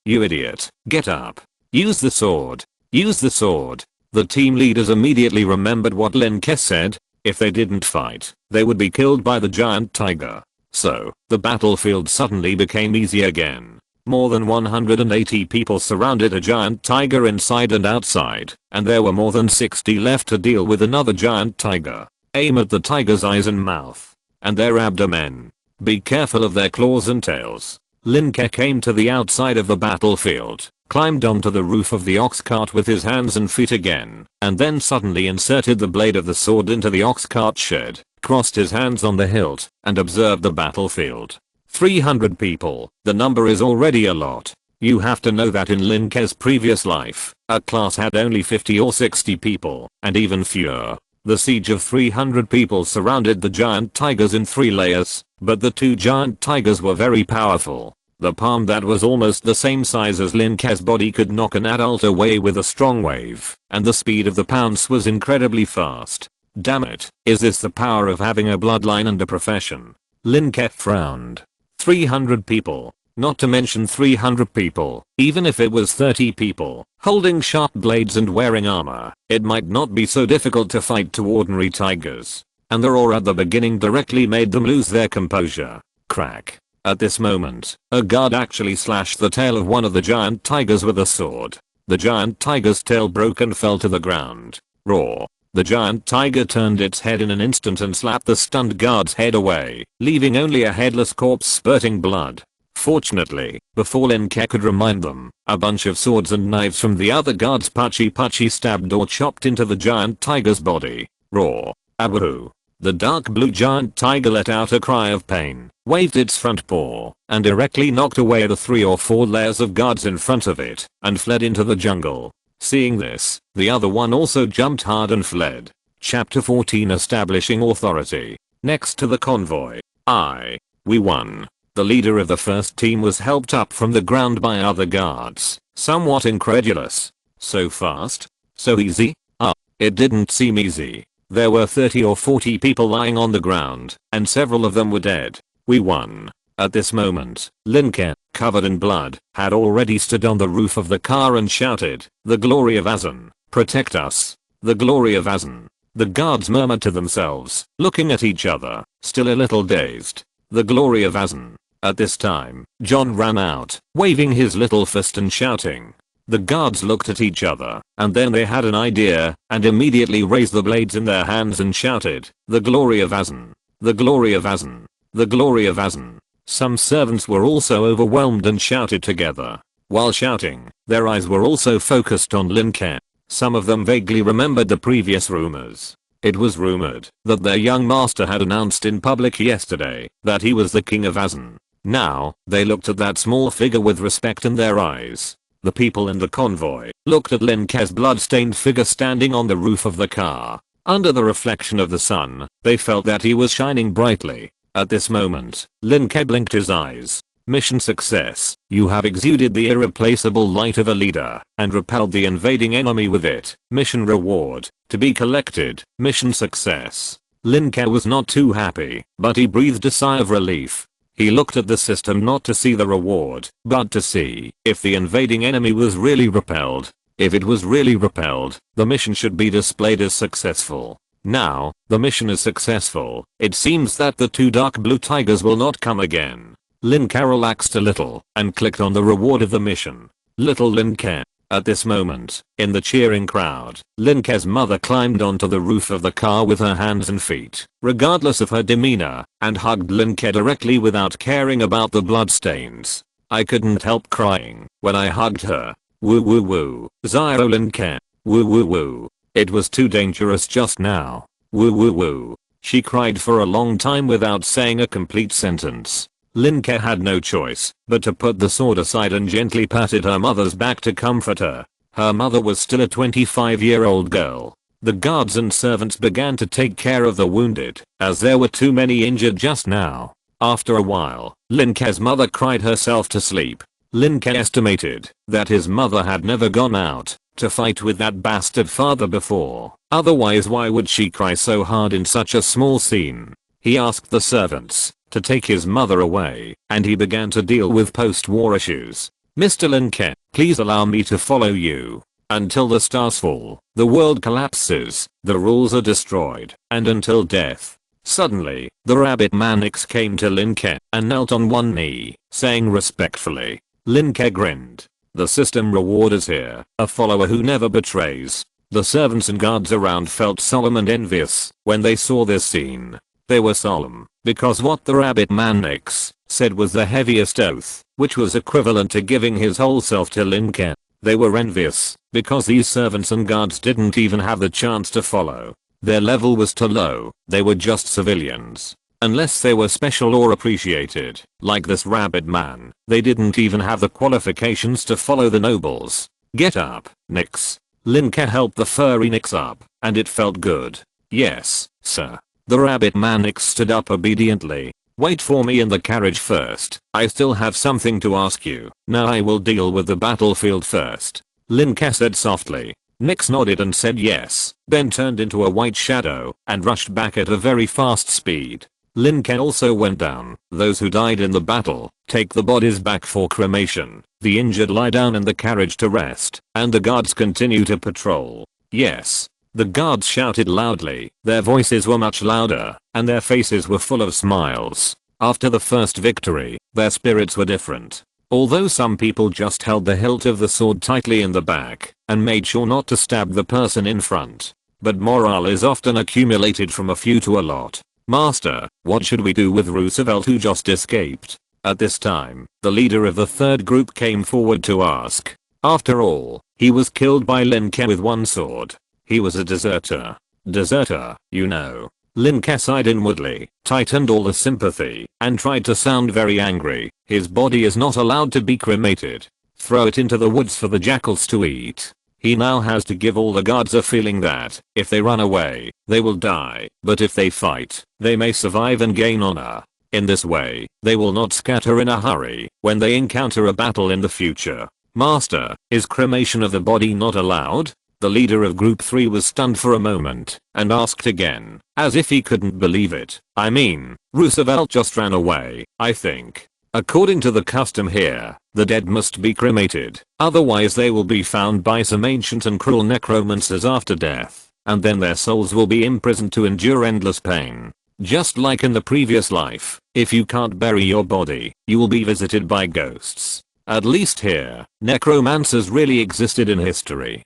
you idiot. Get up. Use the sword. Use the sword." The team leaders immediately remembered what Lin Ke said. If they didn't fight, they would be killed by the giant tiger. So, the battlefield suddenly became easy again. More than 180 people surrounded a giant tiger inside and outside, and there were more than 60 left to deal with another giant tiger. Aim at the tiger's eyes and mouth, and their abdomen. Be careful of their claws and tails. Lin Ke came to the outside of the battlefield, climbed onto the roof of the ox cart with his hands and feet again, and then suddenly inserted the blade of the sword into the ox cart shed, crossed his hands on the hilt, and observed the battlefield. 300 people, the number is already a lot. You have to know that in Lin Ke's previous life, a class had only 50 or 60 people, and even fewer. The siege of 300 people surrounded the giant tigers in 3 layers, but the two giant tigers were very powerful. The palm that was almost the same size as Lin Ke's body could knock an adult away with a strong wave, and the speed of the pounce was incredibly fast. Damn it, is this the power of having a bloodline and a profession? Lin Ke frowned. 300 people, not to mention 300 people, even if it was 30 people, holding sharp blades and wearing armor, it might not be so difficult to fight two ordinary tigers. And the roar at the beginning directly made them lose their composure. Crack. At this moment, a guard actually slashed the tail of one of the giant tigers with a sword. The giant tiger's tail broke and fell to the ground. Roar. The giant tiger turned its head in an instant and slapped the stunned guard's head away, leaving only a headless corpse spurting blood. Fortunately, before Lin Ke could remind them, a bunch of swords and knives from the other guards punchy stabbed or chopped into the giant tiger's body. Roar. Abahoo. The dark blue giant tiger let out a cry of pain, waved its front paw, and directly knocked away the 3 or 4 layers of guards in front of it, and fled into the jungle. Seeing this, the other one also jumped hard and fled. Chapter 14 Establishing Authority. Next to the convoy. We won. The leader of the first team was helped up from the ground by other guards, somewhat incredulous. So fast? So easy? It didn't seem easy. There were 30 or 40 people lying on the ground, and several of them were dead. We won. At this moment, Lin Ke, covered in blood, had already stood on the roof of the car and shouted, "The glory of Azan, protect us. The glory of Azan." The guards murmured to themselves, looking at each other, still a little dazed. The glory of Azan. At this time, John ran out, waving his little fist and shouting. The guards looked at each other, and then they had an idea, and immediately raised the blades in their hands and shouted, "The glory of Azan. The glory of Azan. The glory of Azan." Some servants were also overwhelmed and shouted together. While shouting, their eyes were also focused on Lin Ke. Some of them vaguely remembered the previous rumors. It was rumored that their young master had announced in public yesterday that he was the king of Azan. Now, they looked at that small figure with respect in their eyes. The people in the convoy looked at Lin Ke's blood-stained figure standing on the roof of the car. Under the reflection of the sun, they felt that he was shining brightly. At this moment, Lin Ke blinked his eyes. Mission success. You have exuded the irreplaceable light of a leader and repelled the invading enemy with it. Mission reward to be collected. Mission success. Lin Ke was not too happy, but he breathed a sigh of relief. He looked at the system not to see the reward, but to see if the invading enemy was really repelled. If it was really repelled, the mission should be displayed as successful. Now, the mission is successful. It seems that the two dark blue tigers will not come again. Lin Ke relaxed a little and clicked on the reward of the mission. Little Lin Ke. At this moment, in the cheering crowd, Lin Ke's mother climbed onto the roof of the car with her hands and feet, regardless of her demeanor, and hugged Lin Ke directly without caring about the bloodstains. I couldn't help crying when I hugged her. Woo woo woo, Zyro Lin Ke. Woo woo woo. It was too dangerous just now. Woo woo woo. She cried for a long time without saying a complete sentence. Lin Ke had no choice but to put the sword aside and gently patted her mother's back to comfort her. Her mother was still a 25-year-old girl. The guards and servants began to take care of the wounded, as there were too many injured just now. After a while, Lin Ke's mother cried herself to sleep. Lin Ke estimated that his mother had never gone out to fight with that bastard father before. Otherwise, why would she cry so hard in such a small scene? He asked the servants to take his mother away, and he began to deal with post-war issues. "Mr. Lin Ke, please allow me to follow you. Until the stars fall, the world collapses, the rules are destroyed, and until death." Suddenly, the rabbit man came to Lin Ke and knelt on one knee, saying respectfully. Lin Ke grinned. "The system reward is here, a follower who never betrays." The servants and guards around felt solemn and envious when they saw this scene. They were solemn because what the rabbit man said was the heaviest oath, which was equivalent to giving his whole self to Lin Ke. They were envious because these servants and guards didn't even have the chance to follow. Their level was too low. They were just civilians. Unless they were special or appreciated, like this rabbit man, they didn't even have the qualifications to follow the nobles. "Get up, Nix." Lin Ke helped the furry Nix up, and it felt good. "Yes, sir." The rabbit man stood up obediently. "Wait for me in the carriage first. I still have something to ask you. Now I will deal with the battlefield first." Lin Ke said softly. Nix nodded and said yes, then turned into a white shadow and rushed back at a very fast speed. Lin Ke also went down. "Those who died in the battle, take the bodies back for cremation. The injured lie down in the carriage to rest, and the guards continue to patrol." "Yes." The guards shouted loudly. Their voices were much louder, and their faces were full of smiles. After the first victory, their spirits were different. Although some people just held the hilt of the sword tightly in the back and made sure not to stab the person in front. But morale is often accumulated from a few to a lot. "Master, what should we do with Roosevelt who just escaped?" At this time, the leader of the third group came forward to ask. After all, he was killed by Lin Ke with one sword. He was a deserter. "Deserter, you know." Lin Ke sighed inwardly, tightened all the sympathy, and tried to sound very angry. "His body is not allowed to be cremated. Throw it into the woods for the jackals to eat." He now has to give all the guards a feeling that, if they run away, they will die, but if they fight, they may survive and gain honor. In this way, they will not scatter in a hurry when they encounter a battle in the future. Master, is cremation of the body not allowed? The leader of group 3 was stunned for a moment and asked again, as if he couldn't believe it. I mean, Roosevelt just ran away, I think. According to the custom here, the dead must be cremated, otherwise they will be found by some ancient and cruel necromancers after death, and then their souls will be imprisoned to endure endless pain. Just like in the previous life, if you can't bury your body, you will be visited by ghosts. At least here, necromancers really existed in history.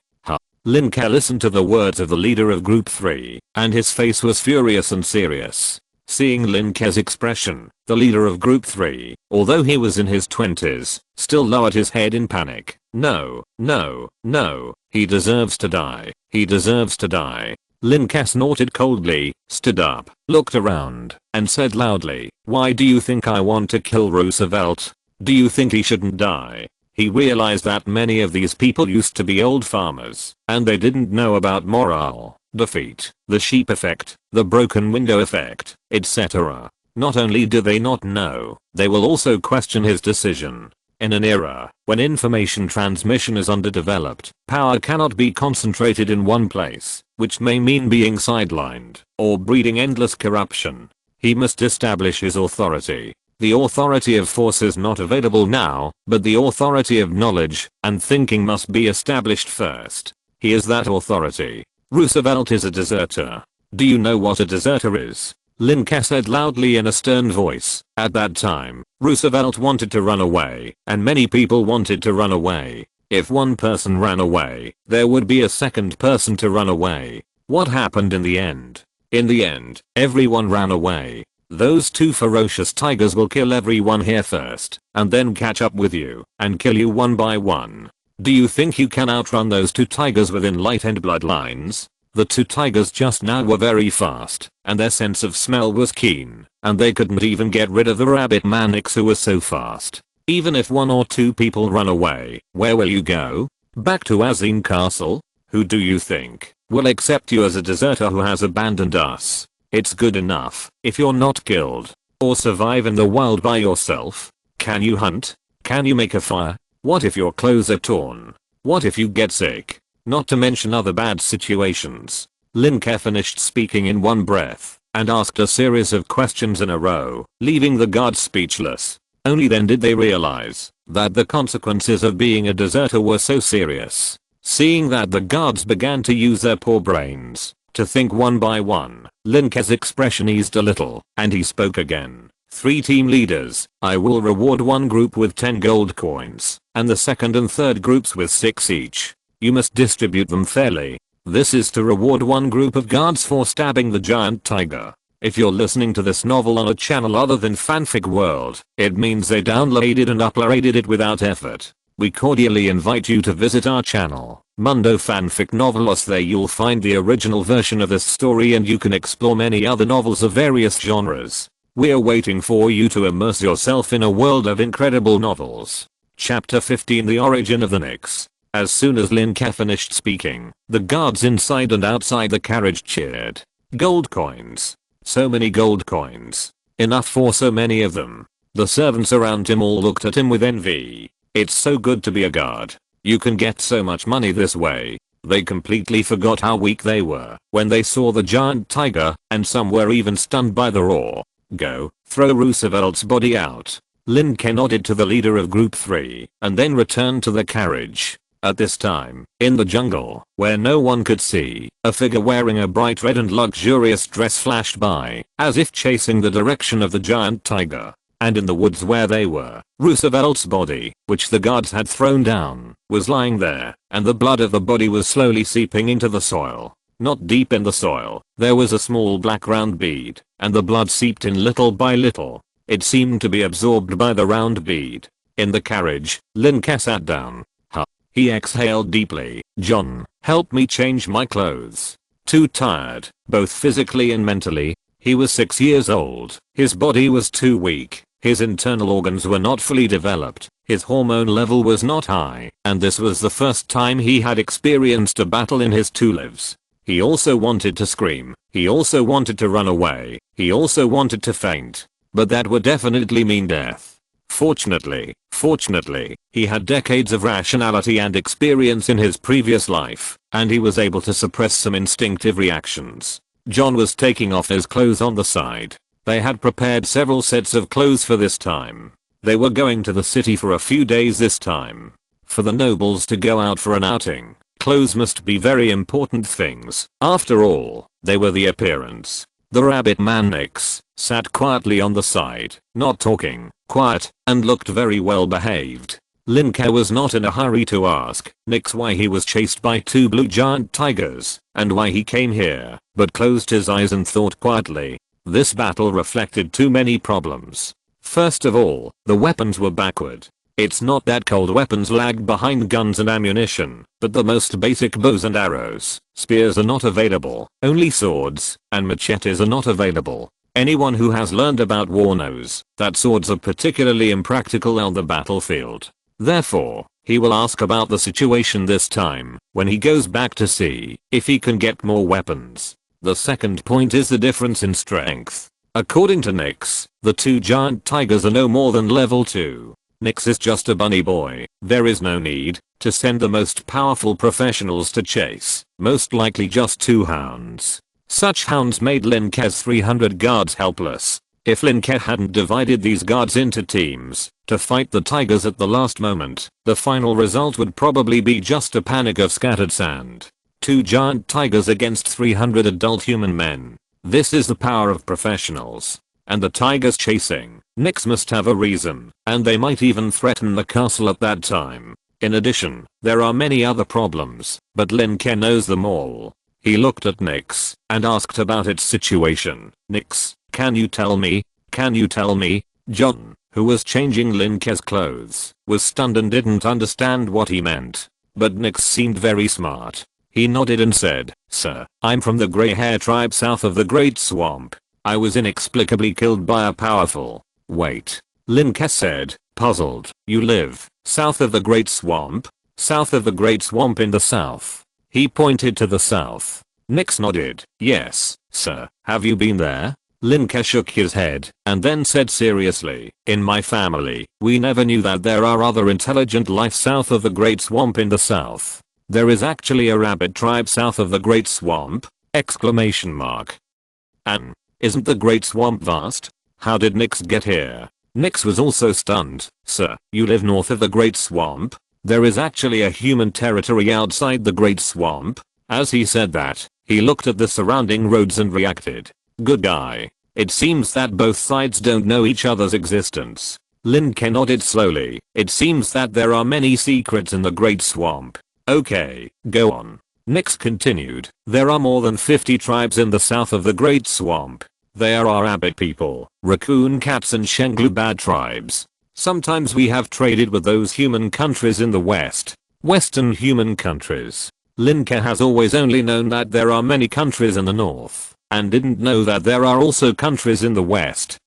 Lin Ke listened to the words of the leader of group 3, and his face was furious and serious. Seeing Lin Ke's expression, the leader of group 3, although he was in his 20s, still lowered his head in panic. No, no, no, he deserves to die. He deserves to die. Lin Ke snorted coldly, stood up, looked around, and said loudly, why do you think I want to kill Roosevelt? Do you think he shouldn't die? He realized that many of these people used to be old farmers, and they didn't know about morale, defeat, the sheep effect, the broken window effect, etc. Not only do they not know, they will also question his decision. In an era when information transmission is underdeveloped, power cannot be concentrated in one place, which may mean being sidelined or breeding endless corruption. He must establish his authority. The authority of force is not available now, but the authority of knowledge and thinking must be established first. He is that authority. Roosevelt is a deserter. Do you know what a deserter is? Lin Ke said loudly in a stern voice. At that time, Roosevelt wanted to run away, and many people wanted to run away. If one person ran away, there would be a second person to run away. What happened in the end? In the end, everyone ran away. Those two ferocious tigers will kill everyone here first, and then catch up with you, and kill you one by one. Do you think you can outrun those two tigers within light and bloodlines? The two tigers just now were very fast, and their sense of smell was keen, and they couldn't even get rid of the rabbit Mannix who was so fast. Even if one or two people run away, where will you go? Back to Azine Castle? Who do you think will accept you as a deserter who has abandoned us? It's good enough if you're not killed or survive in the wild by yourself. Can you hunt? Can you make a fire? What if your clothes are torn? What if you get sick? Not to mention other bad situations. Lin Ke finished speaking in one breath and asked a series of questions in a row, leaving the guards speechless. Only then did they realize that the consequences of being a deserter were so serious. Seeing that the guards began to use their poor brains to think one by one, Lin Ke's expression eased a little, and he spoke again. 3 team leaders, I will reward one group with 10 gold coins, and the second and third groups with 6 each. You must distribute them fairly. This is to reward one group of guards for stabbing the giant tiger. If you're listening to this novel on a channel other than Fanfic World, it means they downloaded and uploaded it without effort. We cordially invite you to visit our channel, Mundo Fanfic Novelos. There you'll find the original version of this story, and you can explore many other novels of various genres. We're waiting for you to immerse yourself in a world of incredible novels. Chapter 15: The Origin of the Nyx. As soon as Lin Ke finished speaking, the guards inside and outside the carriage cheered. Gold coins. So many gold coins. Enough for so many of them. The servants around him all looked at him with envy. It's so good to be a guard. You can get so much money this way. They completely forgot how weak they were when they saw the giant tiger, and some were even stunned by the roar. Go, throw Roosevelt's body out. Lin Ke nodded to the leader of group 3, and then returned to the carriage. At this time, in the jungle, where no one could see, a figure wearing a bright red and luxurious dress flashed by, as if chasing the direction of the giant tiger. And in the woods where they were, Roosevelt's body, which the guards had thrown down, was lying there, and the blood of the body was slowly seeping into the soil. Not deep in the soil, there was a small black round bead, and the blood seeped in little by little. It seemed to be absorbed by the round bead. In the carriage, Lin Ke sat down. He exhaled deeply. John, help me change my clothes. Too tired, both physically and mentally. He was 6 years old. His body was too weak. His internal organs were not fully developed. His hormone level was not high. And this was the first time he had experienced a battle in his 2 lives. He also wanted to scream. He also wanted to run away. He also wanted to faint. but that would definitely mean death. Fortunately, he had decades of rationality and experience in his previous life, and he was able to suppress some instinctive reactions. John was taking off his clothes on the side. They had prepared several sets of clothes for this time. They were going to the city for a few days this time. For the nobles to go out for an outing, clothes must be very important things. After all, they were the appearance. The rabbit man Nix sat quietly on the side, not talking, quiet, and looked very well behaved. Lin Ke was not in a hurry to ask Nix why he was chased by 2 blue giant tigers and why he came here, but closed his eyes and thought quietly. This battle reflected too many problems. First of all, the weapons were backward. It's not that cold weapons lag behind guns and ammunition, but the most basic bows and arrows, spears are not available, only swords and machetes are not available. Anyone who has learned about war knows that swords are particularly impractical on the battlefield. Therefore, he will ask about the situation this time when he goes back to see if he can get more weapons. The second point is the difference in strength. According to Nix, the 2 giant tigers are no more than level 2. Nix is just a bunny boy. There is no need to send the most powerful professionals to chase, most likely just 2 hounds. Such hounds made Lin Ke's 300 guards helpless. If Lin Ke hadn't divided these guards into teams to fight the tigers at the last moment, the final result would probably be just a panic of scattered sand. 2 giant tigers against 300 adult human men. This is the power of professionals. And the tigers chasing Nix must have a reason, and they might even threaten the castle at that time. In addition, there are many other problems, but Lin Ke knows them all. He looked at Nix and asked about its situation. Nix, can you tell me? Can you tell me? John, who was changing Lin Ke's clothes, was stunned and didn't understand what he meant. But Nix seemed very smart. He nodded and said, "Sir, I'm from the Grey Hair tribe south of the Great Swamp. I was inexplicably killed by a powerful..." "Wait," Lin Ke said, puzzled. "You live south of the Great Swamp? South of the Great Swamp in the south?" He pointed to the south. Nix nodded. "Yes, sir. Have you been there?" Lin Ke shook his head and then said seriously, "In my family, we never knew that there are other intelligent life south of the Great Swamp in the south. There is actually a rabbit tribe south of the Great Swamp!" Exclamation mark. "And isn't the Great Swamp vast? How did Nix get here?" Nix was also stunned. "Sir, you live north of the Great Swamp? There is actually a human territory outside the Great Swamp?" As he said that, he looked at the surrounding roads and reacted. "Good guy. It seems that both sides don't know each other's existence." Lin Ke nodded slowly. "It seems that there are many secrets in the Great Swamp." "Okay, go on." Nix continued. "There are more than 50 tribes in the south of the Great Swamp. There are rabbit people, raccoon cats and Shenglubad tribes. Sometimes we have traded with those human countries in the west. Western human countries." Lin Ke has always only known that there are many countries in the north, and didn't know that there are also countries in the west.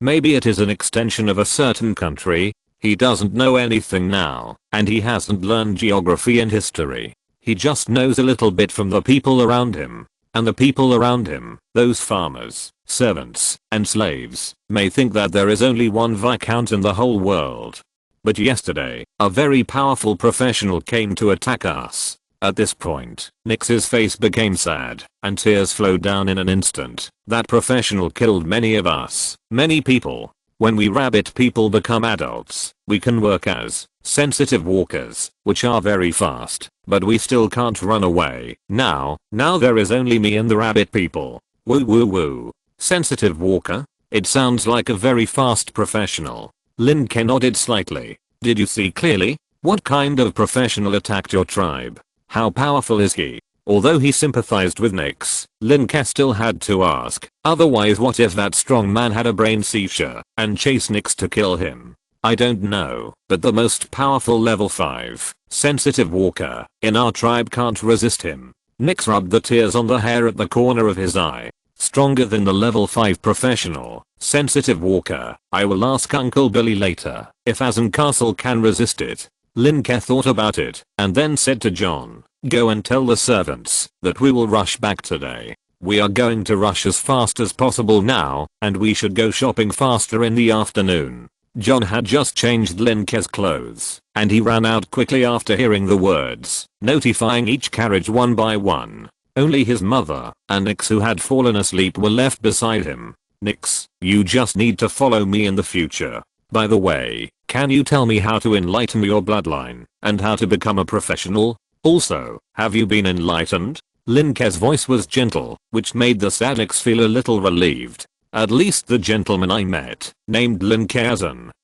Maybe it is an extension of a certain country. He doesn't know anything now, and he hasn't learned geography and history. He just knows a little bit from the people around him. And the people around him, those farmers, servants, and slaves, may think that there is only one viscount in the whole world. But yesterday, a very powerful professional came to attack us. At this point, Nix's face became sad, and tears flowed down in an instant. That professional killed many of us, many people. When we rabbit people become adults, we can work as sensitive walkers, which are very fast, but we still can't run away. Now there is only me and the rabbit people. Woo woo woo. Sensitive walker? It sounds like a very fast professional. Lin Ke nodded slightly. "Did you see clearly? What kind of professional attacked your tribe? How powerful is he?" Although he sympathized with Nix, Lin Ke still had to ask, otherwise what if that strong man had a brain seizure and chased Nix to kill him? "I don't know, but the most powerful level 5, sensitive walker, in our tribe can't resist him." Nix rubbed the tears on the hair at the corner of his eye. "Stronger than the level 5 professional, sensitive walker. I will ask Uncle Billy later if Azan Castle can resist it." Lin Ke thought about it and then said to John, "Go and tell the servants that we will rush back today. We are going to rush as fast as possible now, and we should go shopping faster in the afternoon. John had just changed Lin Ke's clothes, and he ran out quickly after hearing the words, notifying each carriage one by one. Only his mother and Nix, who had fallen asleep, were left beside him. Nix, you just need to follow me in the future. By the way, can you tell me how to enlighten your bloodline and how to become a professional? Also, have you been enlightened? Lin Ke's voice was gentle, which made the sad Nix feel a little relieved. At least the gentleman I met, named Lin Ke,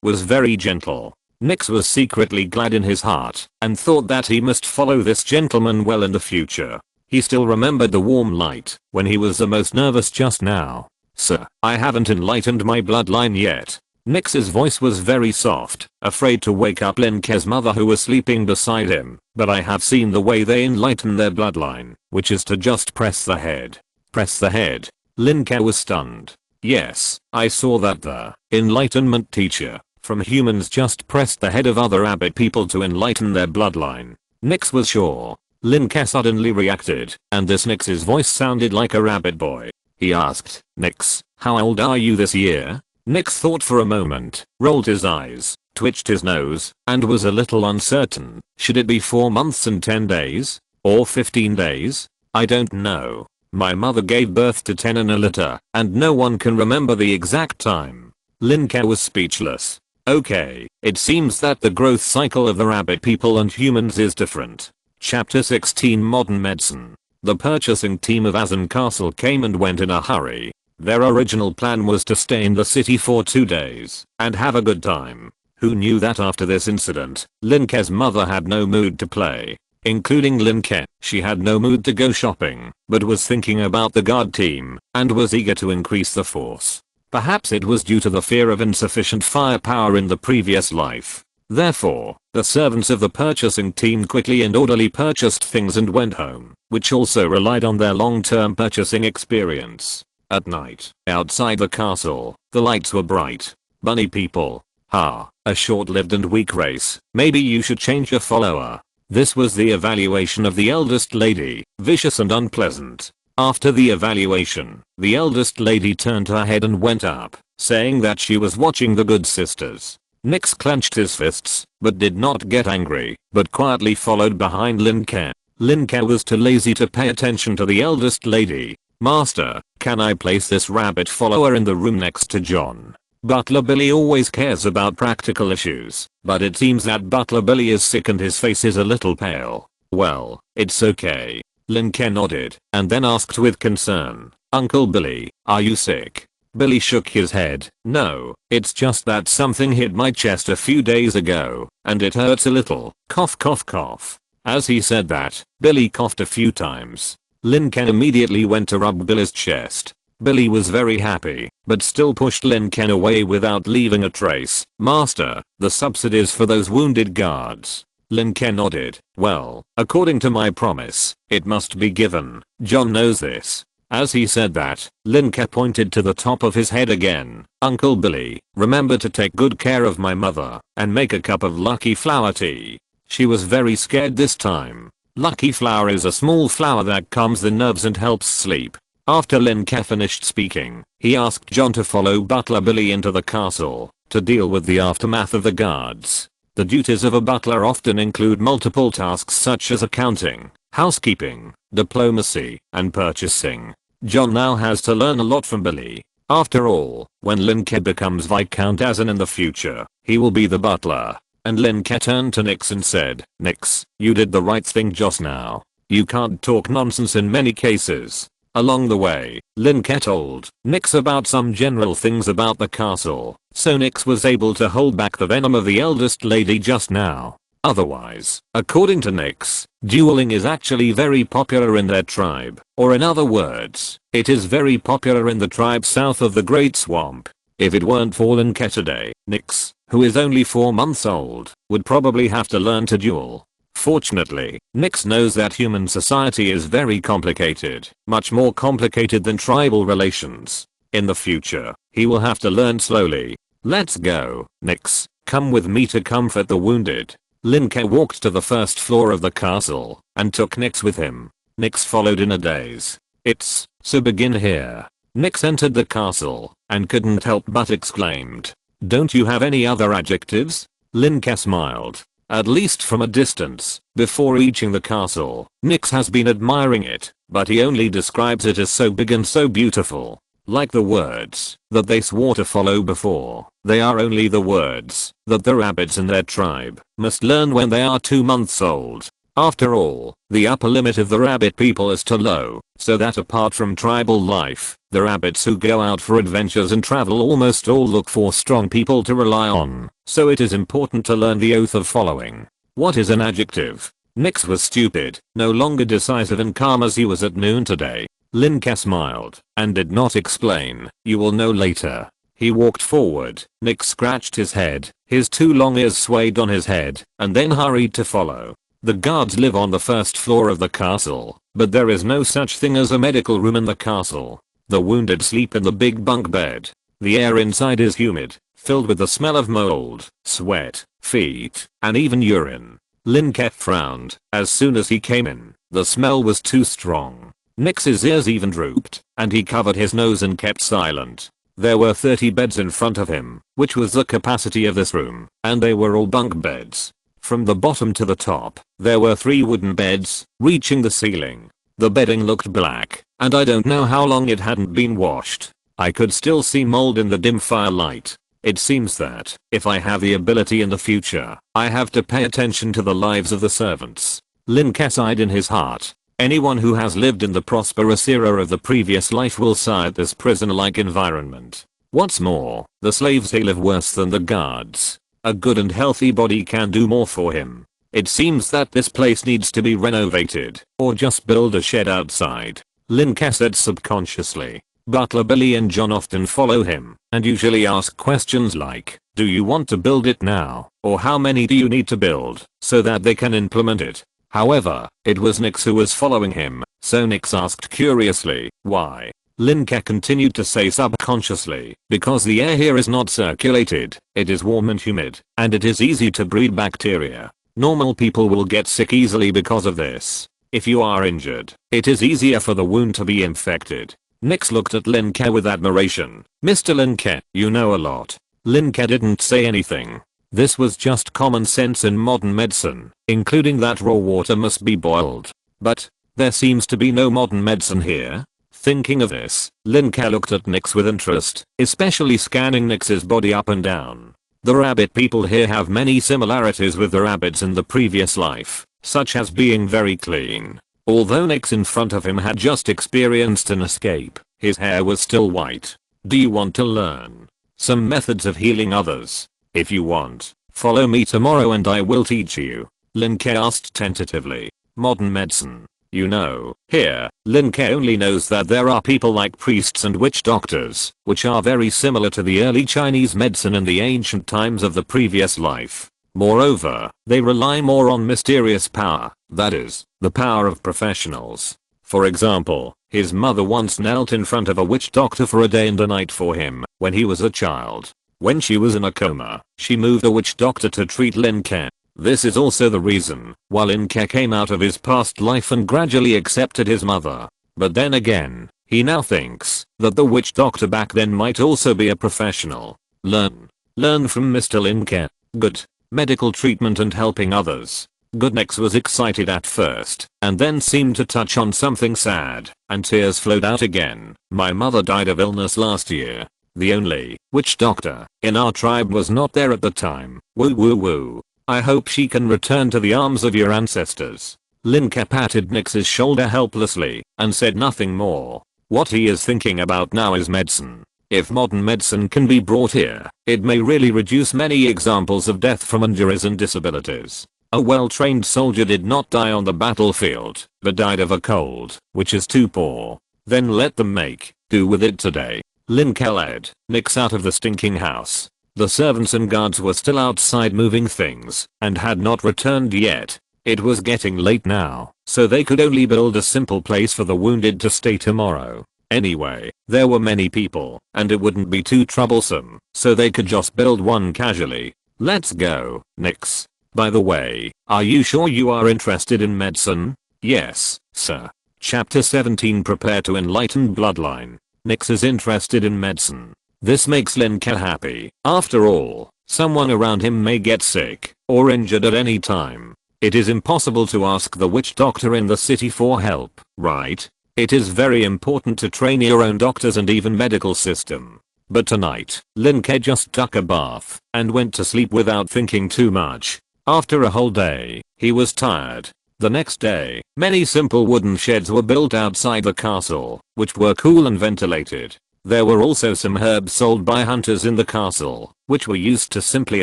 was very gentle. Nix was secretly glad in his heart and thought that he must follow this gentleman well in the future. He still remembered the warm light when he was the most nervous just now. Sir, I haven't enlightened my bloodline yet. Nix's voice was very soft, afraid to wake up Lin Ke's mother, who was sleeping beside him, but I have seen the way they enlighten their bloodline, which is to just press the head. Press the head? Lin Ke was stunned. Yes, I saw that the enlightenment teacher from humans just pressed the head of other rabbit people to enlighten their bloodline. Nix was sure. Lin Ke suddenly reacted, and this Nix's voice sounded like a rabbit boy. He asked, Nix, how old are you this year? Nix thought for a moment, rolled his eyes, twitched his nose, and was a little uncertain. Should it be 4 months and 10 days? Or 15 days? I don't know. My mother gave birth to 10 in a litter, and no one can remember the exact time. Lin Ke was speechless. Okay, it seems that the growth cycle of the rabbit people and humans is different. Chapter 16 Modern Medicine. The purchasing team of Azan Castle came and went in a hurry. Their original plan was to stay in the city for 2 days and have a good time. Who knew that after this incident, Lin Ke's mother had no mood to play. Including Lin Ke, she had no mood to go shopping, but was thinking about the guard team and was eager to increase the force. Perhaps it was due to the fear of insufficient firepower in the previous life. Therefore, the servants of the purchasing team quickly and orderly purchased things and went home, which also relied on their long-term purchasing experience. At night, outside the castle, the lights were bright. Bunny people. Ha, a short-lived and weak race. Maybe you should change your follower. This was the evaluation of the eldest lady, vicious and unpleasant. After the evaluation, the eldest lady turned her head and went up, saying that she was watching the good sisters. Nix clenched his fists, but did not get angry, but quietly followed behind Lin Ke. Lin Ke was too lazy to pay attention to the eldest lady. Master, can I place this rabbit follower in the room next to John? Butler Billy always cares about practical issues, but it seems that Butler Billy is sick and his face is a little pale. Well, it's okay. Lin Ke nodded, and then asked with concern, Uncle Billy, are you sick? Billy shook his head. No, it's just that something hit my chest a few days ago, and it hurts a little. Cough cough cough. As he said that, Billy coughed a few times. Lin Ke immediately went to rub Billy's chest. Billy was very happy, but still pushed Lin Ke away without leaving a trace. Master, the subsidies for those wounded guards. Lin Ke nodded. Well, according to my promise, it must be given. John knows this. As he said that, Lin Ke pointed to the top of his head again. Uncle Billy, remember to take good care of my mother and make a cup of lucky flower tea. She was very scared this time. Lucky flower is a small flower that calms the nerves and helps sleep. After Lin Ke finished speaking, he asked John to follow Butler Billy into the castle to deal with the aftermath of the guards. The duties of a butler often include multiple tasks such as accounting, housekeeping, diplomacy, and purchasing. John now has to learn a lot from Billy. After all, when Lin Ke becomes Viscount Azan in the future, he will be the butler. And Lin Ke turned to Nix and said, Nix, you did the right thing just now. You can't talk nonsense in many cases. Along the way, Lin Ke told Nix about some general things about the castle, so Nix was able to hold back the venom of the eldest lady just now. Otherwise, according to Nix, dueling is actually very popular in their tribe, or in other words, it is very popular in the tribe south of the Great Swamp. If it weren't for Lin Ke today, Nix, who is only 4 months old, would probably have to learn to duel. Fortunately, Nix knows that human society is very complicated, much more complicated than tribal relations. In the future, he will have to learn slowly. Let's go, Nix, come with me to comfort the wounded. Lin Ke walked to the first floor of the castle and took Nix with him. Nix followed in a daze. So begin here. Nix entered the castle and couldn't help but exclaimed. Don't you have any other adjectives? Lin Ke smiled. At least from a distance, before reaching the castle, Nix has been admiring it, but he only describes it as so big and so beautiful. Like the words that they swore to follow before, they are only the words that the rabbits in their tribe must learn when they are 2 months old. After all, the upper limit of the rabbit people is too low, so that apart from tribal life, the rabbits who go out for adventures and travel almost all look for strong people to rely on, so it is important to learn the oath of following. What is an adjective? Nix was stupid, no longer decisive and calm as he was at noon today. Lin Ke smiled and did not explain. You will know later. He walked forward. Nix scratched his head, his 2 long ears swayed on his head, and then hurried to follow. The guards live on the first floor of the castle, but there is no such thing as a medical room in the castle. The wounded sleep in the big bunk bed. The air inside is humid, filled with the smell of mold, sweat, feet, and even urine. Lin Ke frowned. As soon as he came in, the smell was too strong. Nix's ears even drooped, and he covered his nose and kept silent. There were 30 beds in front of him, which was the capacity of this room, and they were all bunk beds. From the bottom to the top, there were 3 wooden beds, reaching the ceiling. The bedding looked black, and I don't know how long it hadn't been washed. I could still see mold in the dim firelight. It seems that, if I have the ability in the future, I have to pay attention to the lives of the servants. Lin Ke sighed in his heart. Anyone who has lived in the prosperous era of the previous life will sigh at this prison-like environment. What's more, the slaves here live worse than the guards. A good and healthy body can do more for him. It seems that this place needs to be renovated, or just build a shed outside. Lin Ke said subconsciously. Butler Billy and John often follow him, and usually ask questions like, do you want to build it now, or how many do you need to build, so that they can implement it. However, it was Nix who was following him, so Nix asked curiously, why? Lin Ke continued to say subconsciously, because the air here is not circulated, it is warm and humid, and it is easy to breed bacteria. Normal people will get sick easily because of this. If you are injured, it is easier for the wound to be infected. Nix looked at Lin Ke with admiration. Mr. Lin Ke, you know a lot. Lin Ke didn't say anything. This was just common sense in modern medicine, including that raw water must be boiled. But, there seems to be no modern medicine here. Thinking of this, Lin Ke looked at Nix with interest, especially scanning Nix's body up and down. The rabbit people here have many similarities with the rabbits in the previous life, such as being very clean. Although Nix in front of him had just experienced an escape, his hair was still white. Do you want to learn some methods of healing others? If you want, follow me tomorrow and I will teach you. Lin Ke asked tentatively. Modern medicine. You know, here, Lin Ke only knows that there are people like priests and witch doctors, which are very similar to the early Chinese medicine in the ancient times of the previous life. Moreover, they rely more on mysterious power, that is, the power of professionals. For example, his mother once knelt in front of a witch doctor for a day and a night for him, when he was a child. When she was in a coma, she moved a witch doctor to treat Lin Ke. This is also the reason why Lin Ke came out of his past life and gradually accepted his mother. But then again, he now thinks that the witch doctor back then might also be a professional. Learn from Mr. Lin Ke. Good. Medical treatment and helping others. Good. Nix was excited at first, and then seemed to touch on something sad, and tears flowed out again. My mother died of illness last year. The only witch doctor in our tribe was not there at the time. Woo woo woo. I hope she can return to the arms of your ancestors. Lin Ke patted Nix's shoulder helplessly and said nothing more. What he is thinking about now is medicine. If modern medicine can be brought here, it may really reduce many examples of death from injuries and disabilities. A well-trained soldier did not die on the battlefield, but died of a cold, which is too poor. Then let them make do with it today. Lin Ke led Nix out of the stinking house. The servants and guards were still outside moving things and had not returned yet. It was getting late now, so they could only build a simple place for the wounded to stay tomorrow. Anyway, there were many people, and it wouldn't be too troublesome, so they could just build one casually. Let's go, Nix. By the way, are you sure you are interested in medicine? Yes, sir. Chapter 17. Prepare to enlighten bloodline. Nix is interested in medicine. This makes Lin Ke happy. After all, someone around him may get sick or injured at any time. It is impossible to ask the witch doctor in the city for help, right? It is very important to train your own doctors and even medical system. But tonight, Lin Ke just took a bath and went to sleep without thinking too much. After a whole day, he was tired. The next day, many simple wooden sheds were built outside the castle, which were cool and ventilated. There were also some herbs sold by hunters in the castle, which were used to simply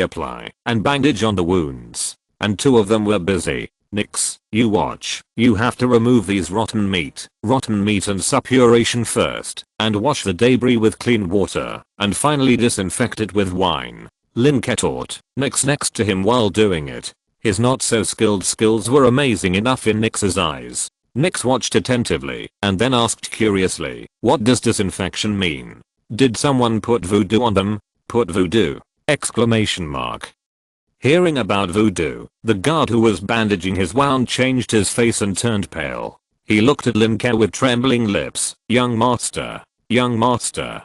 apply and bandage on the wounds. And two of them were busy. Nix, you watch. You have to remove these rotten meat and suppuration first, and wash the debris with clean water, and finally disinfect it with wine. Lin Ke taught Nix next to him while doing it. His not so skilled skills were amazing enough in Nix's eyes. Nix watched attentively and then asked curiously, what does disinfection mean? Did someone put voodoo on them? Put voodoo? Exclamation mark. Hearing about voodoo, the guard who was bandaging his wound changed his face and turned pale. He looked at Lin Ke with trembling lips. Young master. Young master.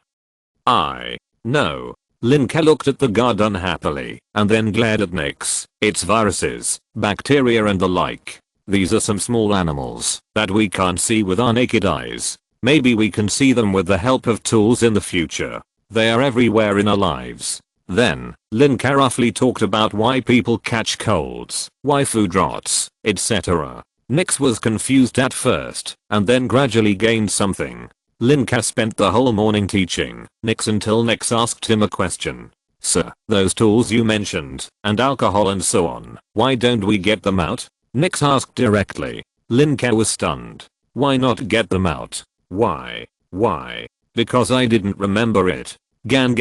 No. Lin Ke looked at the guard unhappily and then glared at Nix. It's viruses, bacteria and the like. These are some small animals that we can't see with our naked eyes. Maybe we can see them with the help of tools in the future. They are everywhere in our lives. Then, Lin Ke roughly talked about why people catch colds, why food rots, etc. Nix was confused at first, and then gradually gained something. Lin Ke spent the whole morning teaching Nix until Nix asked him a question. Sir, those tools you mentioned, and alcohol and so on, why don't we get them out? Nix asked directly. Lin Ke was stunned. Why not get them out? Why? Because I didn't remember it. Gan.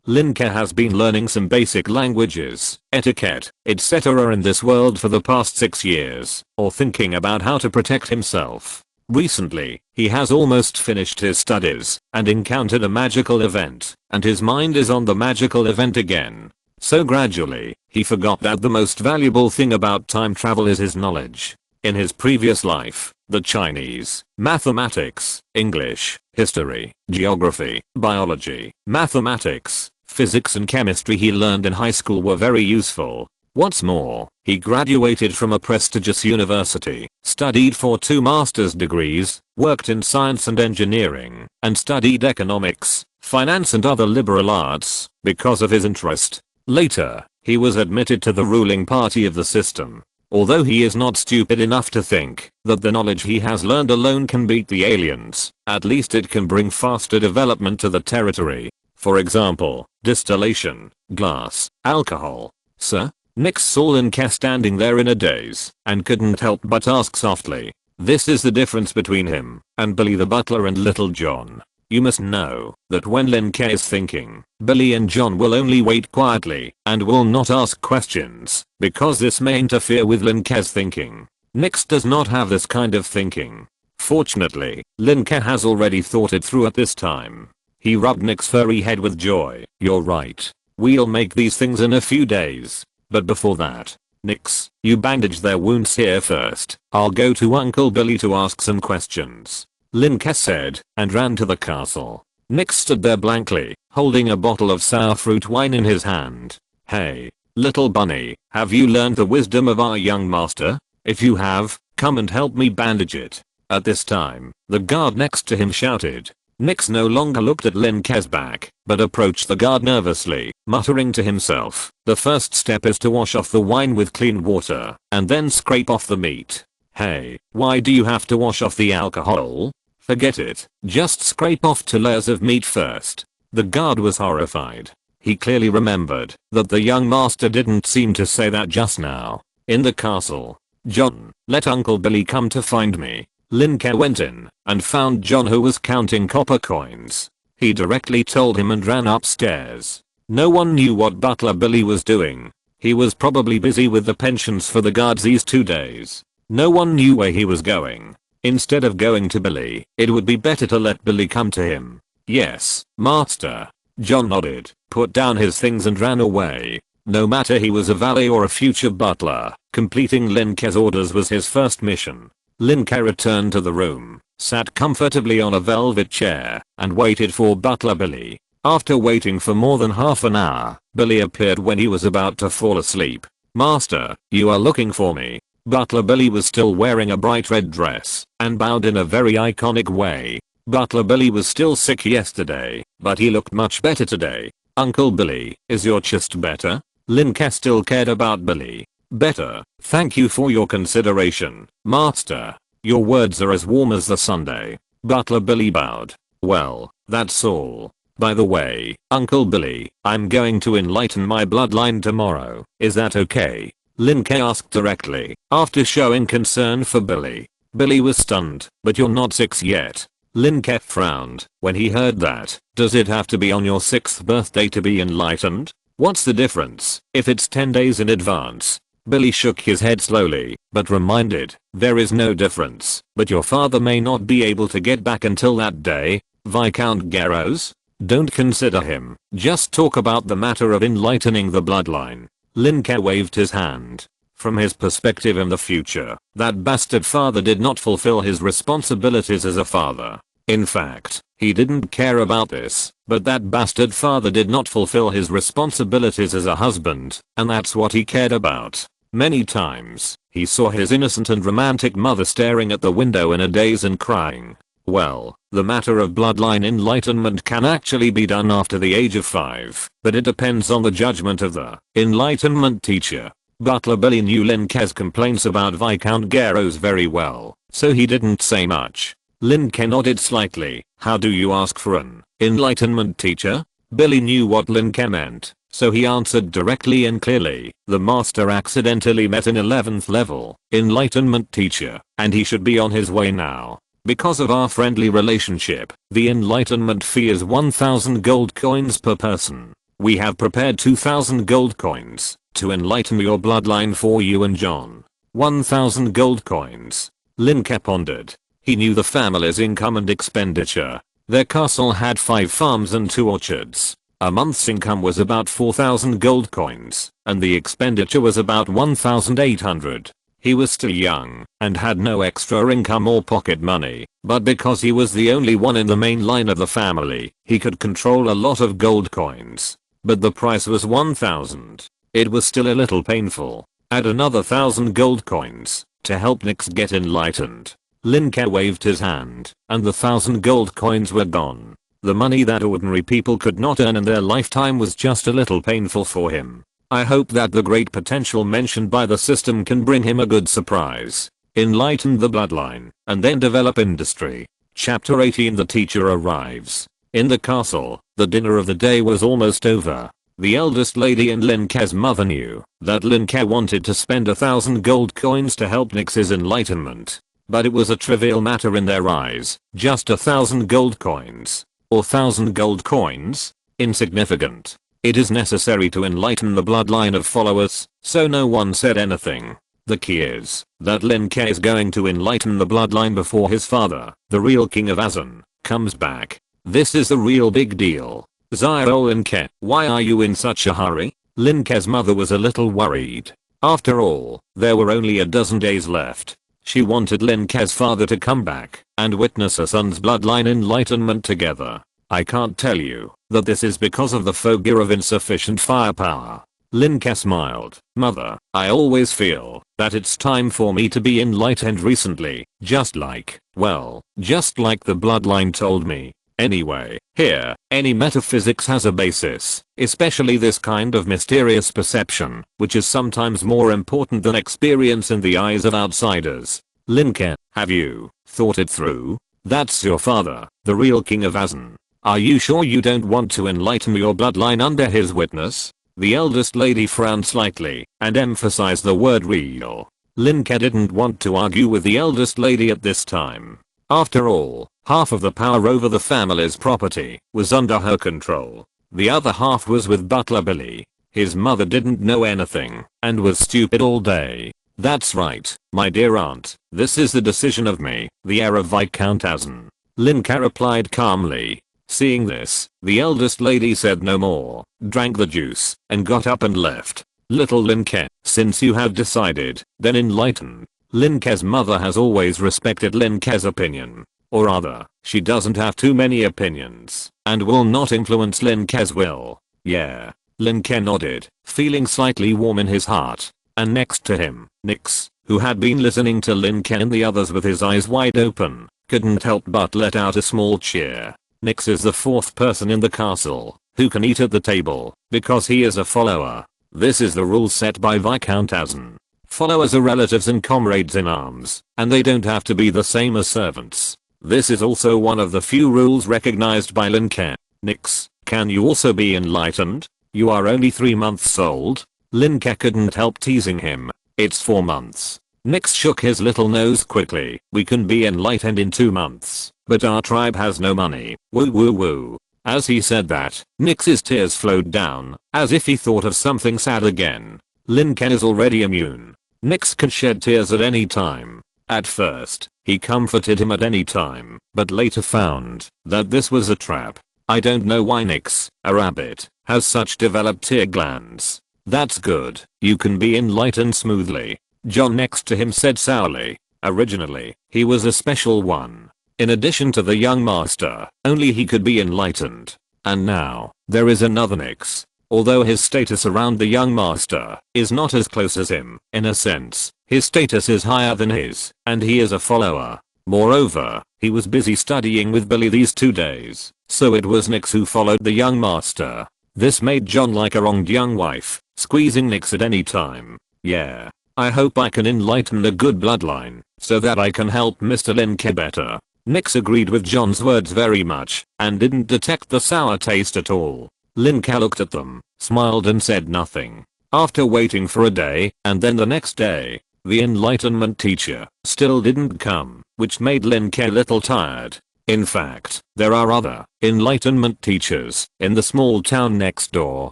Lin Ke has been learning some basic languages, etiquette, etc. in this world for the past 6 years, or thinking about how to protect himself. Recently, he has almost finished his studies and encountered a magical event, and his mind is on the magical event again. So gradually, he forgot that the most valuable thing about time travel is his knowledge. In his previous life, the Chinese, mathematics, English, history, geography, biology, mathematics, physics and chemistry he learned in high school were very useful. What's more, he graduated from a prestigious university, studied for 2 master's degrees, worked in science and engineering, and studied economics, finance and other liberal arts because of his interest. Later, he was admitted to the ruling party of the system. Although he is not stupid enough to think that the knowledge he has learned alone can beat the aliens, at least it can bring faster development to the territory. For example, distillation, glass, alcohol. Sir? Nix saw Lin Ke standing there in a daze and couldn't help but ask softly. This is the difference between him and Billy the butler and Little John. You must know that when Lin Ke is thinking, Billy and John will only wait quietly and will not ask questions because this may interfere with Lin Ke's thinking. Nix does not have this kind of thinking. Fortunately, Lin Ke has already thought it through at this time. He rubbed Nix's furry head with joy. You're right. We'll make these things in a few days. But before that, Nix, you bandage their wounds here first. I'll go to Uncle Billy to ask some questions. Lin Ke said, and ran to the castle. Nix stood there blankly, holding a bottle of sour fruit wine in his hand. Hey, little bunny, have you learned the wisdom of our young master? If you have, come and help me bandage it. At this time, the guard next to him shouted. Nix no longer looked at Lin Ke's back, but approached the guard nervously, muttering to himself. The first step is to wash off the wine with clean water, and then scrape off the meat. Hey, why do you have to wash off the alcohol? Forget it, just scrape off 2 layers of meat first. The guard was horrified. He clearly remembered that the young master didn't seem to say that just now. In the castle. John, let Uncle Billy come to find me. Lin Ke went in and found John, who was counting copper coins. He directly told him and ran upstairs. No one knew what Butler Billy was doing. He was probably busy with the pensions for the guards these 2 days. No one knew where he was going. Instead of going to Billy, it would be better to let Billy come to him. Yes, master. John nodded, put down his things and ran away. No matter he was a valet or a future butler, completing Lin Ke's orders was his first mission. Lin Ke returned to the room, sat comfortably on a velvet chair, and waited for Butler Billy. After waiting for more than half an hour, Billy appeared when he was about to fall asleep. "Master, you are looking for me." Butler Billy was still wearing a bright red dress, and bowed in a very iconic way. Butler Billy was still sick yesterday, but he looked much better today. "Uncle Billy, is your chest better?" Lin Ke still cared about Billy. "Better, thank you for your consideration, Master. Your words are as warm as the Sunday." Butler Billy bowed. "Well, that's all. By the way, Uncle Billy, I'm going to enlighten my bloodline tomorrow. Is that okay?" Lin Ke asked directly, after showing concern for Billy. Billy was stunned. "But you're not 6 yet." Lin Ke frowned when he heard that. "Does it have to be on your 6th birthday to be enlightened? What's the difference if it's 10 days in advance?" Billy shook his head slowly, but reminded, "There is no difference, but your father may not be able to get back until that day." "Viscount Garros? Don't consider him, just talk about the matter of enlightening the bloodline." Lin Ke waved his hand. From his perspective in the future, that bastard father did not fulfill his responsibilities as a father. In fact, he didn't care about this, but that bastard father did not fulfill his responsibilities as a husband, and that's what he cared about. Many times, he saw his innocent and romantic mother staring at the window in a daze and crying. Well, the matter of bloodline enlightenment can actually be done after the age of 5, but it depends on the judgment of the enlightenment teacher. Butler Billy knew Lin Ke's complaints about Viscount Garros very well, so he didn't say much. Lin Ke nodded slightly. "How do you ask for an enlightenment teacher?" Billy knew what Lin Ke meant, so he answered directly and clearly. "The master accidentally met an 11th level enlightenment teacher, and he should be on his way now. Because of our friendly relationship, the enlightenment fee is 1000 gold coins per person. We have prepared 2000 gold coins to enlighten your bloodline for you and John." 1000 gold coins. Lin Ke pondered. He knew the family's income and expenditure. Their castle had 5 farms and 2 orchards. A month's income was about 4000 gold coins, and the expenditure was about 1800. He was still young, and had no extra income or pocket money, but because he was the only one in the main line of the family, he could control a lot of gold coins. But the price was 1000. It was still a little painful. Add another 1000 gold coins to help Nix get enlightened. Lin Ke waved his hand, and the 1000 gold coins were gone. The money that ordinary people could not earn in their lifetime was just a little painful for him. I hope that the great potential mentioned by the system can bring him a good surprise. Enlighten the bloodline, and then develop industry. Chapter 18. The teacher arrives. In the castle, the dinner of the day was almost over. The eldest lady and Lin Ke's mother knew that Lin Ke wanted to spend 1000 gold coins to help Nix's enlightenment. But it was a trivial matter in their eyes, just 1000 gold coins. Or 1000 gold coins? Insignificant. It is necessary to enlighten the bloodline of followers, so no one said anything. The key is that Lin Ke is going to enlighten the bloodline before his father, the real king of Azan, comes back. This is the real big deal. "Zio Lin Ke, why are you in such a hurry?" Lin Ke's mother was a little worried. After all, there were only a dozen days left. She wanted Lin Ke's father to come back and witness her son's bloodline enlightenment together. "I can't tell you that this is because of the phobia of insufficient firepower." Lin Ke smiled. "Mother, I always feel that it's time for me to be enlightened recently, just like the bloodline told me. Anyway, here, any metaphysics has a basis, especially this kind of mysterious perception, which is sometimes more important than experience in the eyes of outsiders." "Lin Ke, have you thought it through? That's your father, the real king of Azan. Are you sure you don't want to enlighten your bloodline under his witness?" The eldest lady frowned slightly and emphasized the word real. Lin Ke didn't want to argue with the eldest lady at this time. After all, half of the power over the family's property was under her control. The other half was with Butler Billy. His mother didn't know anything and was stupid all day. "That's right, my dear aunt. This is the decision of me, the heir of Viscount Azan," Lin Ke replied calmly. Seeing this, the eldest lady said no more, drank the juice, and got up and left. "Little Lin Ke, since you have decided, then enlighten." Lin Ke's mother has always respected Lin Ke's opinion. Or rather, she doesn't have too many opinions, and will not influence Lin Ke's will. Yeah. Lin Ke nodded, feeling slightly warm in his heart. And next to him, Nyx, who had been listening to Lin Ke and the others with his eyes wide open, couldn't help but let out a small cheer. Nyx is the fourth person in the castle who can eat at the table, because he is a follower. This is the rule set by Viscount Asen. Followers are relatives and comrades in arms, and they don't have to be the same as servants. This is also one of the few rules recognized by Lin Ke. Nyx, can you also be enlightened? You are only 3 months old? Lin Ke couldn't help teasing him. It's 4 months. Nyx shook his little nose quickly. We can be enlightened in 2 months, but our tribe has no money. Woo woo woo. As he said that, Nyx's tears flowed down, as if he thought of something sad again. Lin Ke is already immune. Nyx can shed tears at any time. At first, he comforted him at any time, but later found that this was a trap. I don't know why Nyx, a rabbit, has such developed tear glands. That's good, you can be enlightened smoothly. John next to him said sourly. Originally, he was a special one. In addition to the young master, only he could be enlightened. And now, there is another Nyx. Although his status around the young master is not as close as him, in a sense, his status is higher than his, and he is a follower. Moreover, he was busy studying with Billy these 2 days, so it was Nyx who followed the young master. This made John like a wronged young wife, squeezing Nyx at any time. Yeah. I hope I can enlighten a good bloodline, so that I can help Mr. Lin Ke better. Nyx agreed with John's words very much, and didn't detect the sour taste at all. Lin Ke looked at them, smiled and said nothing. After waiting for a day, and then the next day, the enlightenment teacher still didn't come, which made Lin Ke a little tired. In fact, there are other enlightenment teachers in the small town next door,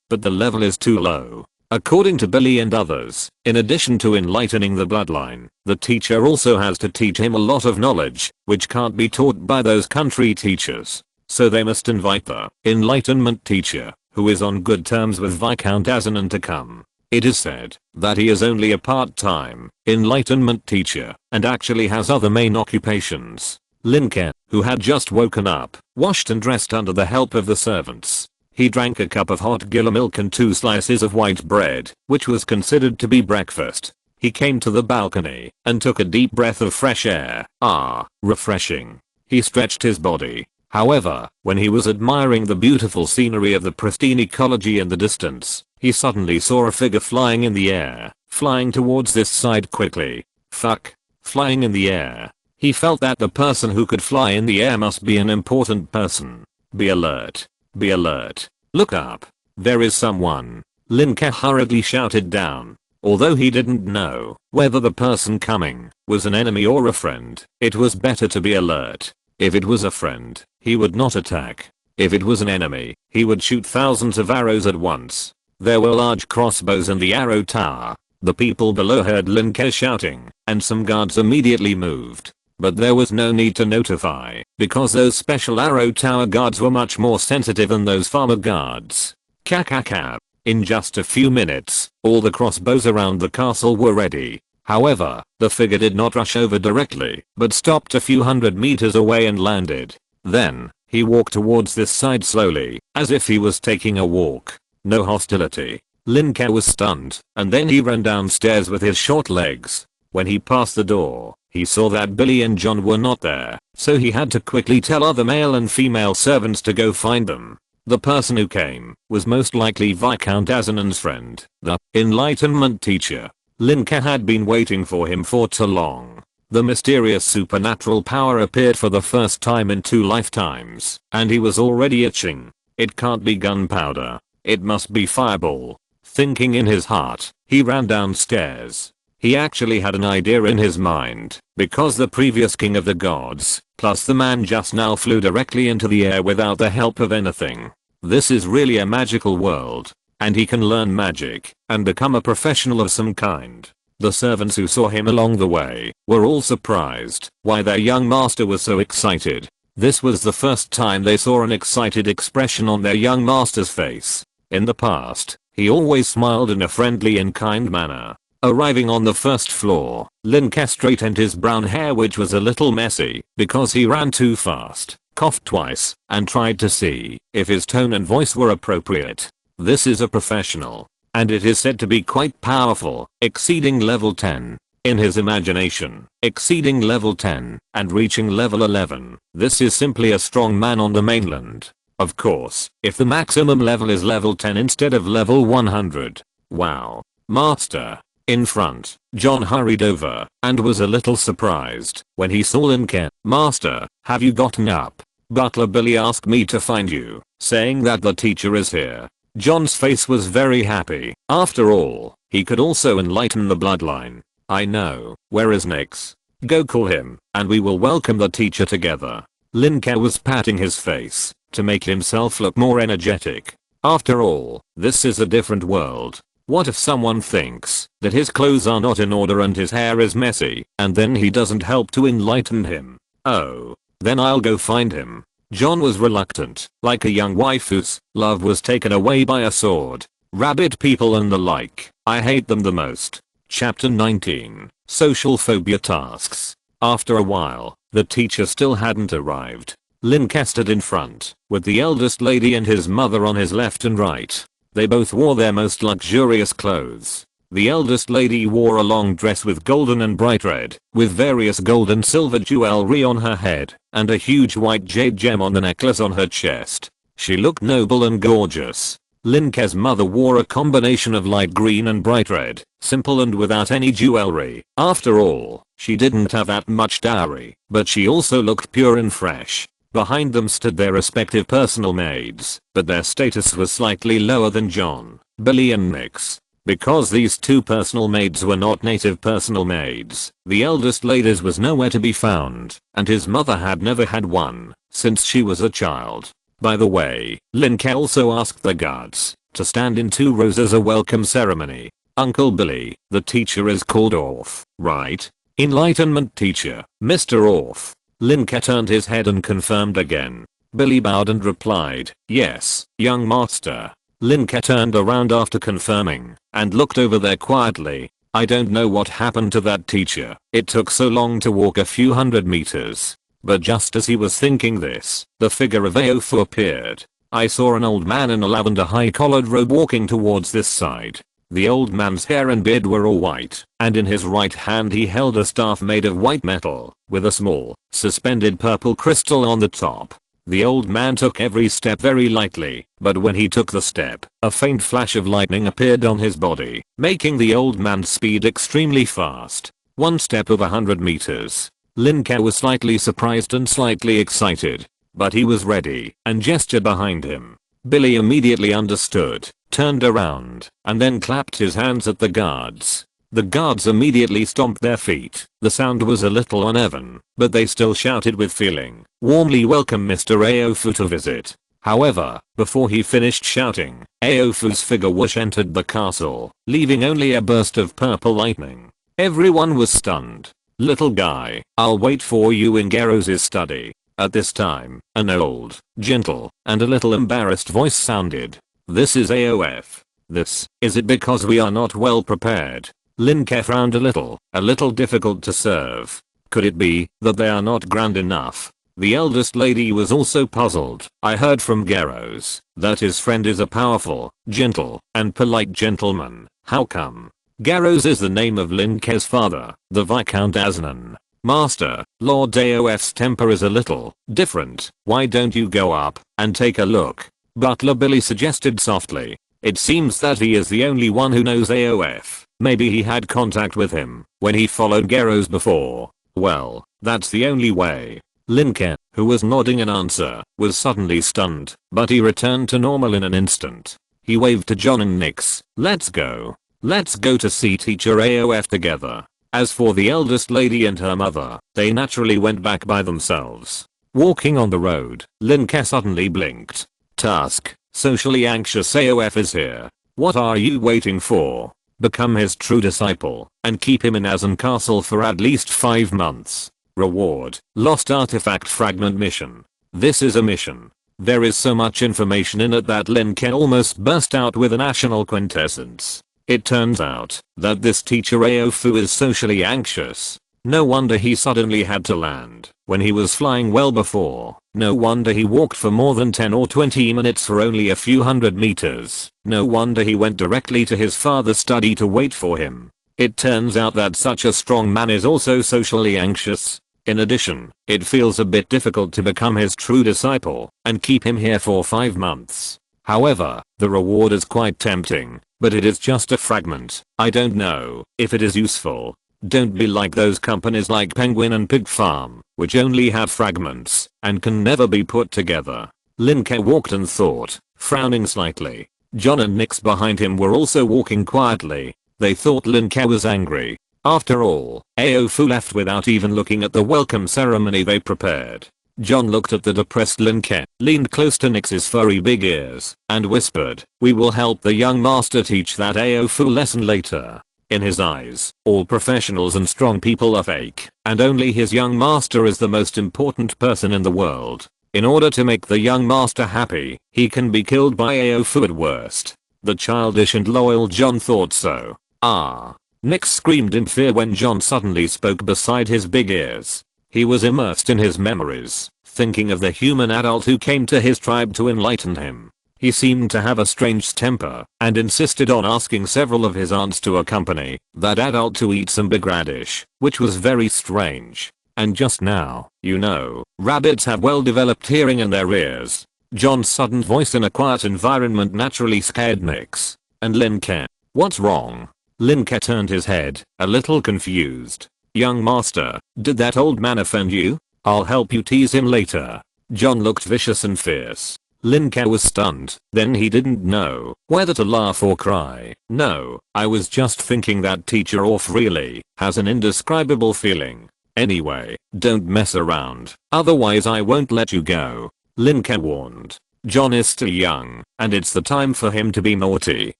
but the level is too low. According to Billy and others, in addition to enlightening the bloodline, the teacher also has to teach him a lot of knowledge, which can't be taught by those country teachers. So they must invite the enlightenment teacher, who is on good terms with Viscount Asen, to come. It is said that he is only a part-time enlightenment teacher and actually has other main occupations. Lin Ke, who had just woken up, washed and dressed under the help of the servants. He drank a cup of hot gilla milk and 2 slices of white bread, which was considered to be breakfast. He came to the balcony and took a deep breath of fresh air. Ah, refreshing. He stretched his body. However, when he was admiring the beautiful scenery of the pristine ecology in the distance, he suddenly saw a figure flying in the air, flying towards this side quickly. Fuck. Flying in the air. He felt that the person who could fly in the air must be an important person. Be alert. Be alert. Look up. There is someone. Lin Ke hurriedly shouted down. Although he didn't know whether the person coming was an enemy or a friend, it was better to be alert. If it was a friend, he would not attack. If it was an enemy, he would shoot thousands of arrows at once. There were large crossbows in the arrow tower. The people below heard Lin Ke shouting, and some guards immediately moved. But there was no need to notify, because those special arrow tower guards were much more sensitive than those farmer guards. Kakaka. In just a few minutes, all the crossbows around the castle were ready. However, the figure did not rush over directly, but stopped a few hundred meters away and landed. Then, he walked towards this side slowly, as if he was taking a walk. No hostility. Lin Ke was stunned, and then he ran downstairs with his short legs. When he passed the door, he saw that Billy and John were not there, so he had to quickly tell other male and female servants to go find them. The person who came was most likely Viscount Asen's friend, the enlightenment teacher. Lin Ke had been waiting for him for too long. The mysterious supernatural power appeared for the first time in 2 lifetimes, and he was already itching. It can't be gunpowder. It must be fireball. Thinking in his heart, he ran downstairs. He actually had an idea in his mind, because the previous king of the gods, plus the man just now flew directly into the air without the help of anything. This is really a magical world, and he can learn magic and become a professional of some kind. The servants who saw him along the way were all surprised why their young master was so excited. This was the first time they saw an excited expression on their young master's face. In the past, he always smiled in a friendly and kind manner. Arriving on the first floor, Lin Ke straightened his brown hair, which was a little messy because he ran too fast, coughed twice, and tried to see if his tone and voice were appropriate. This is a professional, and it is said to be quite powerful, exceeding level 10. In his imagination, exceeding level 10 and reaching level 11. This is simply a strong man on the mainland. Of course, if the maximum level is level 10 instead of level 100. Wow. Master. In front, John hurried over and was a little surprised when he saw Lin Ke. Master, have you gotten up? Butler Billy asked me to find you, saying that the teacher is here. John's face was very happy. After all, he could also enlighten the bloodline. I know. Where is Nix? Go call him, and we will welcome the teacher together. Lin Ke was patting his face to make himself look more energetic. After all, this is a different world. What if someone thinks that his clothes are not in order and his hair is messy, and then he doesn't help to enlighten him? Oh, then I'll go find him. John was reluctant, like a young wife whose love was taken away by a sword. Rabbit people and the like. I hate them the most. Chapter 19. Social phobia tasks. After a while, the teacher still hadn't arrived. Lin Ke stood in front, with the eldest lady and his mother on his left and right. They both wore their most luxurious clothes. The eldest lady wore a long dress with golden and bright red, with various gold and silver jewelry on her head, and a huge white jade gem on the necklace on her chest. She looked noble and gorgeous. Lin Ke's mother wore a combination of light green and bright red, simple and without any jewelry. After all, she didn't have that much dowry, but she also looked pure and fresh. Behind them stood their respective personal maids, but their status was slightly lower than John, Billy and Nix. Because these two personal maids were not native personal maids, the eldest lady's was nowhere to be found, and his mother had never had one since she was a child. By the way, Lin Ke also asked the guards to stand in 2 rows as a welcome ceremony. Uncle Billy, the teacher is called Orth, right? Enlightenment teacher, Mr. Orth. Lin Ke turned his head and confirmed again. Billy bowed and replied, yes, young master. Lin Ke turned around after confirming and looked over there quietly. I don't know what happened to that teacher. It took so long to walk a few hundred meters. But just as he was thinking this, the figure of Aofu appeared. I saw an old man in a lavender high-collared robe walking towards this side. The old man's hair and beard were all white, and in his right hand he held a staff made of white metal, with a small, suspended purple crystal on the top. The old man took every step very lightly, but when he took the step, a faint flash of lightning appeared on his body, making the old man's speed extremely fast. 1 step of 100 meters. Lin Ke was slightly surprised and slightly excited, but he was ready and gestured behind him. Billy immediately understood, turned around, and then clapped his hands at the guards. The guards immediately stomped their feet. The sound was a little uneven, but they still shouted with feeling, warmly welcome Mr. Aofu to visit. However, before he finished shouting, Aofu's figure whoosh entered the castle, leaving only a burst of purple lightning. Everyone was stunned. Little guy, I'll wait for you in Garros's study. At this time, an old, gentle, and a little embarrassed voice sounded. This is AOF. This, is it because we are not well prepared? Lin Ke frowned a little difficult to serve. Could it be that they are not grand enough? The eldest lady was also puzzled. I heard from Garros that his friend is a powerful, gentle, and polite gentleman. How come? Garros is the name of Lin Ke's father, the Viscount Asnan. Master, Lord AOF's temper is a little different. Why don't you go up and take a look? Butler Billy suggested softly. It seems that he is the only one who knows AOF. Maybe he had contact with him when he followed Garros before. Well, that's the only way. Lin Ke, who was nodding in answer, was suddenly stunned, but he returned to normal in an instant. He waved to John and Nix. Let's go. Let's go to see Teacher AOF together. As for the eldest lady and her mother, they naturally went back by themselves. Walking on the road, Lin Ke suddenly blinked. Task, socially anxious AOF is here. What are you waiting for? Become his true disciple, and keep him in Azan Castle for at least 5 months. Reward, Lost Artifact Fragment Mission. This is a mission. There is so much information in it that Lin Ke almost burst out with a national quintessence. It turns out that this teacher Aofu is socially anxious. No wonder he suddenly had to land when he was flying well before. No wonder he walked for more than 10 or 20 minutes for only a few hundred meters. No wonder he went directly to his father's study to wait for him. It turns out that such a strong man is also socially anxious. In addition, it feels a bit difficult to become his true disciple and keep him here for 5 months. However, the reward is quite tempting, but it is just a fragment. I don't know if it is useful. Don't be like those companies like Penguin and Pig Farm, which only have fragments and can never be put together. Lin Ke walked and thought, frowning slightly. John and Nyx behind him were also walking quietly. They thought Lin Ke was angry. After all, Aofu left without even looking at the welcome ceremony they prepared. John looked at the depressed Lin Ke, leaned close to Nyx's furry big ears, and whispered, "We will help the young master teach that Aofu lesson later." In his eyes, all professionals and strong people are fake, and only his young master is the most important person in the world. In order to make the young master happy, he can be killed by Aofu at worst. The childish and loyal John thought so. Ah! Nyx screamed in fear when John suddenly spoke beside his big ears. He was immersed in his memories, thinking of the human adult who came to his tribe to enlighten him. He seemed to have a strange temper and insisted on asking several of his aunts to accompany that adult to eat some big radish, which was very strange. And just now, you know, rabbits have well-developed hearing in their ears. John's sudden voice in a quiet environment naturally scared Nyx and Lin Ke. What's wrong? Lin Ke turned his head, a little confused. Young master, did that old man offend you? I'll help you tease him later. John looked vicious and fierce. Lin Ke was stunned, then he didn't know whether to laugh or cry. No, I was just thinking that teacher off really has an indescribable feeling. Anyway, don't mess around, otherwise I won't let you go. Lin Ke warned. John is still young, and it's the time for him to be naughty.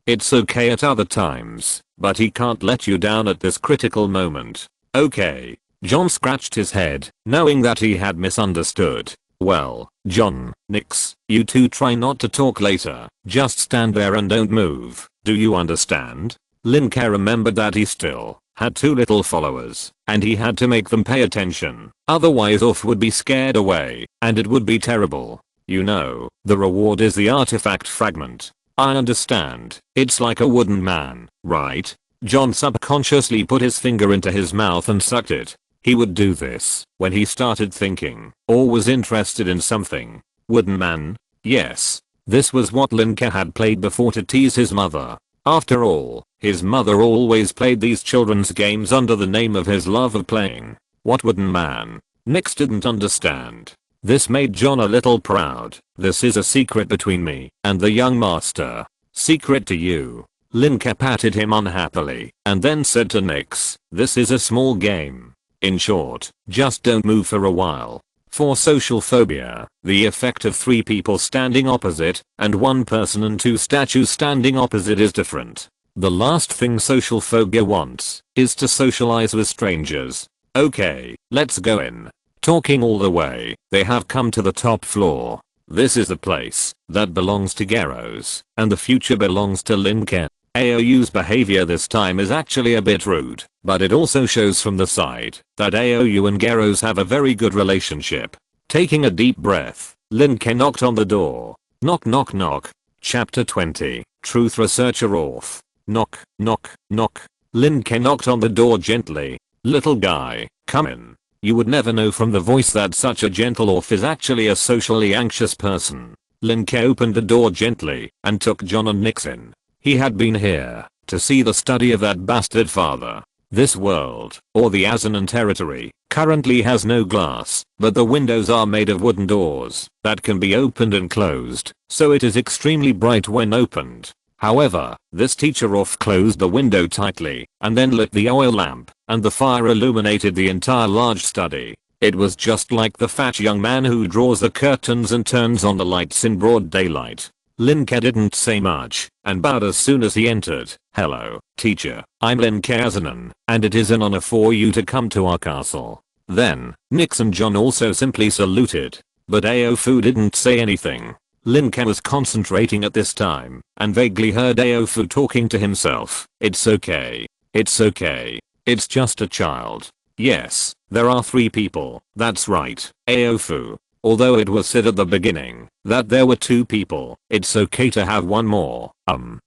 It's okay at other times, but he can't let you down at this critical moment. Okay. John scratched his head, knowing that he had misunderstood. Well, John, Nyx, you two try not to talk later. Just stand there and don't move. Do you understand? Lin Ke remembered that he still had 2 little followers, and he had to make them pay attention. Otherwise Off would be scared away, and it would be terrible. You know, the reward is the artifact fragment. I understand. It's like a wooden man, right? John subconsciously put his finger into his mouth and sucked it. He would do this when he started thinking or was interested in something. Wooden man? Yes. This was what Lin Ke had played before to tease his mother. After all, his mother always played these children's games under the name of his love of playing. What wooden man? Nyx didn't understand. This made John a little proud. This is a secret between me and the young master. Secret to you. Lin Ke patted him unhappily and then said to Nyx, this is a small game. In short, just don't move for a while. For social phobia, the effect of 3 people standing opposite and 1 person and 2 statues standing opposite is different. The last thing social phobia wants is to socialize with strangers. Okay, let's go in. Talking all the way, they have come to the top floor. This is the place that belongs to Gyros, and the future belongs to Lin Ke. Aou's behavior this time is actually a bit rude, but it also shows from the side that Aou and Gyros have a very good relationship. Taking a deep breath, Lin Ke knocked on the door. Knock knock knock. Chapter 20. Truth Researcher Off. Knock knock knock. Lin Ke knocked on the door gently. Little guy, come in. You would never know from the voice that such a gentle Off is actually a socially anxious person. Lin Ke opened the door gently and took John and Nyx in. He had been here to see the study of that bastard father. This world, or the Azanan territory, currently has no glass, but the windows are made of wooden doors that can be opened and closed, so it is extremely bright when opened. However, this teacher Off closed the window tightly and then lit the oil lamp, and the fire illuminated the entire large study. It was just like the fat young man who draws the curtains and turns on the lights in broad daylight. Lin Ke didn't say much and bowed as soon as he entered. Hello, teacher. I'm Lin Ke Azanan, and it is an honor for you to come to our castle. Then, Nyx and John also simply saluted. But Aofu didn't say anything. Lin Ke was concentrating at this time and vaguely heard Aofu talking to himself. It's okay. It's okay. It's just a child. Yes, there are 3 people. That's right, Aofu. Although it was said at the beginning that there were 2 people, it's okay to have one more.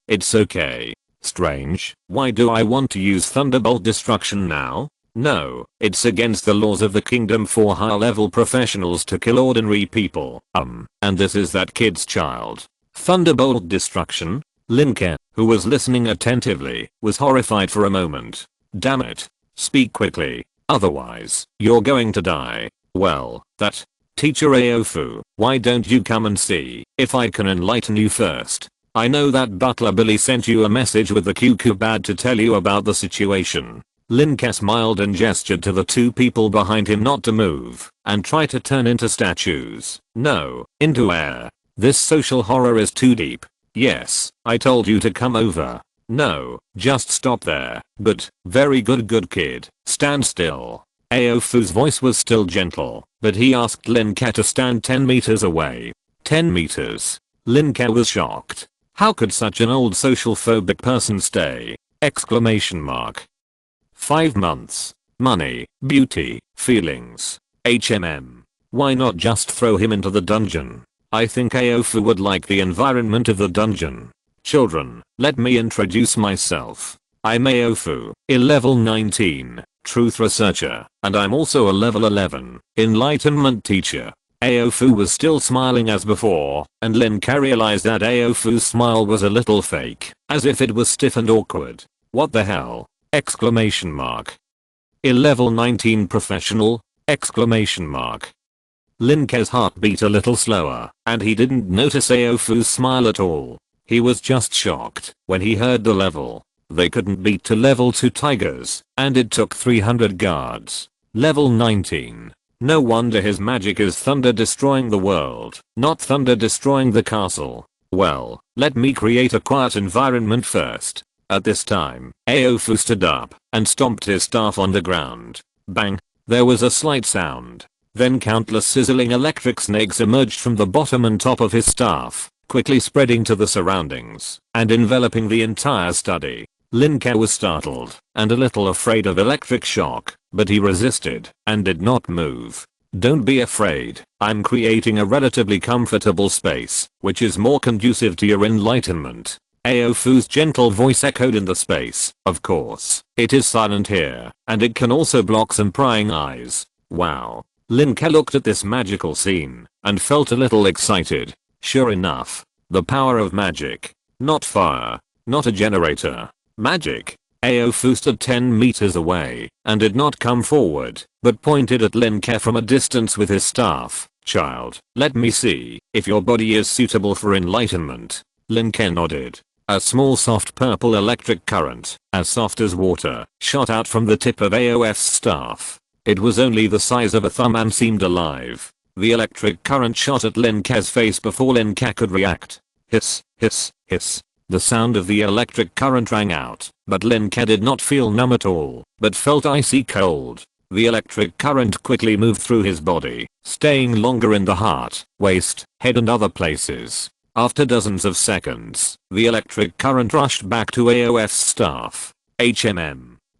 It's okay. Strange. Why do I want to use Thunderbolt Destruction now? No, it's against the laws of the kingdom for high level professionals to kill ordinary people. And this is that kid's child. Thunderbolt Destruction? Lin Ke, who was listening attentively, was horrified for a moment. Damn it. Speak quickly. Otherwise, you're going to die. Well, that. Teacher Aofu, why don't you come and see if I can enlighten you first? I know that Butler Billy sent you a message with the QQ bad to tell you about the situation. Lin Ke smiled and gestured to the 2 people behind him not to move and try to turn into statues. No, into air. This social horror is too deep. Yes, I told you to come over. No, just stop there. Good, very good kid. Stand still. Aofu's voice was still gentle, but he asked Lin Ke to stand 10 meters away. 10 meters. Lin Ke was shocked. How could such an old social phobic person stay? Exclamation mark. 5 months. Money, beauty, feelings. Why not just throw him into the dungeon? I think Aofu would like the environment of the dungeon. Children, let me introduce myself. I'm Aofu, a level 19, truth researcher, and I'm also a level 11, enlightenment teacher. Aofu was still smiling as before, and Lin Ke realized that Aofu's smile was a little fake, as if it was stiff and awkward. What the hell? Exclamation mark. A level 19 professional? Exclamation mark. Lin Ke's heart beat a little slower, and he didn't notice Aofu's smile at all. He was just shocked when he heard the level. They couldn't beat to level 2 tigers, and it took 300 guards. Level 19. No wonder his magic is thunder destroying the world, not thunder destroying the castle. Well, let me create a quiet environment first. At this time, Aofu stood up and stomped his staff on the ground. Bang! There was a slight sound. Then countless sizzling electric snakes emerged from the bottom and top of his staff, quickly spreading to the surroundings and enveloping the entire study. Lin Ke was startled and a little afraid of electric shock, but he resisted and did not move. Don't be afraid, I'm creating a relatively comfortable space, which is more conducive to your enlightenment. Aofu's gentle voice echoed in the space. Of course, it is silent here, and it can also block some prying eyes. Wow. Lin Ke looked at this magical scene and felt a little excited. Sure enough, the power of magic. Not fire, not a generator. Magic. Aofu stood 10 meters away and did not come forward, but pointed at Lin Ke from a distance with his staff. Child, let me see if your body is suitable for enlightenment. Lin Ke nodded. A small soft purple electric current, as soft as water, shot out from the tip of Aof's staff. It was only the size of a thumb and seemed alive. The electric current shot at Lin Ke's face before Lin Ke could react. Hiss, hiss, hiss. The sound of the electric current rang out, but Lin Ke did not feel numb at all, but felt icy cold. The electric current quickly moved through his body, staying longer in the heart, waist, head and other places. After dozens of seconds, the electric current rushed back to Aof's staff.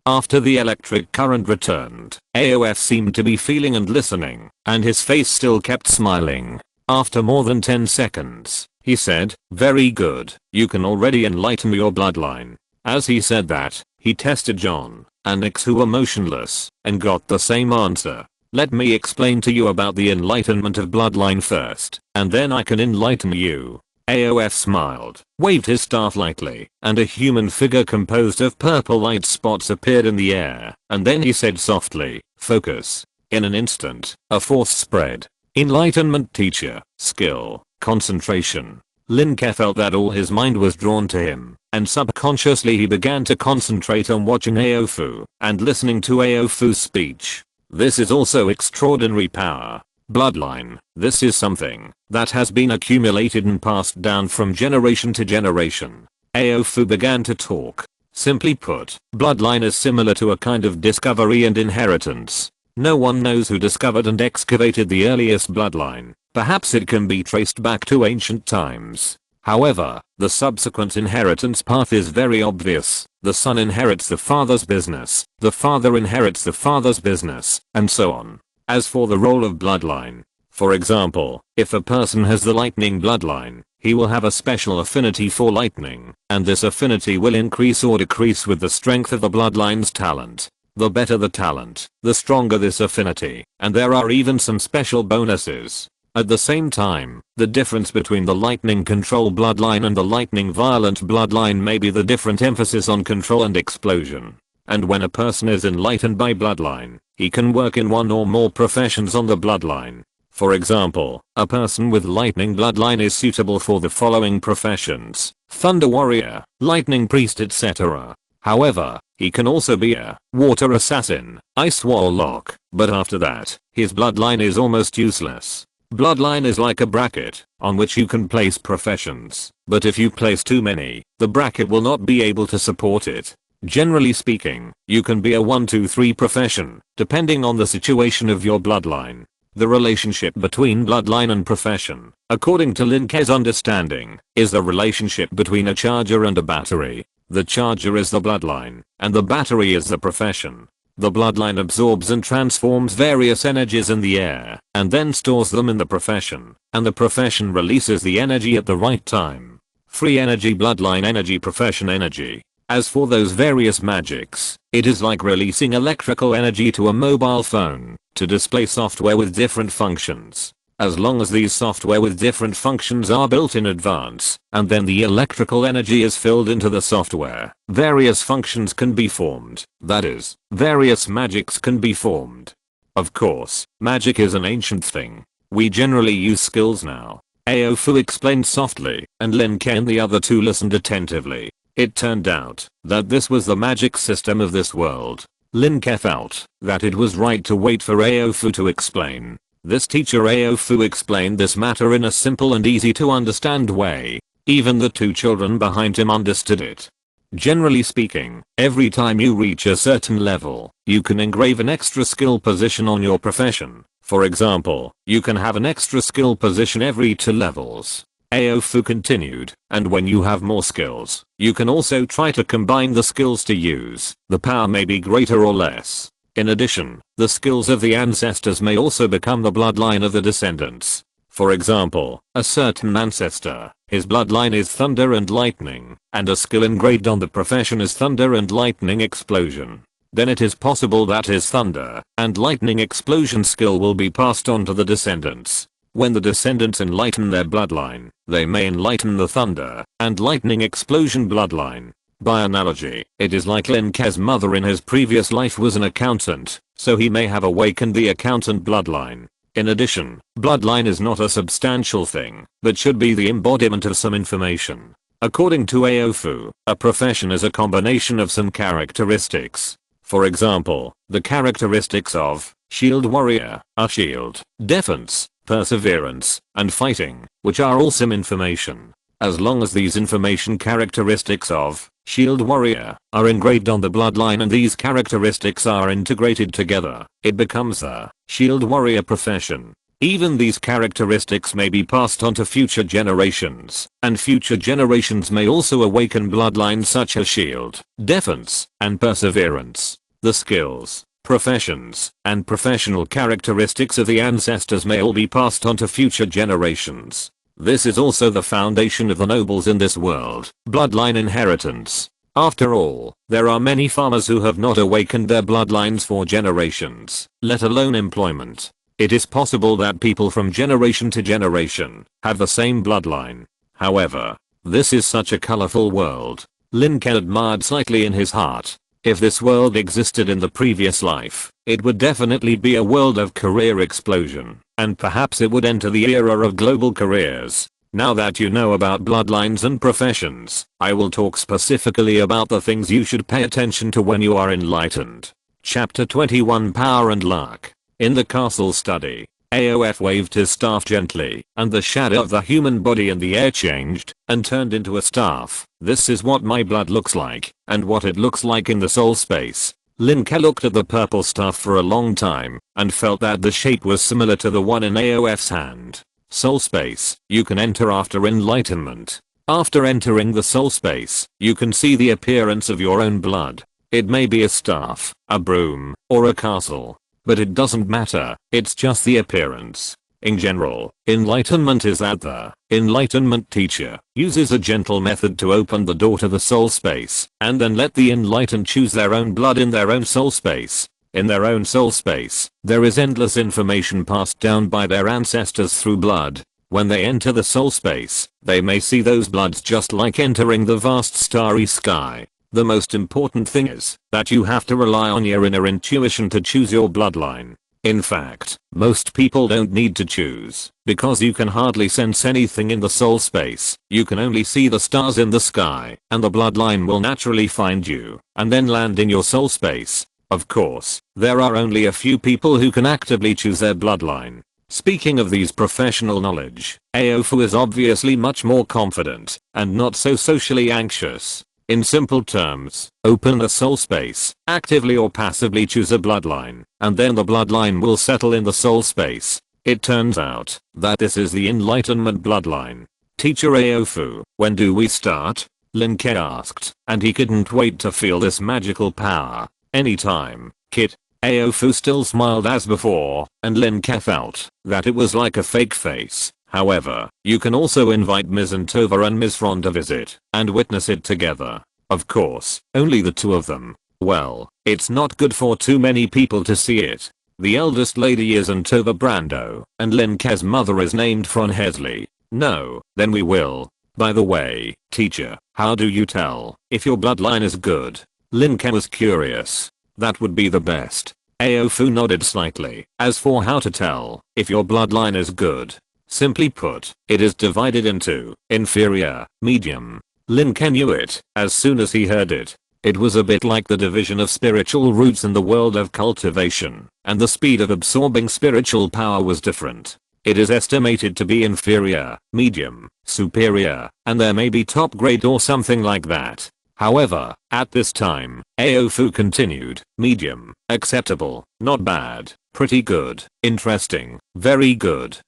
After the electric current returned, Aof seemed to be feeling and listening, and his face still kept smiling. After more than 10 seconds, he said, very good, you can already enlighten your bloodline. As he said that, he tested John and Nix who were motionless, and got the same answer. Let me explain to you about the enlightenment of bloodline first, and then I can enlighten you. Aof smiled, waved his staff lightly, and a human figure composed of purple light spots appeared in the air, and then he said softly, focus. In an instant, a force spread. Enlightenment teacher, skill, concentration. Lin Ke felt that all his mind was drawn to him, and subconsciously he began to concentrate on watching Aofu, and listening to Aofu's speech. This is also extraordinary power. Bloodline. This is something that has been accumulated and passed down from generation to generation. Aofu began to talk. Simply put, bloodline is similar to a kind of discovery and inheritance. No one knows who discovered and excavated the earliest bloodline, Perhaps it can be traced back to ancient times. However, the subsequent inheritance path is very obvious. The son inherits the father's business, the father inherits the father's business, and so on. As for the role of bloodline, for example, if a person has the lightning bloodline, he will have a special affinity for lightning, and this affinity will increase or decrease with the strength of the bloodline's talent. The better the talent, the stronger this affinity, and there are even some special bonuses. At the same time, the difference between the lightning control bloodline and the lightning violent bloodline may be the different emphasis on control and explosion. And when a person is enlightened by bloodline, he can work in one or more professions on the bloodline. For example, a person with lightning bloodline is suitable for the following professions: thunder warrior, lightning priest, etc. However, he can also be a water assassin, ice warlock, but after that, his bloodline is almost useless. Bloodline is like a bracket, on which you can place professions, but if you place too many, the bracket will not be able to support it. Generally speaking, you can be a 1-2-3 profession, depending on the situation of your bloodline. The relationship between bloodline and profession, according to Lin Ke's understanding, is the relationship between a charger and a battery. The charger is the bloodline, and the battery is the profession. The bloodline absorbs and transforms various energies in the air, and then stores them in the profession, and the profession releases the energy at the right time. Free energy, bloodline energy, profession energy. As for those various magics, it is like releasing electrical energy to a mobile phone, to display software with different functions. As long as these software with different functions are built in advance, and then the electrical energy is filled into the software, various functions can be formed, that is, various magics can be formed. Of course, magic is an ancient thing. We generally use skills now. Aofu explained softly, and Lin Ke and the other two listened attentively. It turned out that this was the magic system of this world. Lin Ke felt that it was right to wait for Aofu to explain. This teacher Aofu explained this matter in a simple and easy to understand way. Even the two children behind him understood it. Generally speaking, every time you reach a certain level, you can engrave an extra skill position on your profession. For example, you can have an extra skill position every 2 levels. Aofu continued, and when you have more skills, you can also try to combine the skills to use. The power may be greater or less. In addition, the skills of the ancestors may also become the bloodline of the descendants. For example, a certain ancestor, his bloodline is thunder and lightning, and a skill engraved on the profession is thunder and lightning explosion. Then it is possible that his thunder and lightning explosion skill will be passed on to the descendants. When the descendants enlighten their bloodline, they may enlighten the thunder and lightning explosion bloodline. By analogy, it is like Lin Ke's mother in his previous life was an accountant, so he may have awakened the accountant bloodline. In addition, bloodline is not a substantial thing, but should be the embodiment of some information. According to Aofu, a profession is a combination of some characteristics. For example, the characteristics of shield warrior are shield, defense, perseverance, and fighting, which are all some information. As long as these information characteristics of shield warrior are engraved on the bloodline and these characteristics are integrated together, it becomes a shield warrior profession. Even these characteristics may be passed on to future generations, and future generations may also awaken bloodlines such as shield, defense, and perseverance. The skills, professions, and professional characteristics of the ancestors may all be passed on to future generations. This is also the foundation of the nobles in this world, bloodline inheritance. After all, there are many farmers who have not awakened their bloodlines for generations, let alone employment. It is possible that people from generation to generation have the same bloodline. However, this is such a colorful world. Lin Ke admired slightly in his heart. If this world existed in the previous life, it would definitely be a world of career explosion, and perhaps it would enter the era of global careers. Now that you know about bloodlines and professions, I will talk specifically about the things you should pay attention to when you are enlightened. Chapter 21 Power and Luck. In the castle study, Aof waved his staff gently, and the shadow of the human body in the air changed, and turned into a staff. This is what my blood looks like, and what it looks like in the soul space. Lin Ke looked at the purple staff for a long time, and felt that the shape was similar to the one in Aof's hand. Soul space, you can enter after enlightenment. After entering the soul space, you can see the appearance of your own blood. It may be a staff, a broom, or a castle. But it doesn't matter, it's just the appearance. In general, enlightenment is that the enlightenment teacher uses a gentle method to open the door to the soul space, and then let the enlightened choose their own blood in their own soul space. In their own soul space, there is endless information passed down by their ancestors through blood. When they enter the soul space, they may see those bloods just like entering the vast starry sky. The most important thing is that you have to rely on your inner intuition to choose your bloodline. In fact, most people don't need to choose, because you can hardly sense anything in the soul space. You can only see the stars in the sky, and the bloodline will naturally find you, and then land in your soul space. Of course, there are only a few people who can actively choose their bloodline. Speaking of these professional knowledge, Aofu is obviously much more confident, and not so socially anxious. In simple terms, open the soul space, actively or passively choose a bloodline, and then the bloodline will settle in the soul space. It turns out that this is the enlightenment bloodline. Teacher Aofu, when do we start? Lin Ke asked, and he couldn't wait to feel this magical power. Anytime, kid. Aofu still smiled as before, and Lin Ke felt that it was like a fake face. However, you can also invite Ms. Antova and Ms. Ron to visit and witness it together. Of course, only the two of them. Well, it's not good for too many people to see it. The eldest lady is Antova Brando, and Lin Ke's mother is named Fron Hesley. No, then we will. By the way, teacher, how do you tell if your bloodline is good? Lin Ke was curious. That would be the best. Aofu nodded slightly. As for how to tell if your bloodline is good, simply put, it is divided into inferior, medium. Lin Ke knew it as soon as he heard it. It was a bit like the division of spiritual roots in the world of cultivation, and the speed of absorbing spiritual power was different. It is estimated to be inferior, medium, superior, and there may be top grade or something like that. However, at this time, Aofu continued, medium, acceptable, not bad, pretty good, interesting, very good,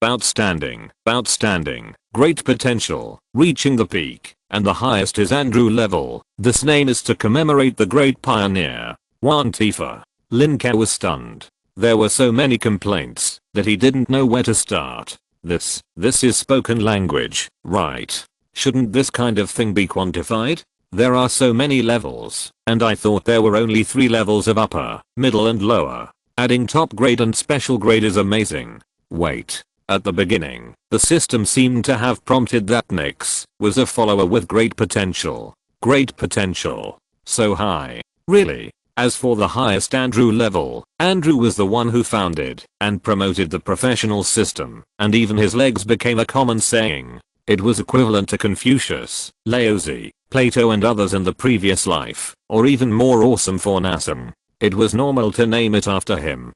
outstanding, great potential, reaching the peak, and the highest is Andrew level. This name is to commemorate the great pioneer, Wan Tifa. Lin Ke was stunned. There were so many complaints that he didn't know where to start. This is spoken language, right? Shouldn't this kind of thing be quantified? There are so many levels, and I thought there were only 3 levels of upper, middle and lower. Adding top grade and special grade is amazing. Wait. At the beginning, the system seemed to have prompted that Nyx was a follower with great potential. Great potential. So high. Really? As for the highest Andrew level, Andrew was the one who founded and promoted the professional system, and even his legs became a common saying. It was equivalent to Confucius, Laozi, Plato and others in the previous life, or even more awesome for Nassim. It was normal to name it after him.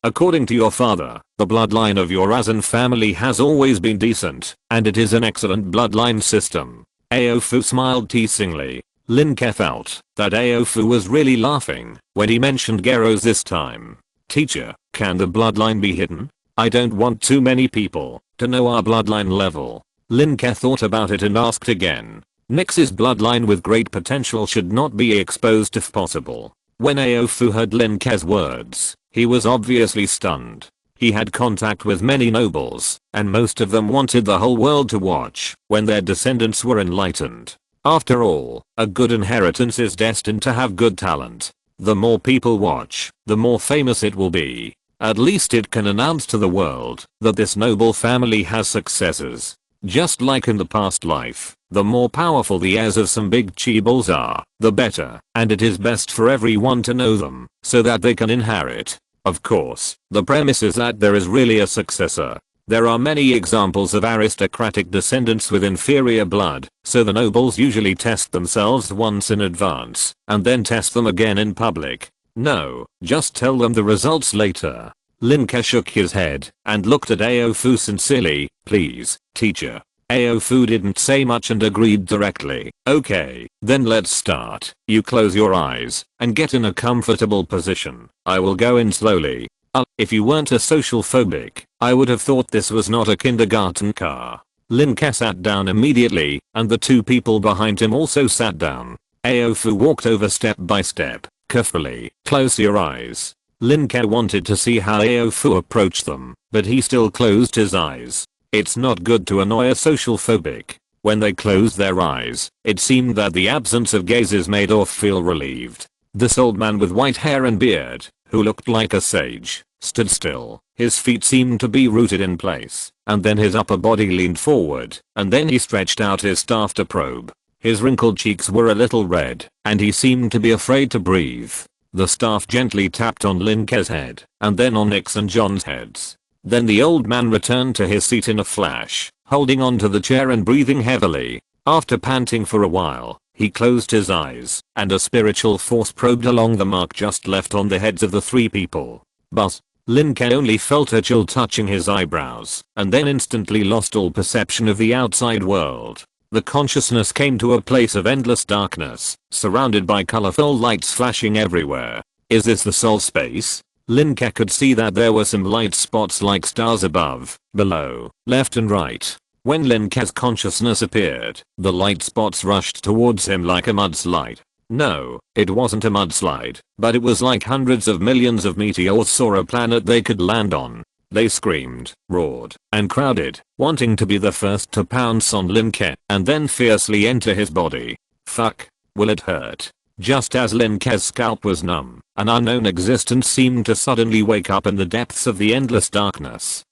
According to your father, the bloodline of your Azan family has always been decent, and it is an excellent bloodline system. Aofu smiled teasingly. Lin Ke felt that Aofu was really laughing when he mentioned Geros this time. Teacher, can the bloodline be hidden? I don't want too many people to know our bloodline level. Lin Ke thought about it and asked again. Nyx's bloodline with great potential should not be exposed if possible. When Aofu heard Lin Ke's words, he was obviously stunned. He had contact with many nobles, and most of them wanted the whole world to watch when their descendants were enlightened. After all, a good inheritance is destined to have good talent. The more people watch, the more famous it will be. At least it can announce to the world that this noble family has successors. Just like in the past life, the more powerful the heirs of some big chaebols are, the better, and it is best for everyone to know them, so that they can inherit. Of course, the premise is that there is really a successor. There are many examples of aristocratic descendants with inferior blood, so the nobles usually test themselves once in advance, and then test them again in public. No, just tell them the results later. Lin Ke shook his head and looked at Aofu sincerely. Please, teacher. Aofu didn't say much and agreed directly. Okay, then let's start. You close your eyes and get in a comfortable position. I will go in slowly. If you weren't a social phobic, I would have thought this was not a kindergarten car. Lin Ke sat down immediately, and the two people behind him also sat down. Aofu walked over step by step, carefully. Close your eyes. Lin Ke wanted to see how Aofu approached them, but he still closed his eyes. It's not good to annoy a social phobic. When they closed their eyes, it seemed that the absence of gazes made off feel relieved. This old man with white hair and beard, who looked like a sage, stood still. His feet seemed to be rooted in place, and then his upper body leaned forward, and then he stretched out his staff to probe. His wrinkled cheeks were a little red, and he seemed to be afraid to breathe. The staff gently tapped on Lin Ke's head, and then on Nick's and John's heads. Then the old man returned to his seat in a flash, holding on to the chair and breathing heavily. After panting for a while, he closed his eyes, and a spiritual force probed along the mark just left on the heads of the three people. But Lin Ke only felt a chill touching his eyebrows, and then instantly lost all perception of the outside world. The consciousness came to a place of endless darkness, surrounded by colorful lights flashing everywhere. Is this the soul space? Lin Ke could see that there were some light spots like stars above, below, left and right. When Lin Ke's consciousness appeared, the light spots rushed towards him like a mudslide. No, it wasn't a mudslide, but it was like hundreds of millions of meteors saw a planet they could land on. They screamed, roared, and crowded, wanting to be the first to pounce on Lin Ke and then fiercely enter his body. Fuck. Will it hurt? Just as Lin Ke's scalp was numb, an unknown existence seemed to suddenly wake up in the depths of the endless darkness.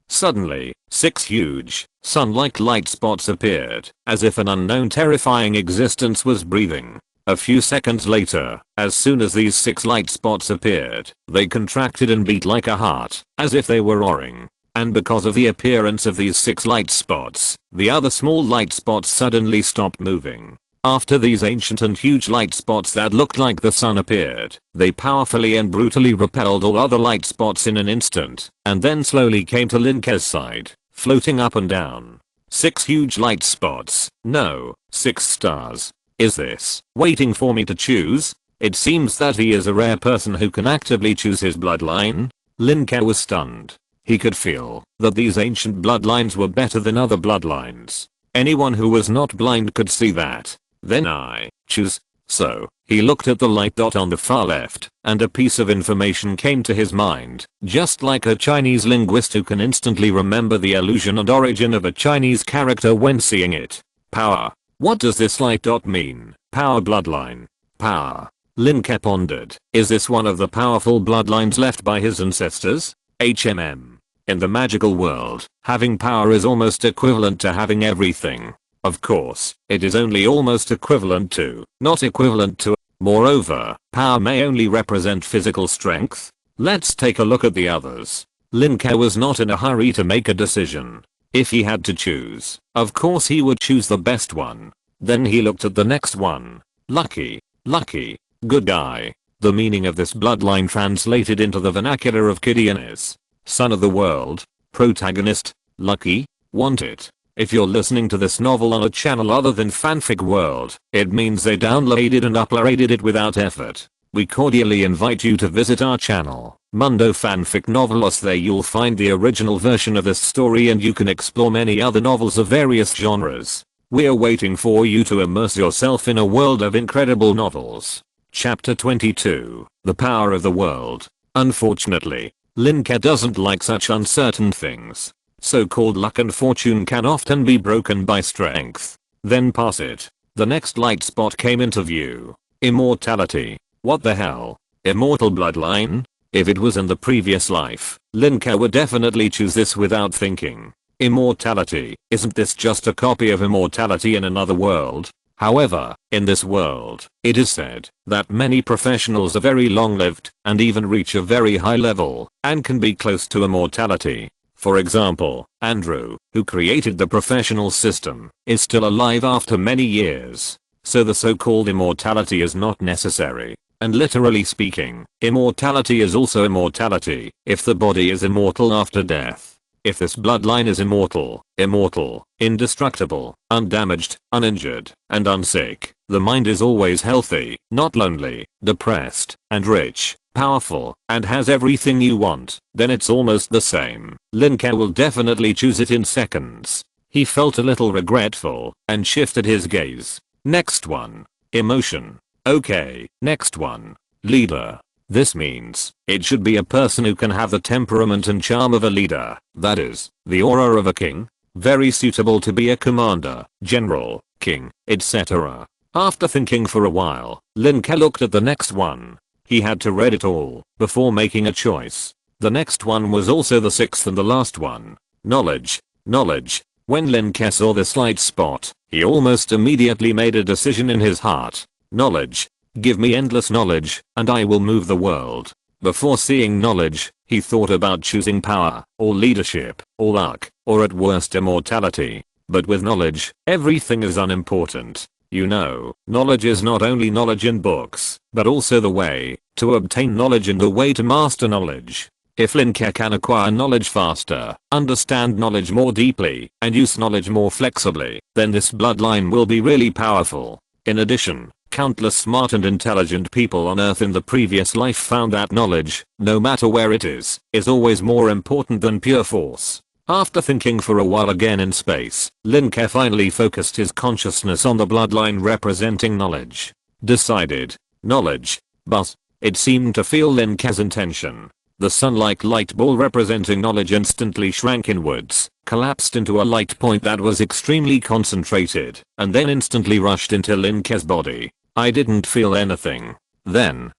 Suddenly, 6 huge, sun-like light spots appeared, as if an unknown terrifying existence was breathing. A few seconds later, as soon as these 6 light spots appeared, they contracted and beat like a heart, as if they were roaring. And because of the appearance of these 6 light spots, the other small light spots suddenly stopped moving. After these ancient and huge light spots that looked like the sun appeared, they powerfully and brutally repelled all other light spots in an instant, and then slowly came to Lin Ke's side, floating up and down. 6 huge light spots. No, 6 stars. Is this waiting for me to choose? It seems that he is a rare person who can actively choose his bloodline. Lin Ke was stunned. He could feel that these ancient bloodlines were better than other bloodlines. Anyone who was not blind could see that. Then I choose. So, he looked at the light dot on the far left, and a piece of information came to his mind, just like a Chinese linguist who can instantly remember the illusion and origin of a Chinese character when seeing it. Power. What does this light dot mean? Power bloodline. Power. Lin Ke pondered. Is this one of the powerful bloodlines left by his ancestors? In the magical world, having power is almost equivalent to having everything. Of course, it is only almost equivalent to, not equivalent to. Moreover, power may only represent physical strength. Let's take a look at the others. Lin Ke was not in a hurry to make a decision. If he had to choose, of course he would choose the best one. Then he looked at the next one. Lucky. Lucky. Good guy. The meaning of this bloodline translated into the vernacular of Gideon is son of the world, protagonist, lucky, wanted. If you're listening to this novel on a channel other than Fanfic World, it means they downloaded and uploaded it without effort. We cordially invite you to visit our channel, Mundo Fanfic Novelos. There you'll find the original version of this story and you can explore many other novels of various genres. We're waiting for you to immerse yourself in a world of incredible novels. Chapter 22, The Power of the World. Unfortunately, Lin Ke doesn't like such uncertain things. So-called luck and fortune can often be broken by strength. Then pass it. The next light spot came into view. Immortality. What the hell? Immortal bloodline? If it was in the previous life, Lin Ke would definitely choose this without thinking. Immortality. Isn't this just a copy of immortality in another world? However, in this world, it is said that many professionals are very long-lived and even reach a very high level and can be close to immortality. For example, Andrew, who created the professional system, is still alive after many years. So the so-called immortality is not necessary. And literally speaking, immortality is also immortality if the body is immortal after death. If this bloodline is immortal, indestructible, undamaged, uninjured, and unsick, the mind is always healthy, not lonely, depressed, and rich. powerful, and has everything you want, then it's almost the same. Lin Ke will definitely choose it in seconds. He felt a little regretful and shifted his gaze. Next one. Emotion. Okay, next one. Leader. This means it should be a person who can have the temperament and charm of a leader, that is, the aura of a king. Very suitable to be a commander, general, king, etc. After thinking for a while, Lin Ke looked at the next one. He had to read it all before making a choice. The next one was also the sixth and the last one. Knowledge. Knowledge. When Lin Ke saw the slight spot, he almost immediately made a decision in his heart. Knowledge. Give me endless knowledge, and I will move the world. Before seeing knowledge, he thought about choosing power, or leadership, or luck, or at worst immortality. But with knowledge, everything is unimportant. You know, knowledge is not only knowledge in books, but also the way to obtain knowledge and the way to master knowledge. If Lin Ke can acquire knowledge faster, understand knowledge more deeply, and use knowledge more flexibly, then this bloodline will be really powerful. In addition, countless smart and intelligent people on Earth in the previous life found that knowledge, no matter where it is always more important than pure force. After thinking for a while again in space, Lin Ke finally focused his consciousness on the bloodline representing knowledge. Decided. Knowledge. But it seemed to feel Lin Ke's intention. The sun-like light ball representing knowledge instantly shrank inwards, collapsed into a light point that was extremely concentrated, and then instantly rushed into Lin Ke's body. I didn't feel anything. Then.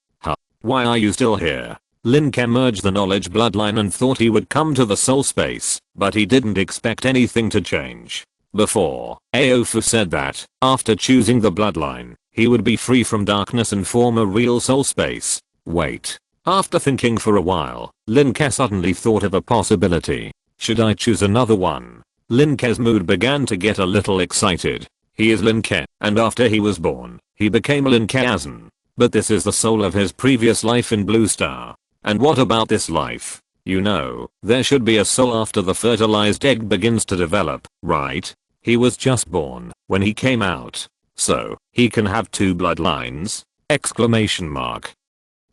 Why are you still here? Lin Ke merged the knowledge bloodline and thought he would come to the soul space, but he didn't expect anything to change. Before, Aofu said that, after choosing the bloodline, he would be free from darkness and form a real soul space. Wait. After thinking for a while, Lin Ke suddenly thought of a possibility. Should I choose another one? Lin Ke's mood began to get a little excited. He is Lin Ke, and after he was born, he became Lin Ke. But this is the soul of his previous life in Blue Star. And what about this life? You know, there should be a soul after the fertilized egg begins to develop, right? He was just born when he came out. So, he can have two bloodlines? Exclamation mark.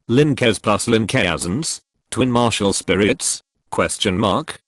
Lin Ke's plus Lin Ke's? Twin martial spirits? Question mark.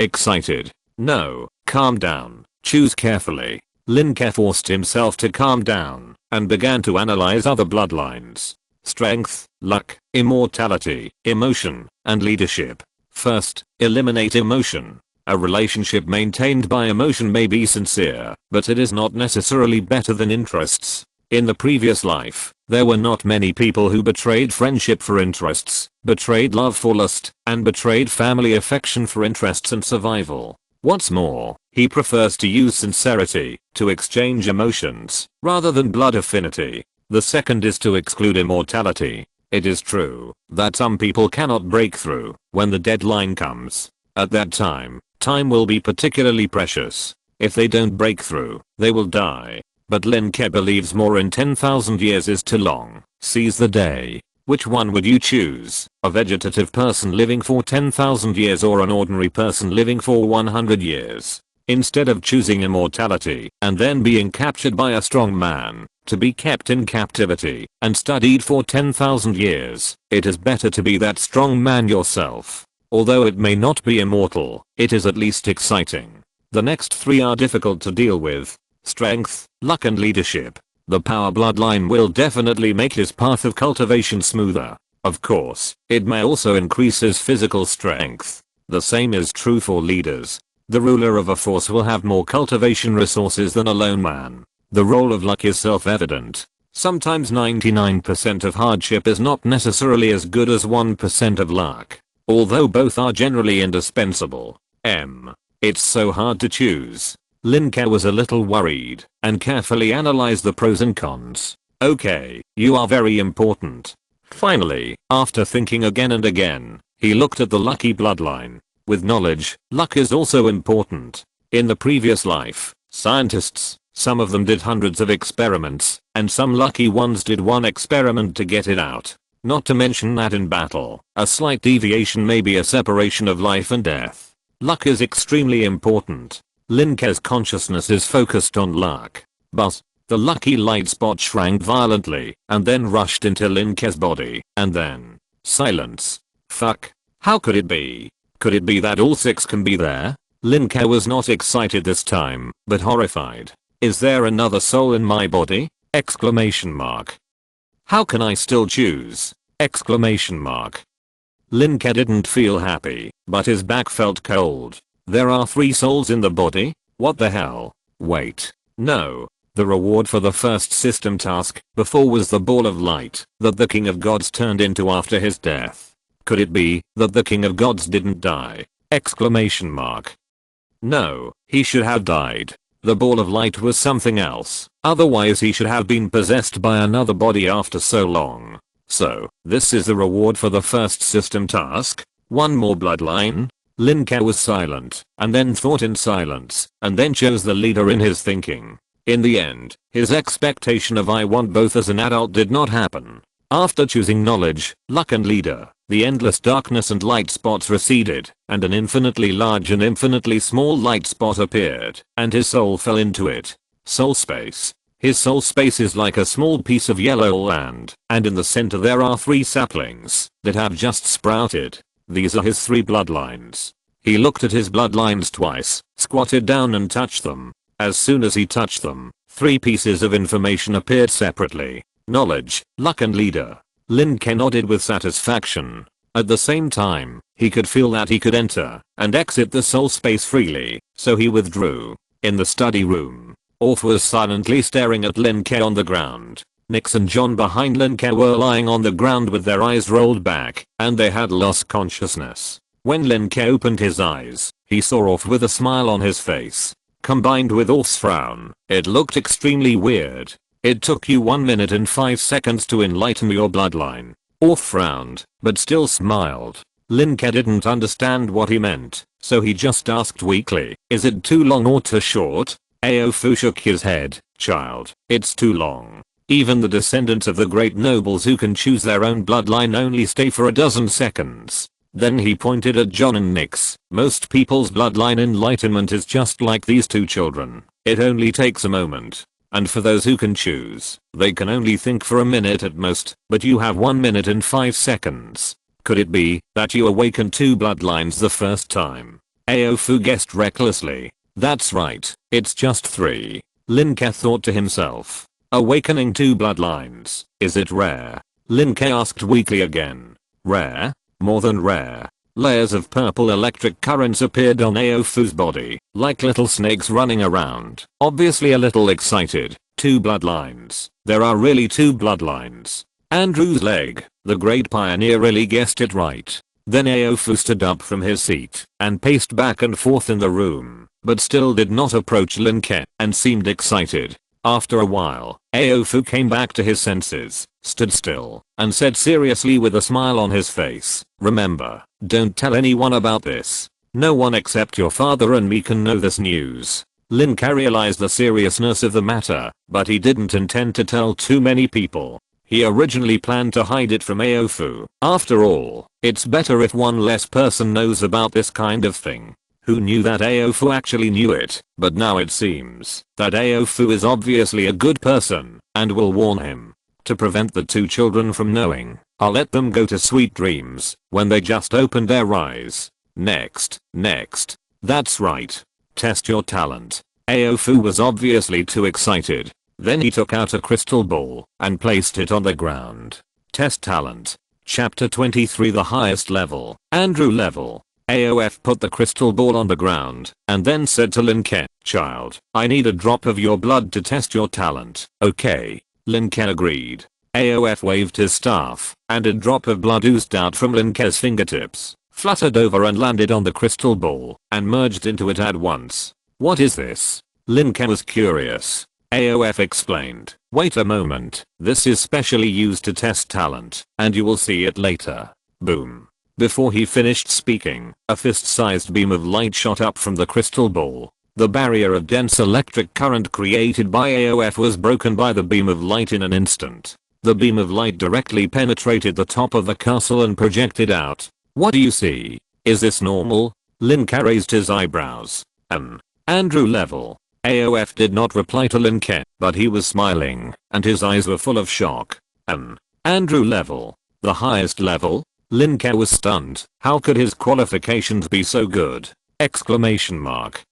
Excited. No, calm down. Choose carefully. Lin Ke forced himself to calm down and began to analyze other bloodlines. Strength, luck, immortality, emotion, and leadership. First, eliminate emotion. A relationship maintained by emotion may be sincere, but it is not necessarily better than interests. In the previous life, there were not many people who betrayed friendship for interests, betrayed love for lust, and betrayed family affection for interests and survival. What's more, he prefers to use sincerity to exchange emotions, rather than blood affinity. The second is to exclude immortality. It is true that some people cannot break through when the deadline comes. At that time will be particularly precious. If they don't break through, they will die. But Lin Ke believes more in 10,000 years is too long. Seize the day. Which one would you choose? A vegetative person living for 10,000 years or an ordinary person living for 100 years? Instead of choosing immortality and then being captured by a strong man, to be kept in captivity and studied for 10,000 years, it is better to be that strong man yourself. Although it may not be immortal, it is at least exciting. The next three are difficult to deal with. Strength, luck and leadership. The power bloodline will definitely make his path of cultivation smoother. Of course, it may also increase his physical strength. The same is true for leaders. The ruler of a force will have more cultivation resources than a lone man. The role of luck is self-evident. Sometimes 99% of hardship is not necessarily as good as 1% of luck. Although both are generally indispensable. It's so hard to choose. Lin Ke was a little worried and carefully analyzed the pros and cons. Okay, you are very important. Finally, after thinking again and again, he looked at the lucky bloodline. With knowledge, luck is also important. In the previous life, scientists, some of them did hundreds of experiments, and some lucky ones did one experiment to get it out. Not to mention that in battle, a slight deviation may be a separation of life and death. Luck is extremely important. Lin Ke's consciousness is focused on luck. But, the lucky light spot shrank violently, and then rushed into Lin Ke's body, and then, Silence. Fuck. How could it be? Could it be that all 6 can be there? Lin Ke was not excited this time, but horrified. Is there another soul in my body? Exclamation mark. How can I still choose? Exclamation mark. Lin Ke didn't feel happy, but his back felt cold. There are 3 souls in the body? What the hell? Wait. No. The reward for the first system task before was the ball of light that the King of Gods turned into after his death. Could it be that the King of Gods didn't die? Exclamation mark. No, he should have died. The ball of light was something else. Otherwise he should have been possessed by another body after so long. So, this is the reward for the first system task? One more bloodline? Lin Ke was silent, and then thought in silence, and then chose the leader in his thinking. In the end, his expectation of I want both as an adult did not happen. After choosing knowledge, luck and leader, the endless darkness and light spots receded, and an infinitely large and infinitely small light spot appeared, and his soul fell into it. Soul space. His soul space is like a small piece of yellow land, and in the center there are 3 saplings that have just sprouted. These are his 3 bloodlines. He looked at his bloodlines twice, squatted down and touched them. As soon as he touched them, 3 pieces of information appeared separately. Knowledge, luck and leader. Lin Ke nodded with satisfaction. At the same time, he could feel that he could enter and exit the soul space freely, so he withdrew. In the study room, Orf was silently staring at Lin Ke on the ground. Nix and John behind Lin Ke were lying on the ground with their eyes rolled back, and they had lost consciousness. When Lin Ke opened his eyes, he saw Orf with a smile on his face. Combined with Orf's frown, it looked extremely weird. It took you 1 minute and 5 seconds to enlighten your bloodline. Orf frowned, but still smiled. Lin Ke didn't understand what he meant, so he just asked weakly, is it too long or too short? Aofu shook his head, child, it's too long. Even the descendants of the great nobles who can choose their own bloodline only stay for a dozen seconds. Then he pointed at John and Nix. Most people's bloodline enlightenment is just like these 2 children. It only takes a moment. And for those who can choose, they can only think for a minute at most, but you have 1 minute and 5 seconds. Could it be that you awakened 2 bloodlines the first time? Aofu guessed recklessly. That's right, it's just 3. Lin Ke thought to himself. Awakening 2 bloodlines, is it rare? Lin Ke asked weakly again. Rare? More than rare. Layers of purple electric currents appeared on Aofu's body, like little snakes running around, obviously a little excited. 2 bloodlines. There are really 2 bloodlines. Andrew's leg, the great pioneer, really guessed it right. Then Aofu stood up from his seat and paced back and forth in the room, but still did not approach Lin Ke and seemed excited. After a while, Aofu came back to his senses, stood still, and said seriously with a smile on his face, remember, don't tell anyone about this. No one except your father and me can know this news. Lin Ke realized the seriousness of the matter, but he didn't intend to tell too many people. He originally planned to hide it from Aofu. After all, it's better if one less person knows about this kind of thing. Who knew that Aofu actually knew it, but now it seems that Aofu is obviously a good person and will warn him. To prevent the 2 children from knowing, I'll let them go to sweet dreams when they just opened their eyes. Next. That's right. Test your talent. Aofu was obviously too excited. Then he took out a crystal ball and placed it on the ground. Test talent. Chapter 23, the highest level, Andrew level. AOF put the crystal ball on the ground and then said to Lin Ke, child, I need a drop of your blood to test your talent. Okay. Lin Ke agreed. AOF waved his staff and a drop of blood oozed out from Lin Ke's fingertips, fluttered over and landed on the crystal ball and merged into it at once. What is this? Lin Ke was curious. AOF explained, wait a moment, this is specially used to test talent, and you will see it later. Boom. Before he finished speaking, a fist-sized beam of light shot up from the crystal ball. The barrier of dense electric current created by AOF was broken by the beam of light in an instant. The beam of light directly penetrated the top of the castle and projected out. What do you see? Is this normal? Lin Ke raised his eyebrows. Andrew level. AOF did not reply to Lin Ke, but he was smiling, and his eyes were full of shock. Andrew level. The highest level? Lin Ke was stunned. How could his qualifications be so good? Exclamation mark.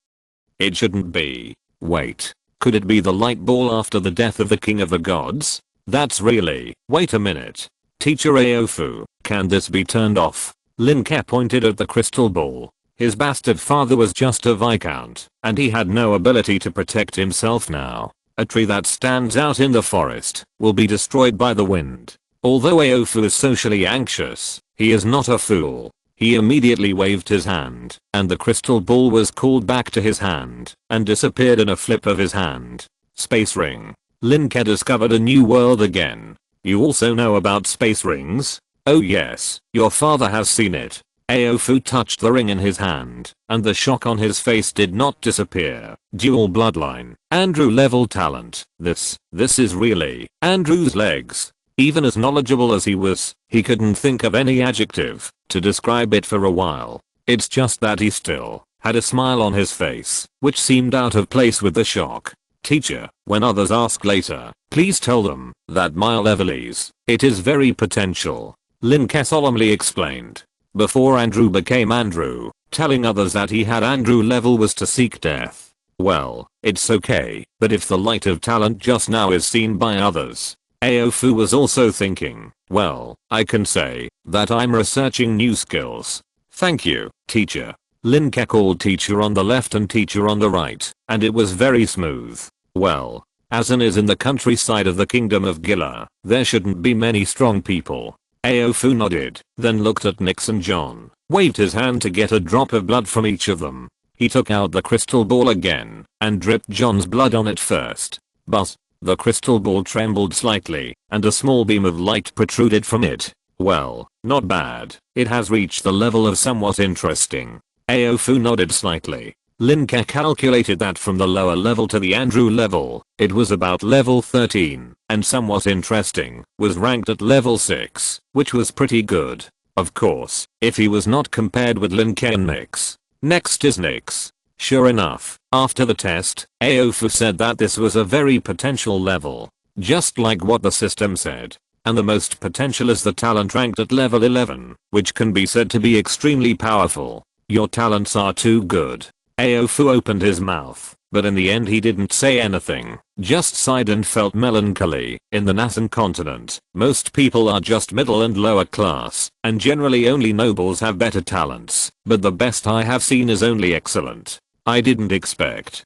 It shouldn't be. Wait. Could it be the light ball after the death of the king of the gods? That's really. Wait a minute. Teacher Aofu, can this be turned off? Lin Ke pointed at the crystal ball. His bastard father was just a viscount, and he had no ability to protect himself now. A tree that stands out in the forest will be destroyed by the wind. Although Aofu is socially anxious, he is not a fool. He immediately waved his hand, and the crystal ball was called back to his hand, and disappeared in a flip of his hand. Space ring. Lin Ke discovered a new world again. You also know about space rings? Oh yes, your father has seen it. Aofu touched the ring in his hand, and the shock on his face did not disappear. Dual bloodline. Andrew level talent. This is really Andrew's legs. Even as knowledgeable as he was, he couldn't think of any adjective to describe it for a while. It's just that he still had a smile on his face, which seemed out of place with the shock. Teacher, when others ask later, please tell them that my level is, it is very potential. Lin Ke solemnly explained. Before Andrew became Andrew, telling others that he had Andrew level was to seek death. Well, it's okay, but if the light of talent just now is seen by others. Aofu was also thinking, well, I can say that I'm researching new skills. Thank you, teacher. Lin Ke called teacher on the left and teacher on the right, and it was very smooth. Well, as is in the countryside of the kingdom of Gila, there shouldn't be many strong people. Aofu nodded, then looked at Nix and John, waved his hand to get a drop of blood from each of them. He took out the crystal ball again, and dripped John's blood on it first. But the crystal ball trembled slightly, and a small beam of light protruded from it. Well, not bad. It has reached the level of somewhat interesting. Aofu nodded slightly. Lin Ke calculated that from the lower level to the Andrew level, it was about level 13, and somewhat interesting was ranked at level 6, which was pretty good. Of course, if he was not compared with Lin Ke and Nix. Next is Nix. Sure enough, after the test, Aofu said that this was a very potential level. Just like what the system said. And the most potential is the talent ranked at level 11, which can be said to be extremely powerful. Your talents are too good. Aofu opened his mouth, but in the end he didn't say anything, just sighed and felt melancholy. In the Nathan continent, most people are just middle and lower class, and generally only nobles have better talents, but the best I have seen is only excellent. I didn't expect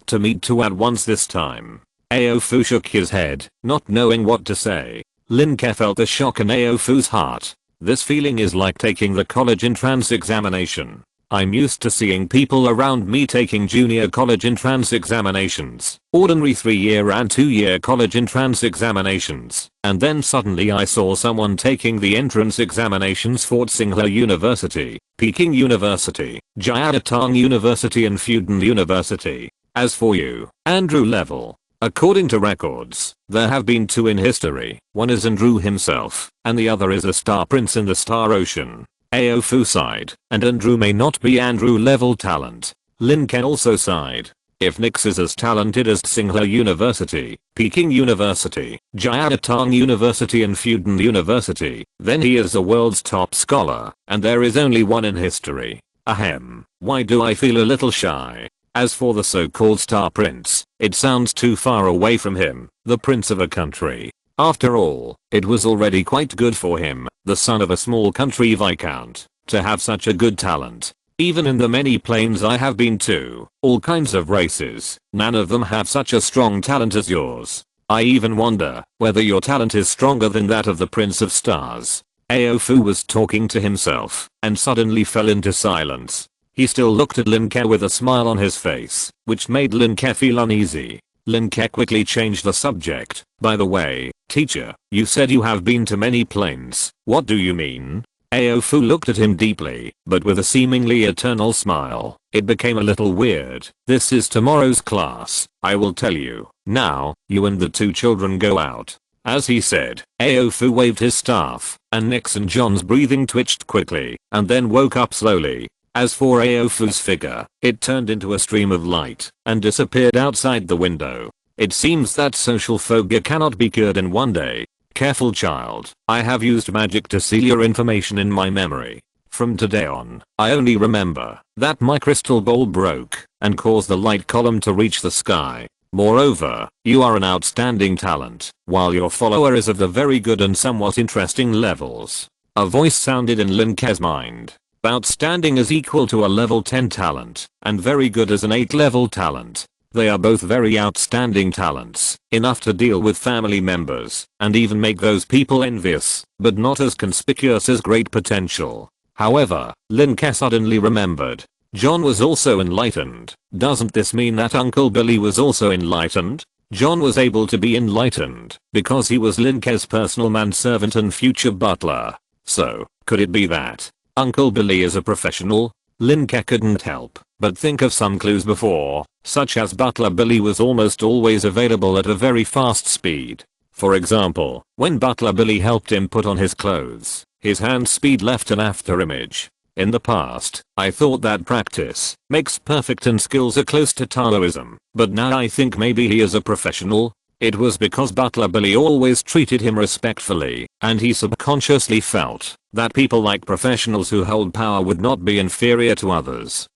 to meet two at once this time. Aofu shook his head, not knowing what to say. Lin Ke felt the shock in Aofu's heart. This feeling is like taking the college entrance examination. I'm used to seeing people around me taking junior college entrance examinations, ordinary 3-year and 2-year college entrance examinations, and then suddenly I saw someone taking the entrance examinations for Tsinghua University, Peking University, Jiaotong University and Feudal University. As for you, Andrew level. According to records, there have been 2 in history. One is Andrew himself, and the other is a star prince in the Star Ocean. Aofu sighed, and Andrew may not be Andrew level talent. Lin Ke also sighed. If Nix is as talented as Tsinghua University, Peking University, Jiaotong University and Feudal University, then he is the world's top scholar, and there is only one in history. Ahem. Why do I feel a little shy? As for the so-called star prince, it sounds too far away from him, the prince of a country. After all, it was already quite good for him, the son of a small country viscount, to have such a good talent. Even in the many planes I have been to, all kinds of races, none of them have such a strong talent as yours. I even wonder whether your talent is stronger than that of the Prince of Stars. Aofu was talking to himself, and suddenly fell into silence. He still looked at Lin Ke with a smile on his face, which made Lin Ke feel uneasy. Lin Ke quickly changed the subject. By the way, teacher, you said you have been to many planes. What do you mean? Aofu looked at him deeply, but with a seemingly eternal smile. It became a little weird. This is tomorrow's class, I will tell you. Now, you and the 2 children go out. As he said, Aofu waved his staff, and Nix and John's breathing twitched quickly, and then woke up slowly. As for Aofu's figure, it turned into a stream of light, and disappeared outside the window. It seems that social phobia cannot be cured in one day. Careful child, I have used magic to seal your information in my memory. From today on, I only remember that my crystal ball broke and caused the light column to reach the sky. Moreover, you are an outstanding talent, while your follower is of the very good and somewhat interesting levels. A voice sounded in Lin Ke's mind. Outstanding is equal to a level 10 talent, and very good is an 8 level talent. They are both very outstanding talents, enough to deal with family members, and even make those people envious, but not as conspicuous as great potential. However, Lin Ke suddenly remembered. John was also enlightened. Doesn't this mean that Uncle Billy was also enlightened? John was able to be enlightened because he was Lin Ke's personal manservant and future butler. So, could it be that Uncle Billy is a professional? Lin Ke couldn't help but think of some clues before, such as Butler Billy was almost always available at a very fast speed. For example, when Butler Billy helped him put on his clothes, his hand speed left an after image. In the past, I thought that practice makes perfect and skills are close to Taoism, but now I think maybe he is a professional. It was because Butler Billy always treated him respectfully, and he subconsciously felt that people like professionals who hold power would not be inferior to others.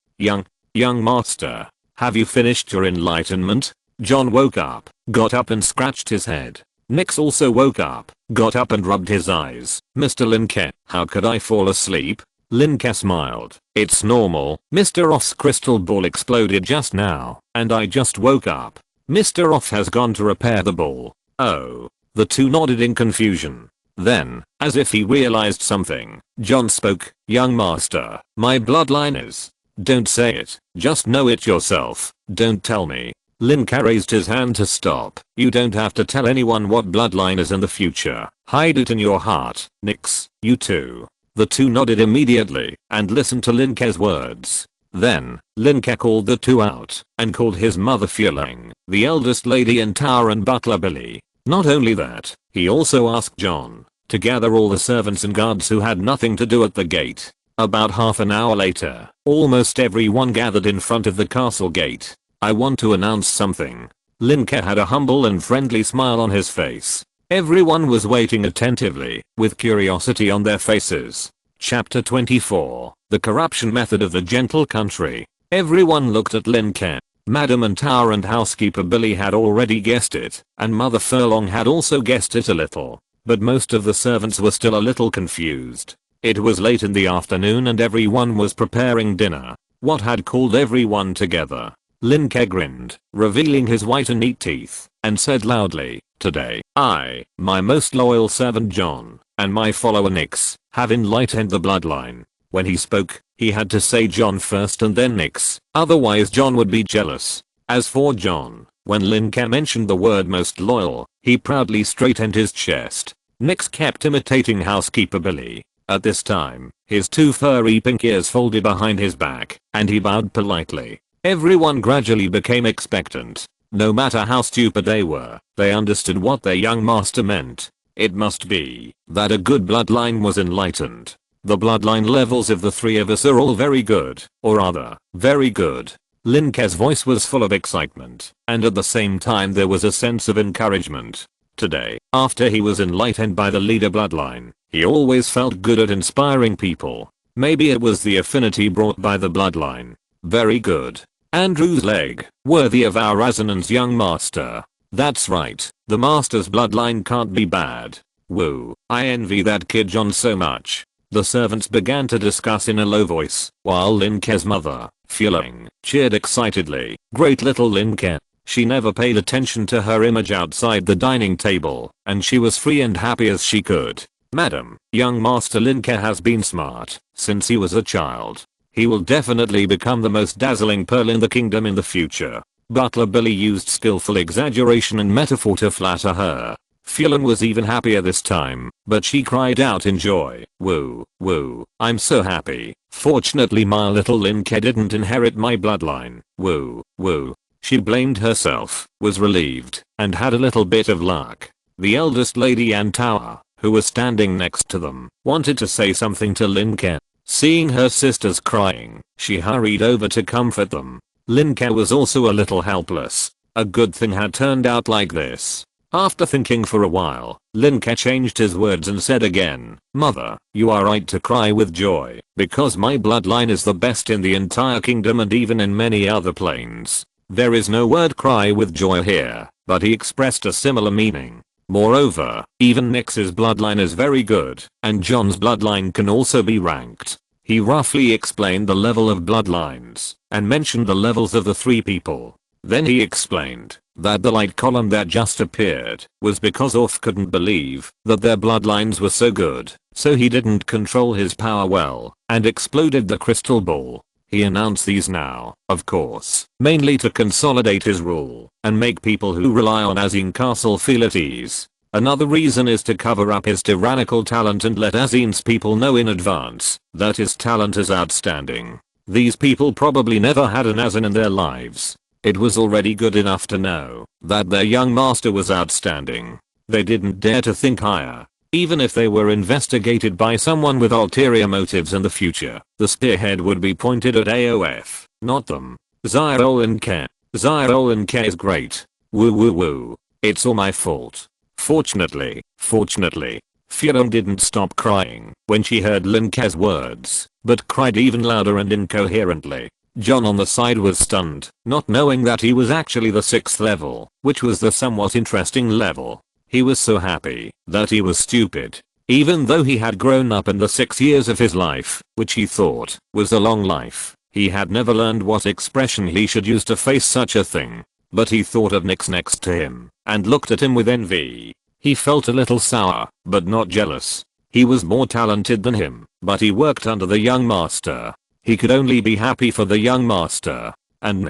Young master, have you finished your enlightenment? John woke up, got up and scratched his head. Nix also woke up, got up and rubbed his eyes. Mr. Lin Ke, how could I fall asleep? Lin Ke smiled. It's normal. Mr. Off's crystal ball exploded just now, and I just woke up. Mr. Off has gone to repair the ball. Oh. The two nodded in confusion. Then, as if he realized something, John spoke. Young master, my bloodline is. Don't say it, just know it yourself. Don't tell me. Lin Ke raised his hand to stop. You don't have to tell anyone what bloodline is in the future. Hide it in your heart. Nix, you too. The two nodded immediately and listened to Lin Ke's words. Then, Lin Ke called the two out and called his mother Feudal, the eldest lady in tower, and Butler Billy. Not only that, he also asked John to gather all the servants and guards who had nothing to do at the gate. About half an hour later, almost everyone gathered in front of the castle gate. I want to announce something. Lin Ke had a humble and friendly smile on his face. Everyone was waiting attentively, with curiosity on their faces. Chapter 24, The Corruption Method of the Gentle Country. Everyone looked at Lin Ke. Madam and Tower and Housekeeper Billy had already guessed it, and Mother Furlong had also guessed it a little. But most of the servants were still a little confused. It was late in the afternoon and everyone was preparing dinner. What had called everyone together? Lin Ke grinned, revealing his white and neat teeth, and said loudly, today, I, my most loyal servant John, and my follower Nix, have enlightened the bloodline. When he spoke, he had to say John first and then Nix, otherwise John would be jealous. As for John, when Lin Ke mentioned the word most loyal, he proudly straightened his chest. Nix kept imitating Housekeeper Billy. At this time, his two furry pink ears folded behind his back, and he bowed politely. Everyone gradually became expectant. No matter how stupid they were, they understood what their young master meant. It must be that a good bloodline was enlightened. The bloodline levels of the three of us are all very good, or rather, very good. Lin Ke's voice was full of excitement, and at the same time there was a sense of encouragement. Today, after he was enlightened by the leader bloodline, he always felt good at inspiring people. Maybe it was the affinity brought by the bloodline. Very good. Andrew's leg, worthy of our resonance, young master. That's right, the master's bloodline can't be bad. Woo, I envy that kid John so much. The servants began to discuss in a low voice, while Lin Ke's mother, Feudal, cheered excitedly. Great little Lin Ke. She never paid attention to her image outside the dining table, and she was free and happy as she could. Madam, young master Lin Ke has been smart since he was a child. He will definitely become the most dazzling pearl in the kingdom in the future. Butler Billy used skillful exaggeration and metaphor to flatter her. Feudal was even happier this time, but she cried out in joy. Woo, woo, I'm so happy. Fortunately my little Lin Ke didn't inherit my bloodline. Woo, woo. She blamed herself, was relieved, and had a little bit of luck. The eldest lady and Tower, who was standing next to them, wanted to say something to Lin Ke. Seeing her sisters crying, she hurried over to comfort them. Lin Ke was also a little helpless. A good thing had turned out like this. After thinking for a while, Lin Ke changed his words and said again, "Mother, you are right to cry with joy, because my bloodline is the best in the entire kingdom and even in many other planes." There is no word cry with joy here, but he expressed a similar meaning. Moreover, even Nyx's bloodline is very good, and John's bloodline can also be ranked. He roughly explained the level of bloodlines, and mentioned the levels of the 3 people. Then he explained that the light column that just appeared was because Orf couldn't believe that their bloodlines were so good, so he didn't control his power well, and exploded the crystal ball. He announced these now, of course, mainly to consolidate his rule, and make people who rely on Azine Castle feel at ease. Another reason is to cover up his tyrannical talent and let Azine's people know in advance that his talent is outstanding. These people probably never had an Azine in their lives. It was already good enough to know that their young master was outstanding. They didn't dare to think higher. Even if they were investigated by someone with ulterior motives in the future, the spearhead would be pointed at AOF, not them. Lin Ke. Lin Ke is great. Woo woo woo. It's all my fault. Fortunately, Feudal didn't stop crying when she heard Lin Ke's words, but cried even louder and incoherently. John on the side was stunned, not knowing that he was actually the 6th level, which was the somewhat interesting level. He was so happy that he was stupid. Even though he had grown up in the 6 years of his life, which he thought was a long life, he had never learned what expression he should use to face such a thing. But he thought of Nyx next to him, and looked at him with envy. He felt a little sour, but not jealous. He was more talented than him, but he worked under the young master. He could only be happy for the young master. And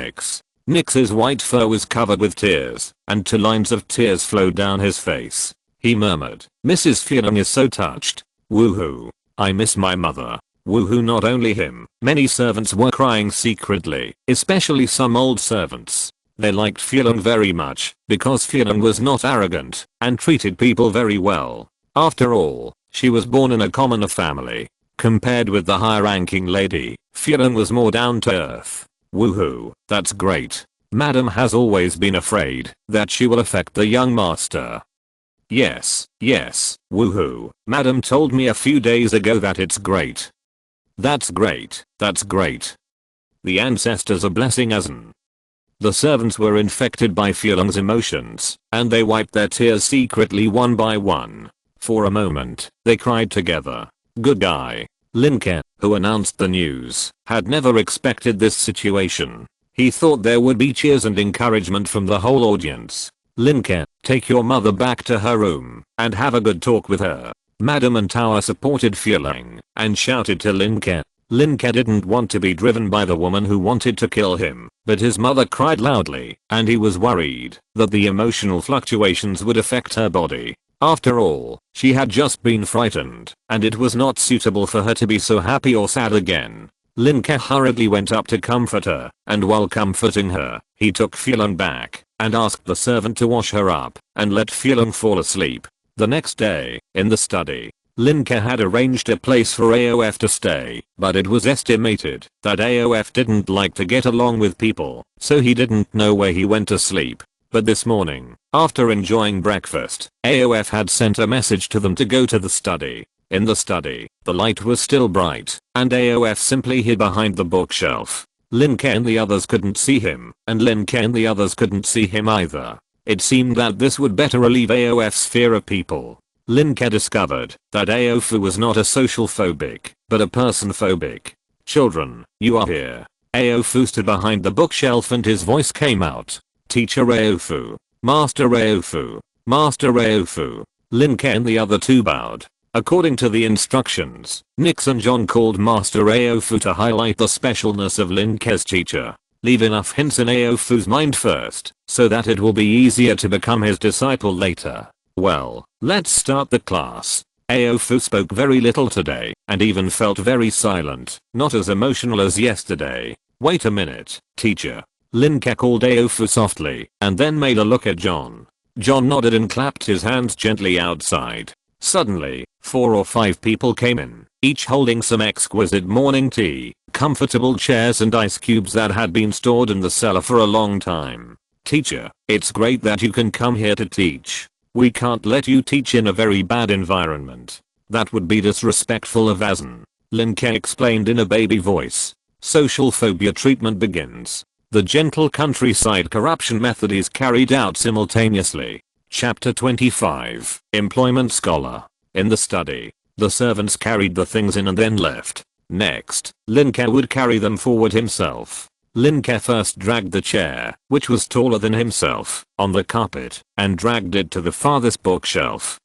Nyx's white fur was covered with tears, and 2 lines of tears flowed down his face. He murmured, "Mrs. Feudal is so touched. Woohoo. I miss my mother." Woohoo. Not only him, many servants were crying secretly, especially some old servants. They liked Feudal very much, because Feudal was not arrogant, and treated people very well. After all, she was born in a commoner family. Compared with the high-ranking lady, Feudal was more down to earth. Woohoo, that's great. Madam has always been afraid that she will affect the young master. Yes, woohoo. Madam told me a few days ago that it's great. That's great. The ancestors are blessing Azine. The servants were infected by Feudal's emotions, and they wiped their tears secretly one by one. For a moment, they cried together. Good guy. Lin Ke, who announced the news, had never expected this situation. He thought there would be cheers and encouragement from the whole audience. Lin Ke, take your mother back to her room, and have a good talk with her. Madam and Tower supported Feudal, and shouted to Lin Ke. Lin Ke didn't want to be driven by the woman who wanted to kill him, but his mother cried loudly, and he was worried that the emotional fluctuations would affect her body. After all, she had just been frightened, and it was not suitable for her to be so happy or sad again. Lin Ke hurriedly went up to comfort her, and while comforting her, he took Feudal back, and asked the servant to wash her up, and let Feudal fall asleep. The next day, in the study, Lin Ke had arranged a place for AOF to stay, but it was estimated that AOF didn't like to get along with people, so he didn't know where he went to sleep. But this morning, after enjoying breakfast, AOF had sent a message to them to go to the study. In the study, the light was still bright, and AOF simply hid behind the bookshelf. Lin Ke and the others couldn't see him, and Lin Ke and the others couldn't see him either. It seemed that this would better relieve AOF's fear of people. Lin Ke discovered that Aofu was not a social phobic, but a person phobic. Children, you are here. Aofu stood behind the bookshelf and his voice came out. Teacher Aofu. Master Aofu. Master Aofu. Lin Ke and the other 2 bowed. According to the instructions, Nyx and John called Master Aofu to highlight the specialness of Lin Ke's teacher. Leave enough hints in Aofu's mind first, so that it will be easier to become his disciple later. Well, let's start the class. Aofu spoke very little today, and even felt very silent, not as emotional as yesterday. Wait a minute, teacher. Lin Ke called Aofu softly, and then made a look at John. John nodded and clapped his hands gently outside. Suddenly, 4 or 5 people came in, each holding some exquisite morning tea, comfortable chairs and ice cubes that had been stored in the cellar for a long time. Teacher, it's great that you can come here to teach. We can't let you teach in a very bad environment. That would be disrespectful of Azan. Lin Ke explained in a baby voice. Social phobia treatment begins. The gentle countryside corruption method is carried out simultaneously. Chapter 25. Employment Scholar. In the study, the servants carried the things in and then left. Next, Lin Ke would carry them forward himself. Lin Ke first dragged the chair, which was taller than himself, on the carpet, and dragged it to the farthest bookshelf.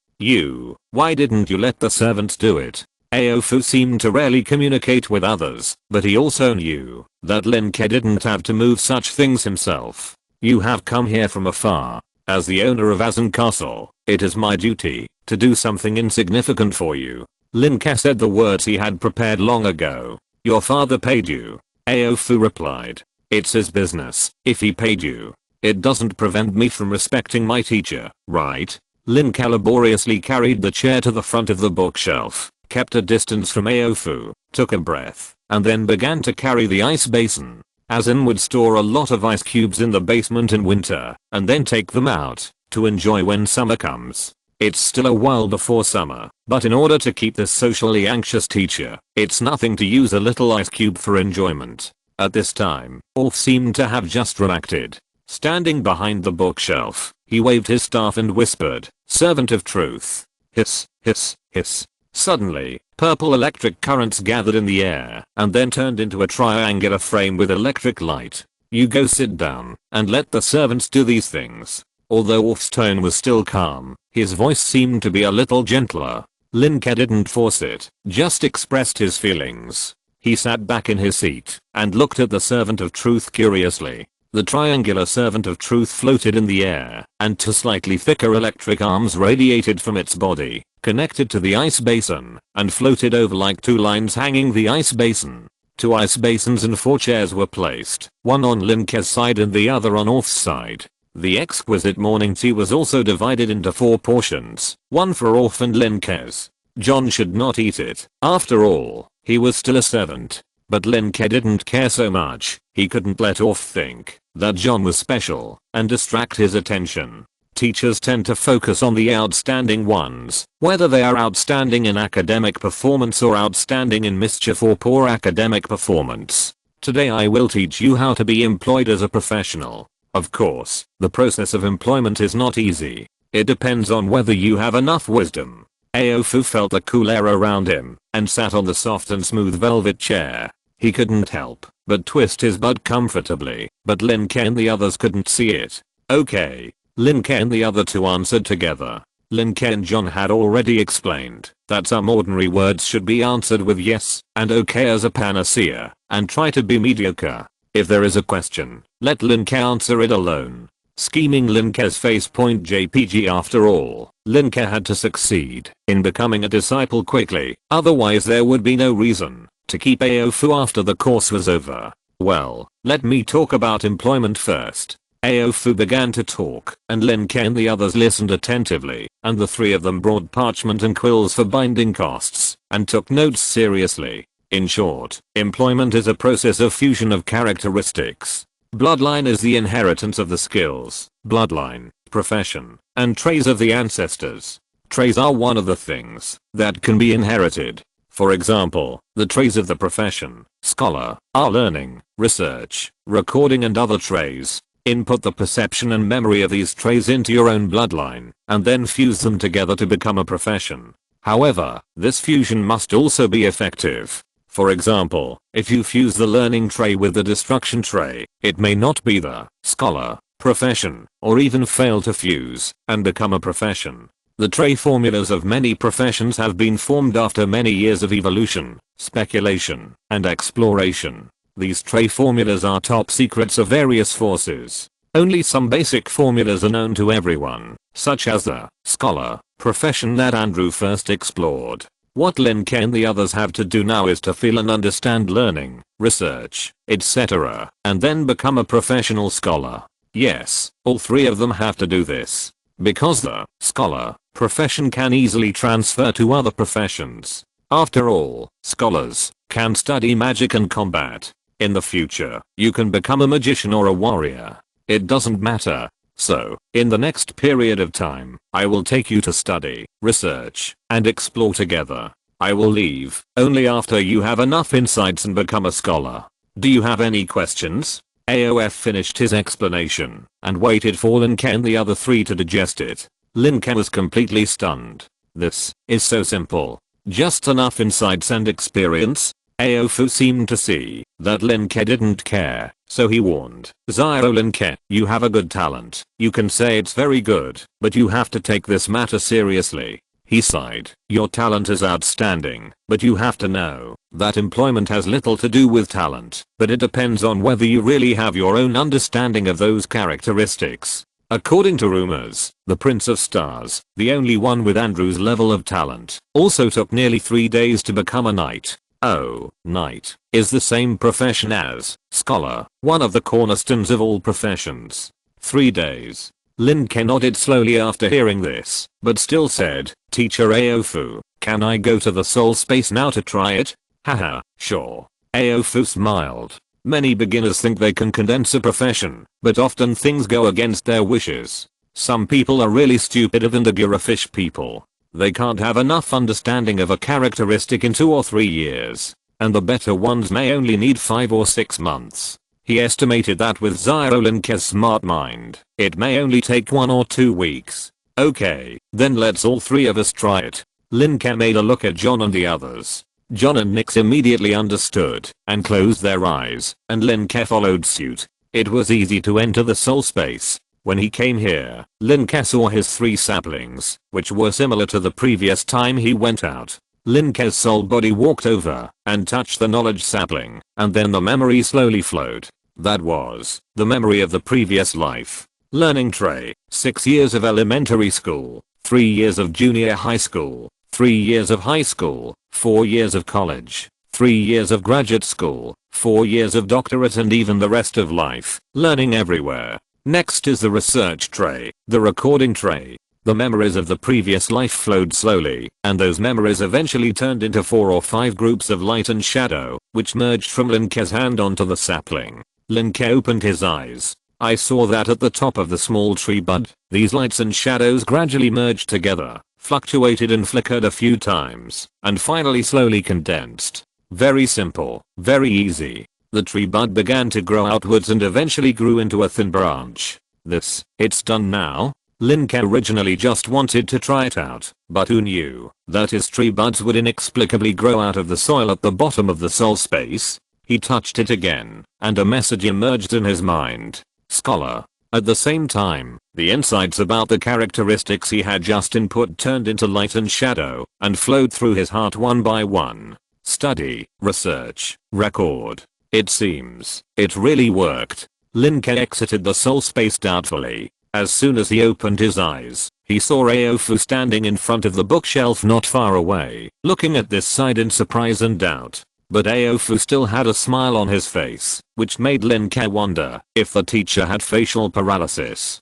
Why didn't you let the servants do it? Aofu seemed to rarely communicate with others, but he also knew that Lin Ke didn't have to move such things himself. You have come here from afar. As the owner of Azan Castle, it is my duty to do something insignificant for you. Lin Ke said the words he had prepared long ago. Your father paid you. Aofu replied. It's his business. If he paid you, it doesn't prevent me from respecting my teacher, right? Lin Ke laboriously carried the chair to the front of the bookshelf, kept a distance from Aofu, took a breath, and then began to carry the ice basin. Azan would store a lot of ice cubes in the basement in winter, and then take them out to enjoy when summer comes. It's still a while before summer, but in order to keep this socially anxious teacher, it's nothing to use a little ice cube for enjoyment. At this time, Orf seemed to have just reacted. Standing behind the bookshelf, he waved his staff and whispered, "Servant of truth." Hiss, hiss, hiss. Suddenly, purple electric currents gathered in the air and then turned into a triangular frame with electric light. You go sit down and let the servants do these things. Although Orf's tone was still calm, his voice seemed to be a little gentler. Lin Ke didn't force it, just expressed his feelings. He sat back in his seat and looked at the servant of truth curiously. The triangular servant of truth floated in the air, and two slightly thicker electric arms radiated from its body, connected to the ice basin, and floated over like two lines hanging the ice basin. 2 ice basins and 4 chairs were placed, one on Lin Ke's side and the other on Orf's side. The exquisite morning tea was also divided into 4 portions, one for Orf and Lin Ke's. John should not eat it. After all, he was still a servant. But Lin Ke didn't care so much. He couldn't let Orf think that John was special and distract his attention. Teachers tend to focus on the outstanding ones, whether they are outstanding in academic performance or outstanding in mischief or poor academic performance. Today I will teach you how to be employed as a professional. Of course, the process of employment is not easy. It depends on whether you have enough wisdom. Aofu felt the cool air around him and sat on the soft and smooth velvet chair. He couldn't help but twist his butt comfortably, but Lin Ke and the others couldn't see it. Okay. Lin Ke and the other two answered together. Lin Ke and John had already explained that some ordinary words should be answered with yes and okay as a panacea, and try to be mediocre. If there is a question, let Lin Ke answer it alone. Scheming Lin Ke's face point JPG. After all, Lin Ke had to succeed in becoming a disciple quickly, otherwise there would be no reason to keep Aofu after the course was over. Well, let me talk about employment first. Aofu began to talk, and Lin Ke and the others listened attentively, and the 3 of them brought parchment and quills for binding costs, and took notes seriously. In short, employment is a process of fusion of characteristics. Bloodline is the inheritance of the skills, bloodline, profession, and traits of the ancestors. Traits are one of the things that can be inherited. For example, the traits of the profession, scholar, are learning, research, recording and other traits. Input the perception and memory of these traits into your own bloodline, and then fuse them together to become a profession. However, this fusion must also be effective. For example, if you fuse the learning trait with the destruction trait, it may not be the scholar profession, or even fail to fuse and become a profession. The trait formulas of many professions have been formed after many years of evolution, speculation, and exploration. These trait formulas are top secrets of various forces. Only some basic formulas are known to everyone, such as the scholar profession that Andrew first explored. What Lin Ke and the others have to do now is to feel and understand learning, research, etc., and then become a professional scholar. Yes, all 3 of them have to do this, because the scholar profession can easily transfer to other professions. After all, scholars can study magic and combat. In the future, you can become a magician or a warrior. It doesn't matter. So, in the next period of time, I will take you to study, research, and explore together. I will leave only after you have enough insights and become a scholar. Do you have any questions? AOF finished his explanation and waited for Lin Ke and the other three to digest it. Lin Ke was completely stunned. This is so simple. Just enough insights and experience. Aofu seemed to see that Lin Ke didn't care, so he warned. Lin Ke, you have a good talent. You can say it's very good, but you have to take this matter seriously. He sighed. Your talent is outstanding, but you have to know that employment has little to do with talent, but it depends on whether you really have your own understanding of those characteristics. According to rumors, the Prince of Stars, the only one with Andrew's level of talent, also took nearly 3 days to become a knight. Oh, knight is the same profession as scholar, one of the cornerstones of all professions. 3 days. Lin Ke nodded slowly after hearing this, but still said, Teacher Aofu, can I go to the soul space now to try it? Haha, sure. Aofu smiled. Many beginners think they can condense a profession, but often things go against their wishes. Some people are really stupider than the Girafish people. They can't have enough understanding of a characteristic in 2 or 3 years, and the better ones may only need 5 or 6 months. He estimated that with Lin Ke's smart mind, it may only take 1 or 2 weeks. Okay, then let's all 3 of us try it. Lin Ke made a look at John and the others. John and Nix immediately understood and closed their eyes, and Lin Ke followed suit. It was easy to enter the soul space. When he came here, Lin Ke saw his 3 saplings, which were similar to the previous time he went out. Lin Ke's soul body walked over and touched the knowledge sapling, and then the memory slowly flowed. That was the memory of the previous life. Learning tray, 6 years of elementary school, 3 years of junior high school, 3 years of high school, 4 years of college, 3 years of graduate school, 4 years of doctorate, and even the rest of life. Learning everywhere. Next is the research tray, the recording tray. The memories of the previous life flowed slowly, and those memories eventually turned into 4 or 5 groups of light and shadow, which merged from Lin Ke's hand onto the sapling. Lin Ke opened his eyes. I saw that at the top of the small tree bud, these lights and shadows gradually merged together, fluctuated and flickered a few times, and finally slowly condensed. Very simple, very easy. The tree bud began to grow outwards and eventually grew into a thin branch. It's done now? Lin Ke originally just wanted to try it out, but who knew that his tree buds would inexplicably grow out of the soil at the bottom of the soul space? He touched it again, and a message emerged in his mind. Scholar. At the same time, the insights about the characteristics he had just input turned into light and shadow, and flowed through his heart one by one. Study, research, record. It seems it really worked. Lin Ke exited the soul space doubtfully. As soon as he opened his eyes, he saw Aofu standing in front of the bookshelf not far away, looking at this side in surprise and doubt. But Aofu still had a smile on his face, which made Lin Ke wonder if the teacher had facial paralysis.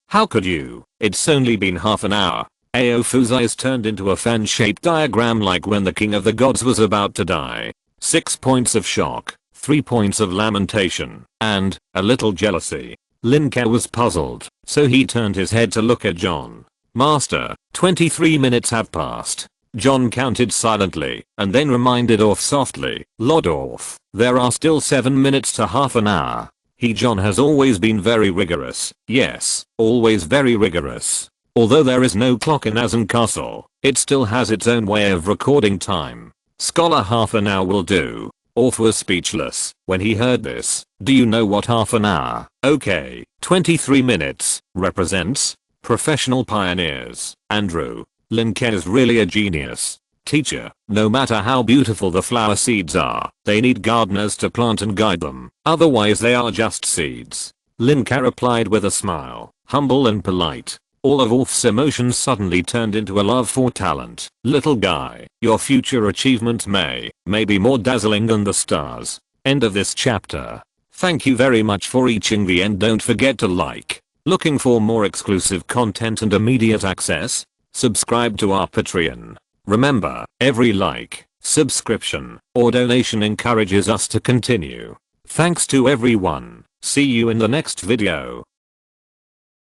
How could you? It's only been half an hour. Aofu's eyes turned into a fan-shaped diagram like when the king of the gods was about to die. 6 points of shock, 3 points of lamentation, and a little jealousy. Lin Ke was puzzled, so he turned his head to look at John. Master, 23 minutes have passed. John counted silently, and then reminded Orf softly, Lord Orf, there are still 7 minutes to half an hour. John has always been very rigorous. Yes, always very rigorous. Although there is no clock in Azan Castle, it still has its own way of recording time. Scholar, half an hour will do. Orf was speechless when he heard this. Do you know what half an hour? Okay, 23 minutes represents professional pioneers. Andrew. Lin Ke is really a genius. Teacher, no matter how beautiful the flower seeds are, they need gardeners to plant and guide them, otherwise they are just seeds. Lin Ke replied with a smile, humble and polite. All of Orf's emotions suddenly turned into a love for talent. Little guy, your future achievement may be more dazzling than the stars. End of this chapter. Thank you very much for reaching the end. Don't forget to like. Looking for more exclusive content and immediate access? Subscribe to our Patreon. Remember, every like, subscription, or donation encourages us to continue. Thanks to everyone. See you in the next video.